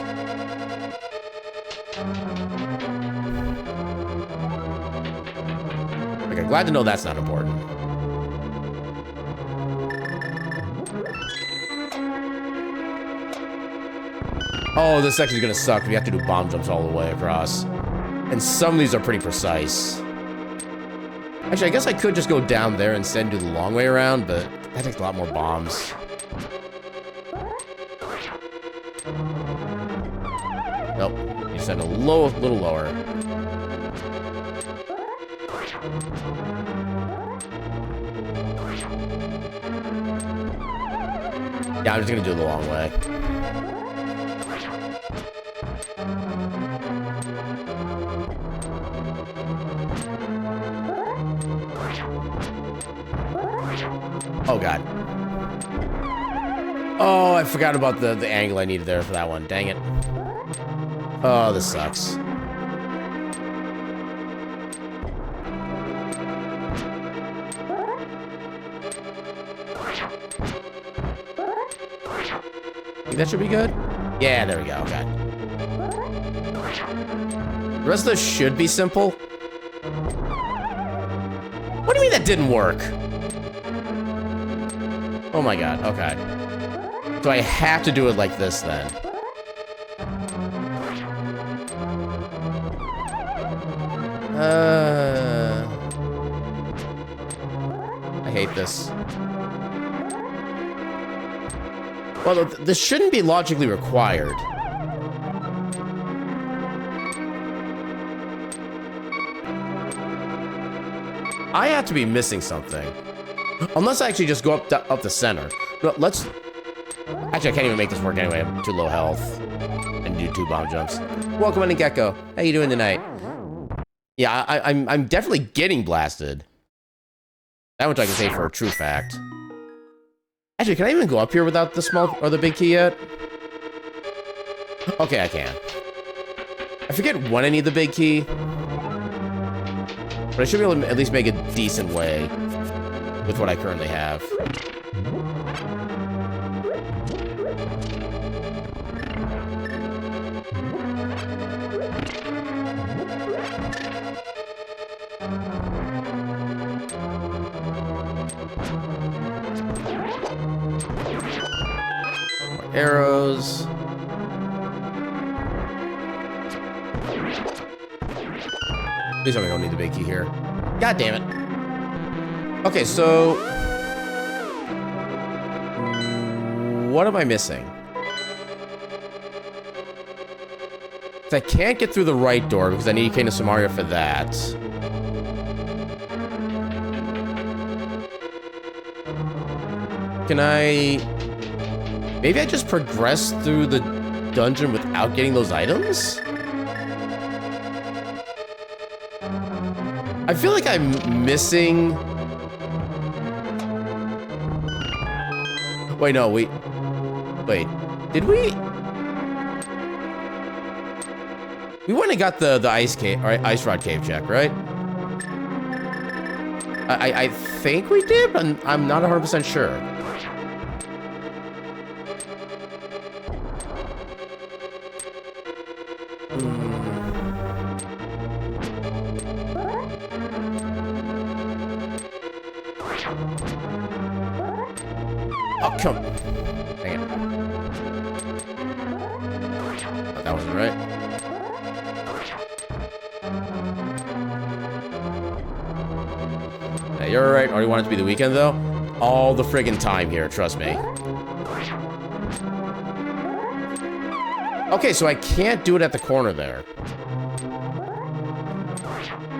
Okay, glad to know that's not important. Oh, this section's gonna suck. We have to do bomb jumps all the way across. And some of these are pretty precise. Actually, I guess I could just go down there instead and do the long way around, but that takes a lot more bombs. Nope. You said a little lower. Yeah, I'm just gonna do it the long way. Oh, God. Oh, I forgot about the angle I needed there for that one. Dang it. Oh, this sucks. Think that should be good? Yeah, there we go. Okay. The rest of those should be simple. What do you mean that didn't work? Oh my God, okay. So I have to do it like this then. I hate this. Well, this shouldn't be logically required. I have to be missing something. Unless I actually just go up the center. But let's... Actually, I can't even make this work anyway. I'm too low health. And do 2 bomb jumps. Welcome in, Gecko. How you doing tonight? Yeah, I'm definitely getting blasted. That much I can say for a true fact. Actually, can I even go up here without the small or the big key yet? Okay, I can. I forget when I need the big key. But I should be able to at least make a decent way with what I currently have. More arrows. Please tell me I don't need the big key here. God damn it. Okay, so... what am I missing? I can't get through the right door because I need Kena Samaria for that. Can I... maybe I just progress through the dungeon without getting those items? I feel like I'm missing... wait, no, wait, did we? We went and got the ice cave, or ice rod cave check, right? I think we did, but I'm not 100% sure. Oh, come on. Dang it. Oh, that wasn't right. Yeah, you're right. Already want it to be the weekend, though? All the friggin' time here, trust me. Okay, so I can't do it at the corner there.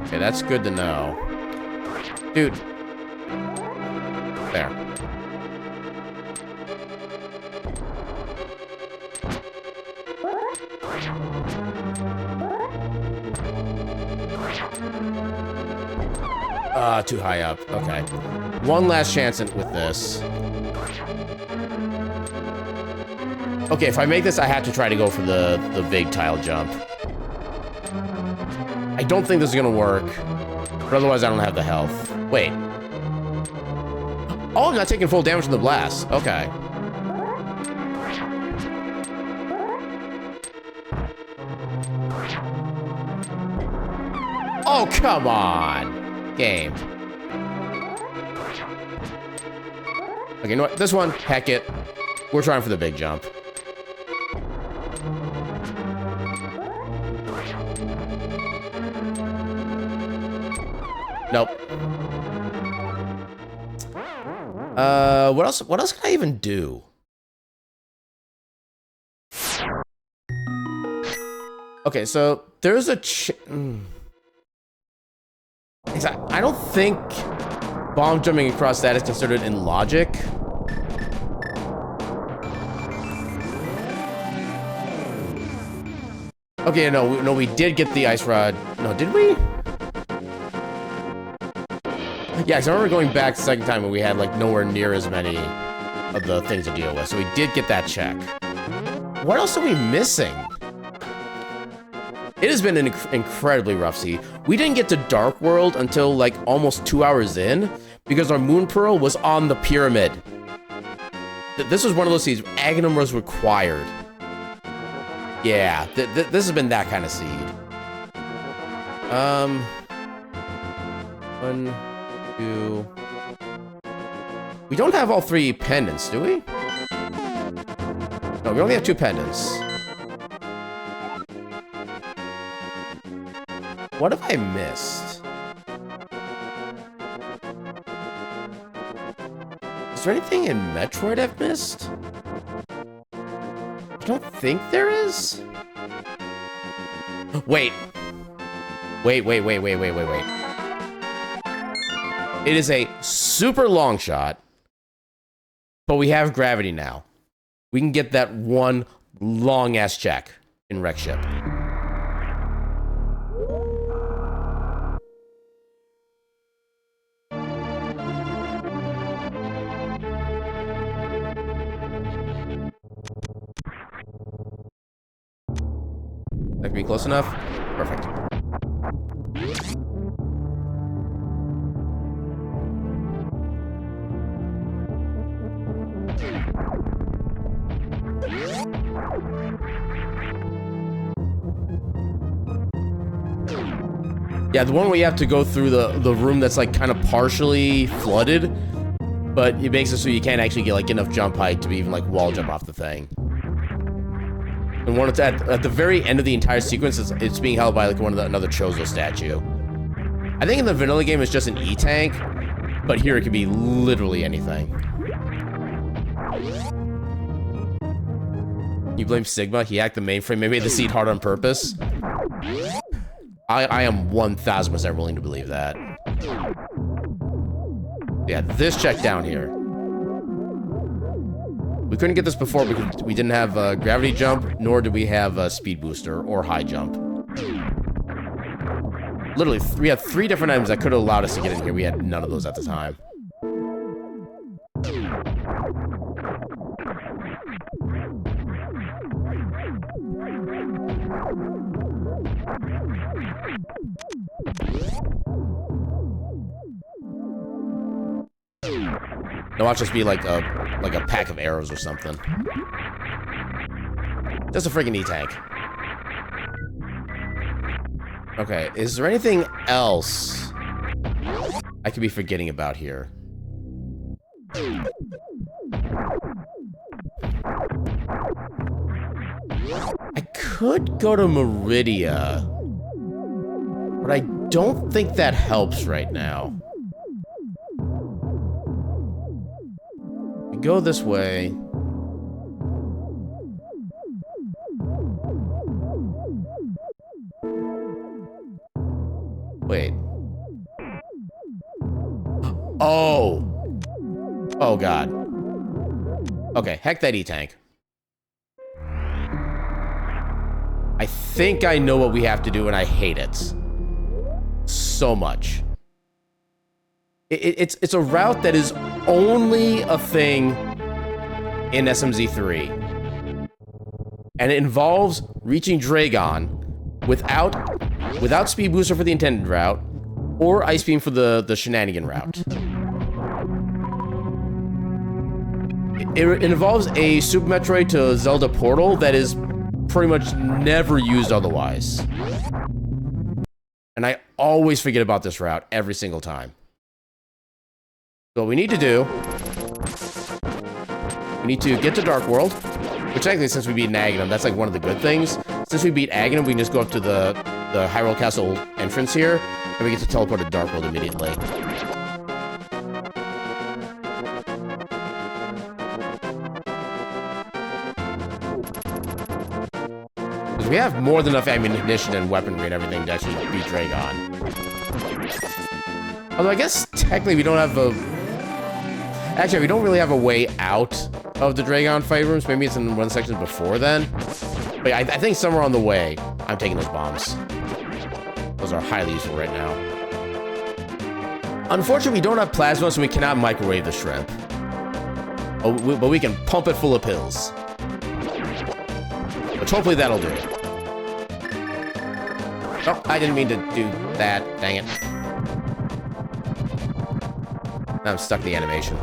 Okay, that's good to know. Dude. There. Too high up. Okay. One last chance with this. Okay, if I make this, I have to try to go for the big tile jump. I don't think this is gonna work, but otherwise I don't have the health. Wait. Oh, I'm not taking full damage from the blast. Okay. Oh, come on. Game. Okay, you know what? This one, heck it. We're trying for the big jump. Nope. What else can I even do? Okay, so there's a I don't think bomb jumping across that is considered in logic. Okay, no, we did get the ice rod. No, did we? Yeah, because I remember going back the second time and we had like nowhere near as many of the things to deal with. So we did get that check. What else are we missing? It has been an incredibly rough seed. We didn't get to Dark World until like almost 2 hours in because our Moon Pearl was on the pyramid. This was one of those seeds. Aghanim was required. Yeah, this has been that kind of seed. 1, 2. We don't have all 3 pendants, do we? No, we only have 2 pendants. What have I missed? Is there anything in Metroid I've missed? I don't think there is. Wait. Wait. It is a super long shot, but we have gravity now. We can get that one long-ass check in Wreck Ship. That can be close enough. Perfect. Yeah, the one where you have to go through the room that's like kind of partially flooded, but it makes it so you can't actually get like enough jump height to even like wall jump off the thing. And one at the very end of the entire sequence, it's being held by like another Chozo statue. I think in the vanilla game it's just an E-tank, but here it could be literally anything. You blame Sigma? He hacked the mainframe, maybe made the seed hard on purpose. I am 1000% willing to believe that. Yeah, this check down here. We couldn't get this before because we didn't have a gravity jump, nor did we have a speed booster or high jump. Literally, we had 3 different items that could have allowed us to get in here. We had none of those at the time. No, watch this be like a pack of arrows or something. Just a freaking E-tank. Okay, is there anything else I could be forgetting about here? I could go to Meridia, but I don't think that helps right now. We go this way. Wait. Oh! Oh, God. Okay, heck that E-tank. I think I know what we have to do, and I hate it. So much. It's a route that is only a thing in SMZ3. And it involves reaching Dragon without speed booster for the intended route, or ice beam for the shenanigan route. It involves a Super Metroid to Zelda portal that is pretty much never used otherwise. And I always forget about this route every single time. So what we need to do, we need to get to Dark World, Which technically, since we beat Aghanim, that's like one of the good things. Since we beat Aghanim, we can just go up to the Hyrule Castle entrance here, and we get to teleport to Dark World immediately. Because we have more than enough ammunition and weaponry and everything to actually beat Dragon. Although I guess technically we don't have a... Actually, we don't really have a way out of the Dragon fight rooms. Maybe it's in one of the sections before then. But yeah, I think somewhere on the way, I'm taking those bombs. Those are highly useful right now. Unfortunately, we don't have plasma, so we cannot microwave the shrimp. But we can pump it full of pills. Which hopefully that'll do it. Oh, I didn't mean to do that. Dang it. I'm stuck in the animation.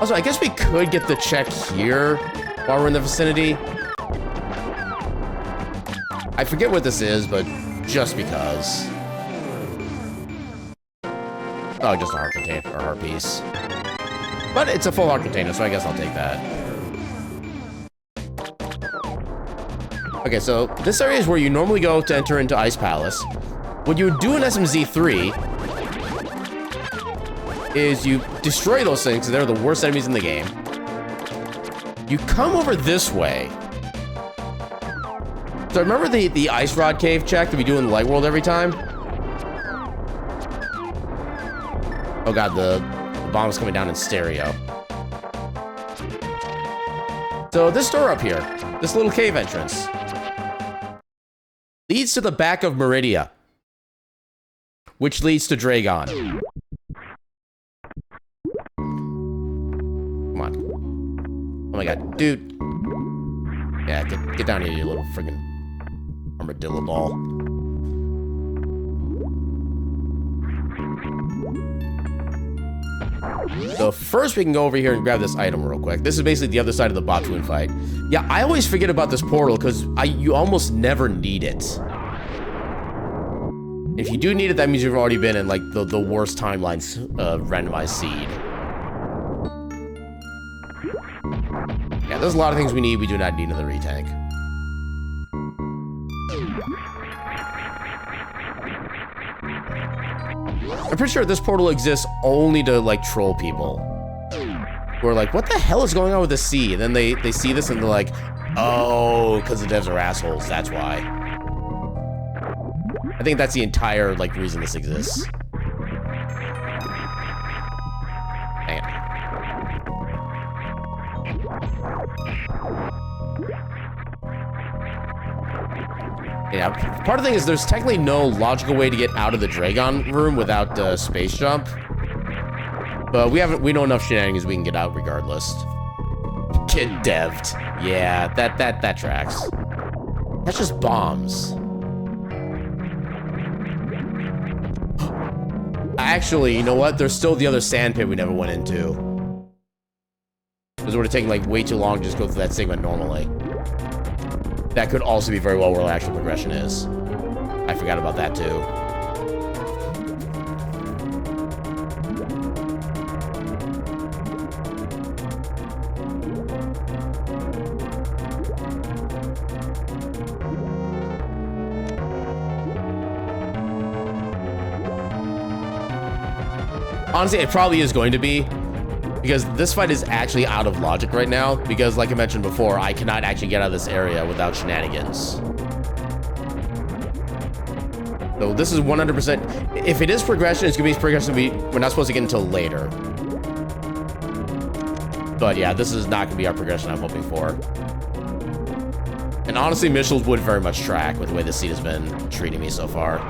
Also, I guess we could get the check here while we're in the vicinity. I forget what this is, but just because. Oh, just a heart container or a heart piece. But it's a full heart container, so I guess I'll take that. Okay, so this area is where you normally go to enter into Ice Palace. What you would do in SMZ3 is you destroy those things, because they're the worst enemies in the game. You come over this way. So remember the Ice Rod Cave check that we do in the Light World every time? Oh god, the bomb's coming down in stereo. So this door up here, this little cave entrance, leads to the back of Meridia, which leads to Dragon. Come on. Oh my god, dude. Yeah, get down here, you little friggin' armadillo ball. So first we can go over here and grab this item real quick. This is basically the other side of the Botwoon fight. Yeah, I always forget about this portal because you almost never need it. If you do need it, that means you've already been in like the worst timelines randomized seed. Yeah, there's a lot of things we need. We do not need another retank. I'm pretty sure this portal exists only to, like, troll people. Who are like, what the hell is going on with the sea? And then they see this and they're like, oh, because the devs are assholes, that's why. I think that's the entire, like, reason this exists. Dang it. Yeah, part of the thing is there's technically no logical way to get out of the Dragon room without space jump. But we know enough shenanigans we can get out regardless. Get devved. Yeah, that tracks. That's just bombs. Actually, you know what? There's still the other sand pit we never went into. Because it would have taken like way too long to just go through that segment normally. That could also be very well where the actual progression is. I forgot about that too. Honestly, it probably is going to be. Because this fight is actually out of logic right now. Because, like I mentioned before, I cannot actually get out of this area without shenanigans. So this is 100%. If it is progression, it's going to be progression we're not supposed to get until later. But yeah, this is not going to be our progression I'm hoping for. And honestly, Missiles would very much track with the way the seed has been treating me so far.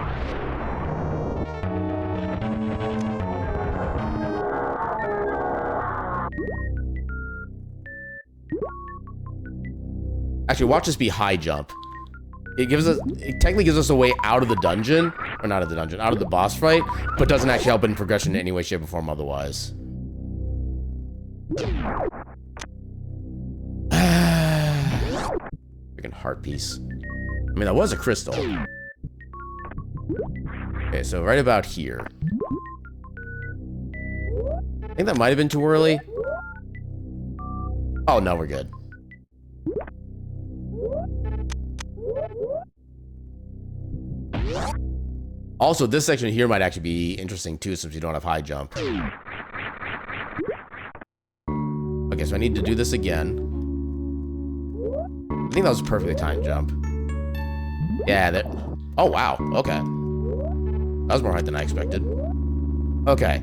Actually, watch this be high jump. It technically gives us a way out of the dungeon, or not out of the dungeon, out of the boss fight, but doesn't actually help in progression in any way, shape, or form otherwise. Freaking heart piece. I mean, that was a crystal. Okay, so right about here. I think that might have been too early. Oh, no, we're good. Also, this section here might actually be interesting too, since we don't have high jump. Okay, so I need to do this again. I think that was a perfectly timed jump. Yeah, that... Oh, wow. Okay. That was more hard than I expected. Okay.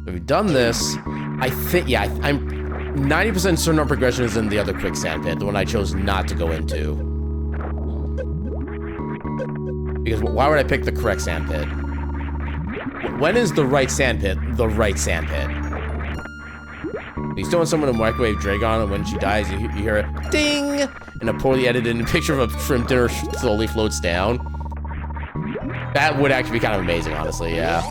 So we've done this. I think... Yeah, I'm 90% certain our progression is in the other quicksand pit, the one I chose not to go into. Because why would I pick the correct sand pit? When is the right sand pit the right sand pit? You still want someone to microwave Dragon, and when she dies, you hear a ding, and a poorly edited picture of a shrimp dinner slowly floats down. That would actually be kind of amazing, honestly, yeah.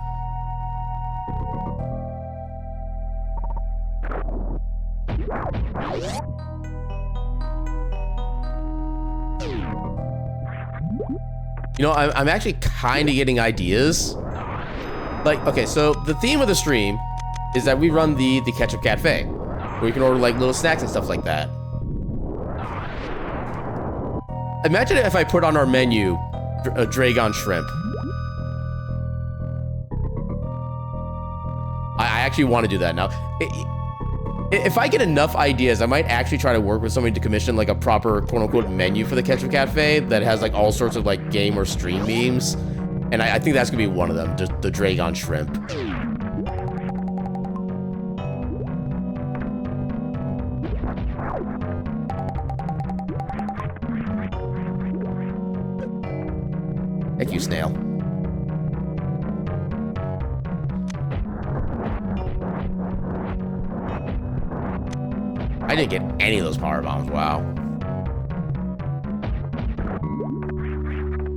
You know, I'm actually kind of getting ideas. Like, okay, so the theme of the stream is that we run the Ketchup Cafe, where you can order like little snacks and stuff like that. Imagine if I put on our menu a Dragon shrimp. I actually want to do that now. If I get enough ideas, I might actually try to work with somebody to commission like a proper quote-unquote menu for the Ketchup Cafe that has like all sorts of like game or stream memes. And I think that's gonna be one of them, just the Dragon shrimp. Thank you, snail. I didn't get any of those power bombs, wow.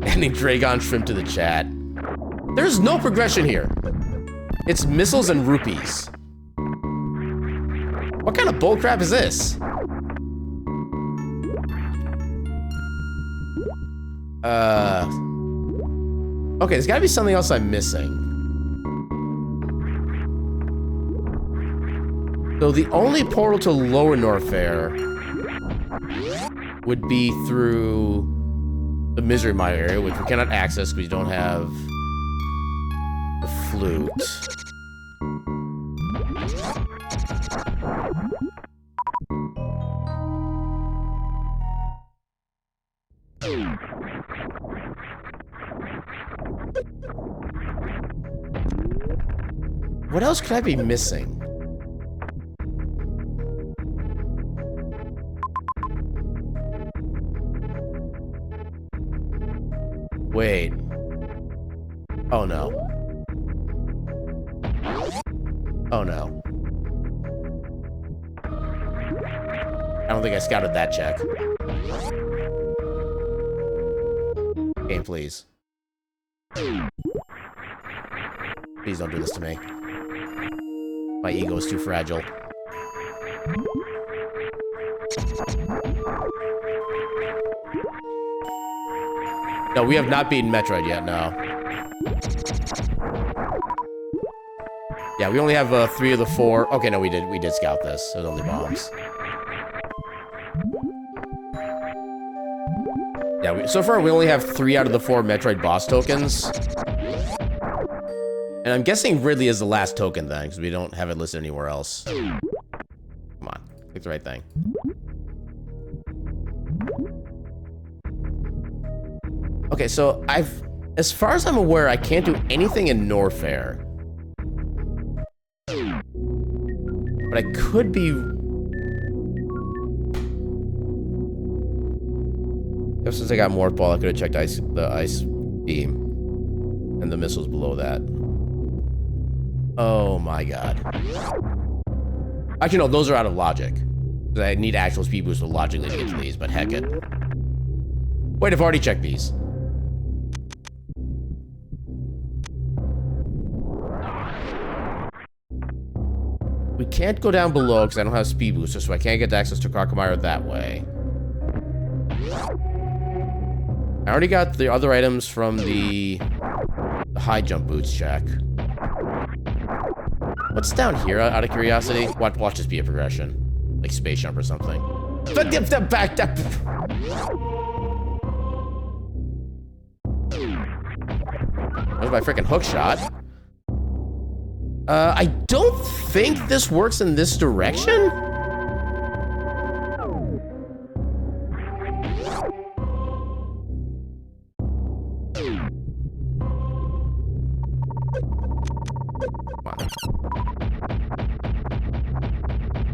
Ending Dragon shrimp to the chat. There's no progression here. It's missiles and rupees. What kind of bullcrap is this? Okay, there's gotta be something else I'm missing. So the only portal to Lower Norfair would be through the Misery Mire area, which we cannot access because we don't have the flute. What else could I be missing? Wait. Oh no. Oh no. I don't think I scouted that check. Game, please. Please don't do this to me. My ego is too fragile. No, we have not beaten Metroid yet, no. Yeah, we only have 3 of the 4. Okay, no, we did scout this. It was only bombs. Yeah, so far we only have 3 out of the 4 Metroid boss tokens. And I'm guessing Ridley is the last token then, because we don't have it listed anywhere else. Come on, click the right thing. Okay, so as far as I'm aware, I can't do anything in Norfair. But I could be... Since I got Morph Ball, I could have checked the ice beam. And the missiles below that. Oh my god. Actually, no, those are out of logic. I need actual speed boost logically to get to these, but heck it. Wait, I've already checked these. We can't go down below because I don't have speed booster, so I can't get access to Crocomire that way. I already got the other items from the high jump boots check. What's down here, out of curiosity? Watch this be a progression. Like space jump or something. Back. Where's my freaking hook shot? I don't think this works in this direction.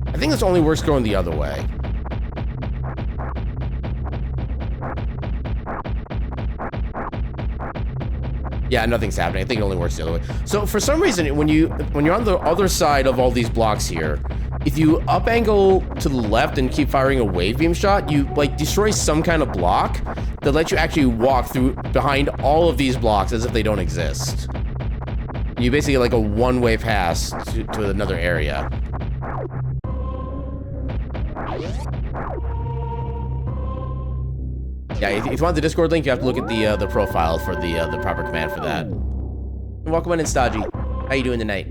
I think this only works going the other way. Yeah, nothing's happening. I think it only works the other way. So for some reason, when you're on the other side of all these blocks here, if you up angle to the left and keep firing a wave beam shot, you like destroy some kind of block that lets you actually walk through behind all of these blocks as if they don't exist. You basically get like a one-way pass to another area. Yeah, if you want the Discord link, you have to look at the profile for the proper command for that. Welcome in, Stodgy. How you doing tonight?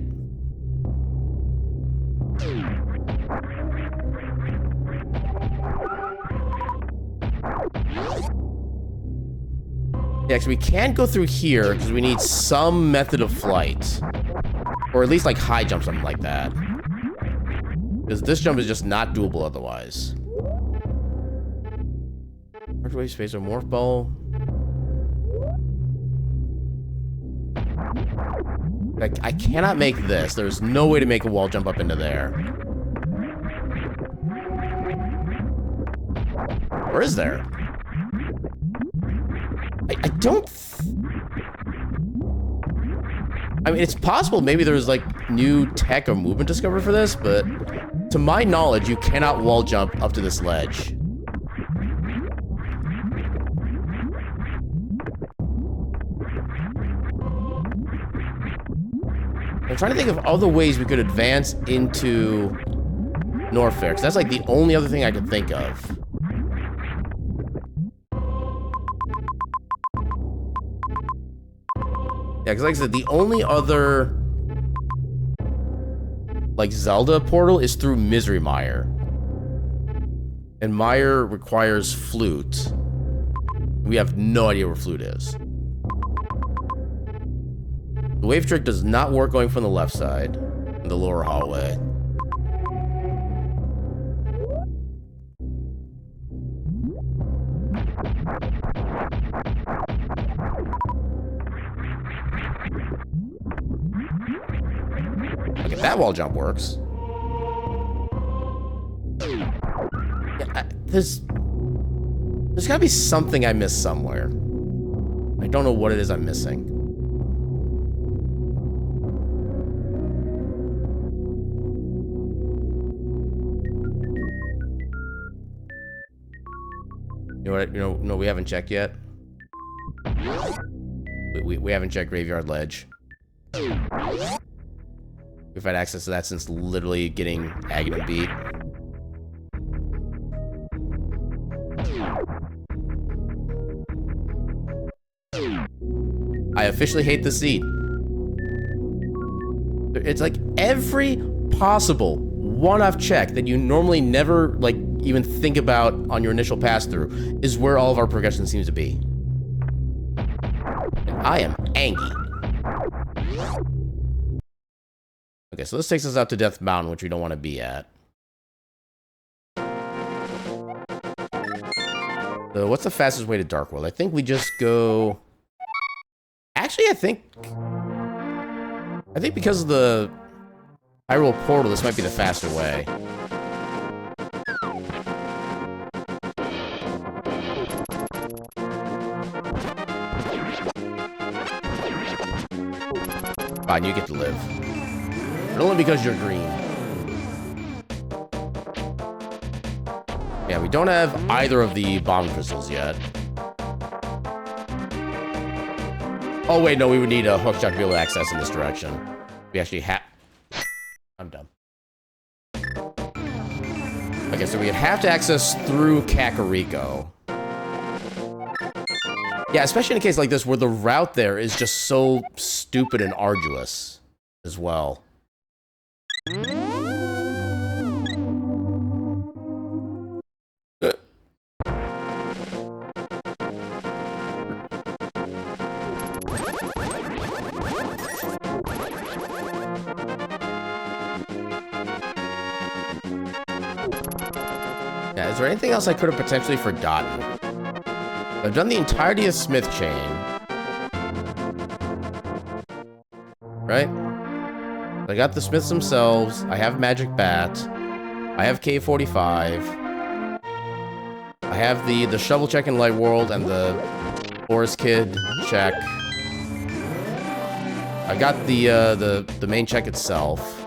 Yeah, because we can't go through here because we need some method of flight. Or at least like high jump, something like that. Because this jump is just not doable otherwise. Microwave space or morph ball. I cannot make this. There's no way to make a wall jump up into there. Or is there? I don't... I mean, it's possible maybe there's like new tech or movement discovered for this, but to my knowledge, you cannot wall jump up to this ledge. I'm trying to think of other ways we could advance into Norfair, because that's like the only other thing I could think of. Yeah, because like I said, the only other like Zelda portal is through Misery Mire. And Mire requires Flute. We have no idea where Flute is. The wave trick does not work going from the left side, in the lower hallway. Okay, that wall jump works. Yeah, there's gotta be something I missed somewhere. I don't know what it is I'm missing. You know what? No, we haven't checked yet. We haven't checked Graveyard Ledge. We've had access to that since literally getting Aghanim beat. I officially hate the seed. It's like every possible one-off check that you normally never like even think about on your initial pass through is where all of our progression seems to be. And I am angry. Okay, so this takes us out to Death Mountain, which we don't want to be at. So what's the fastest way to Dark World? I think we just go... Actually, I think because of the Hyrule Portal, this might be the faster way. Fine, you get to live. But only because you're green. Yeah, we don't have either of the bomb crystals yet. Oh wait, no, we would need a hook shot to be able to access in this direction. We actually have... I'm dumb. Okay, so we'd have to access through Kakariko. Yeah, especially in a case like this where the route there is just so stupid and arduous as well. Yeah, is there anything else I could have potentially forgotten? I've done the entirety of Smith Chain. Right? I got the Smiths themselves. I have Magic Bat. I have K45. I have the Shovel check in Light World and the Forest Kid check. I got the main check itself.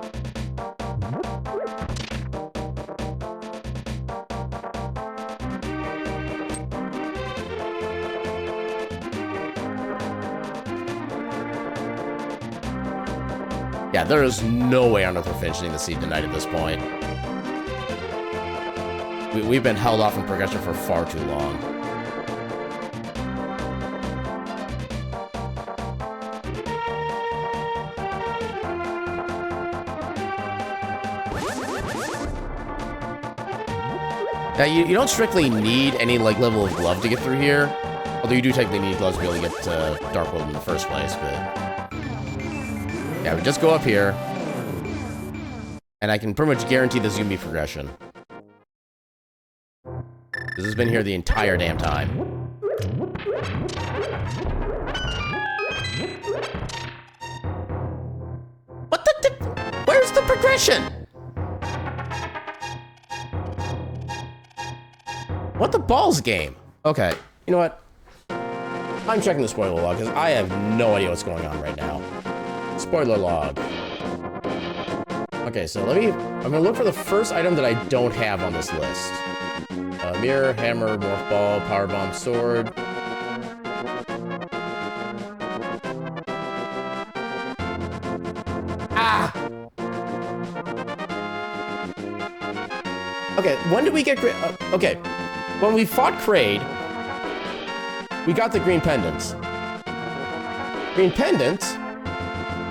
Yeah, there is no way on earth we're finishing the Seed tonight at this point. We've been held off in progression for far too long. Now, you don't strictly need any, like, level of glove to get through here. Although you do technically need gloves to be able to get to Dark World in the first place, but... yeah, we just go up here. And I can pretty much guarantee this is going to be progression. This has been here the entire damn time. What the... where's the progression? What the balls game? Okay, you know what? I'm checking the spoiler log because I have no idea what's going on right now. Spoiler log. Okay, so I'm gonna look for the first item that I don't have on this list. Mirror, hammer, morph ball, power bomb, sword. Ah! Okay, when did we get... okay, when we fought Kraid, we got the green pendants. Green pendant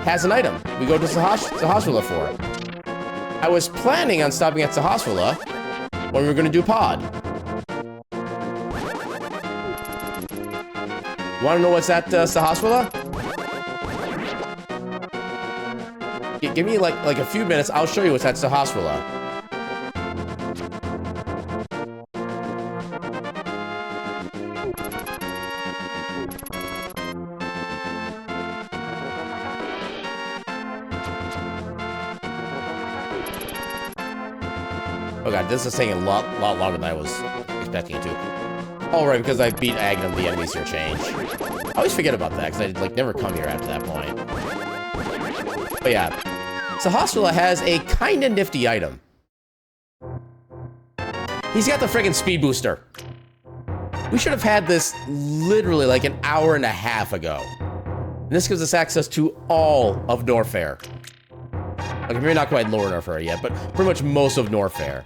has an item we go to Sahasrahla for. I was planning on stopping at Sahasrahla when we were going to do pod. Want to know what's at Sahasrahla? Give me like a few minutes. I'll show you what's at Sahasrahla. Oh god, this is taking a lot longer than I was expecting it to. Oh right, because I beat Agnum, the enemies here change. I always forget about that, because I never come here after that point. But yeah, Sahasrahla has a kinda nifty item. He's got the friggin' speed booster. We should have had this literally like an hour and a half ago. And this gives us access to all of Norfair. Like, maybe not quite Lower Norfair yet, but pretty much most of Norfair.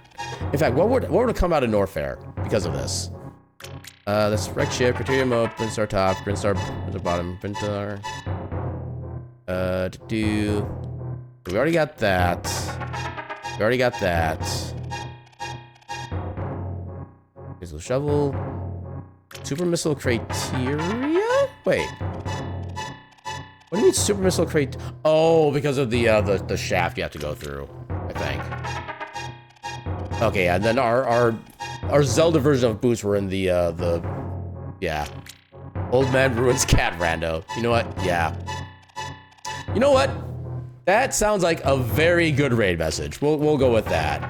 In fact, what would come out of Norfair because of this? That's Wreck Ship, Criteria Mode, Brinstar Top, Brinstar at the bottom, Brinstar. We already got that. We already got that. Missile Shovel. Super Missile Criteria? Wait. What do you mean Super Missile Crate? Oh, because of the shaft you have to go through, I think. Okay, and then our Zelda version of boots were in the yeah. Old Man Ruins Cat Rando. You know what? Yeah. You know what? That sounds like a very good raid message. We'll go with that.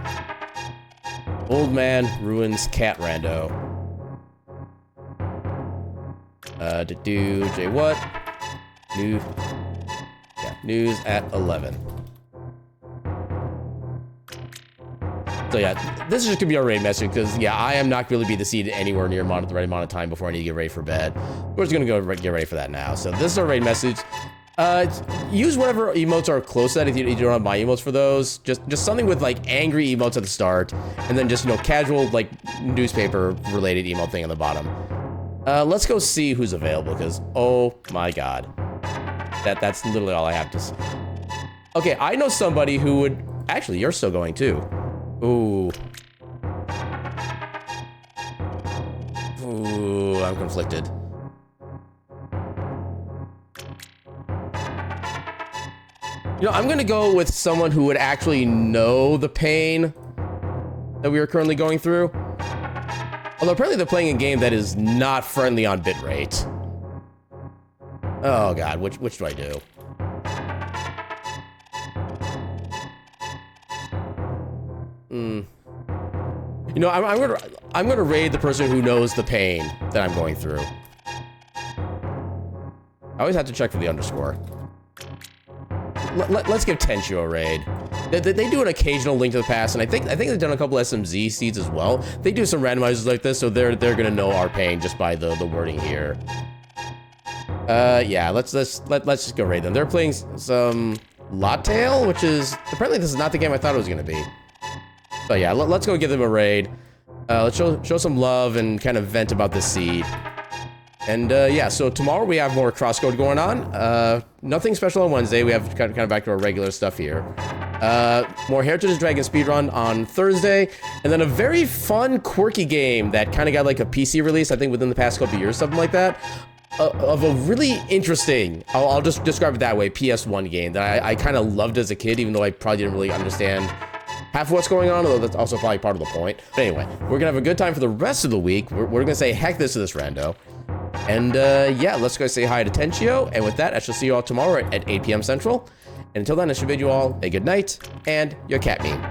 Old Man Ruins Cat Rando. J what? News at 11. So yeah, this is just gonna be our raid message because yeah, I am not really be the seed anywhere near the right amount of time before I need to get ready for bed. We're just gonna go get ready for that now. So this is our raid message. Use whatever emotes are close to that if you don't have my emotes for those. Just something with like angry emotes at the start, and then just, you know, casual like newspaper related emote thing on the bottom. Let's go see who's available, because, oh my god. That's literally all I have to say. Okay, I know somebody who would... Actually, you're still going, too. Ooh. Ooh, I'm conflicted. You know, I'm gonna go with someone who would actually know the pain that we are currently going through. Although apparently they're playing a game that is not friendly on bitrate. Oh god, which do I do? You know, I'm gonna raid the person who knows the pain that I'm going through. I always have to check for the underscore. Let's give Tenchu a raid. They do an occasional Link to the Past, and I think they've done a couple SMZ seeds as well. They do some randomizers like this, so they're gonna know our pain just by the wording here. Yeah, let's just go raid them. They're playing some Lattail, which is apparently this is not the game I thought it was gonna be. But yeah, let's go give them a raid. Let's show some love and kind of vent about this seed. And yeah, so tomorrow we have more crosscode going on. Nothing special on Wednesday. We have kind of back to our regular stuff here. More Heritage of the Dragon speedrun on Thursday, and then a very fun, quirky game that kind of got like a PC release, I think within the past couple years, something like that. Of a really interesting, I'll just describe it that way, PS1 game that I kind of loved as a kid, even though I probably didn't really understand half of what's going on, although that's also probably part of the point. But anyway, we're gonna have a good time for the rest of the week. We're gonna say heck this to this rando. And yeah, let's go say hi to Tenchio. And with that, I shall see you all tomorrow at 8 p.m. Central. And until then, I should bid you all a good night and your cat meme.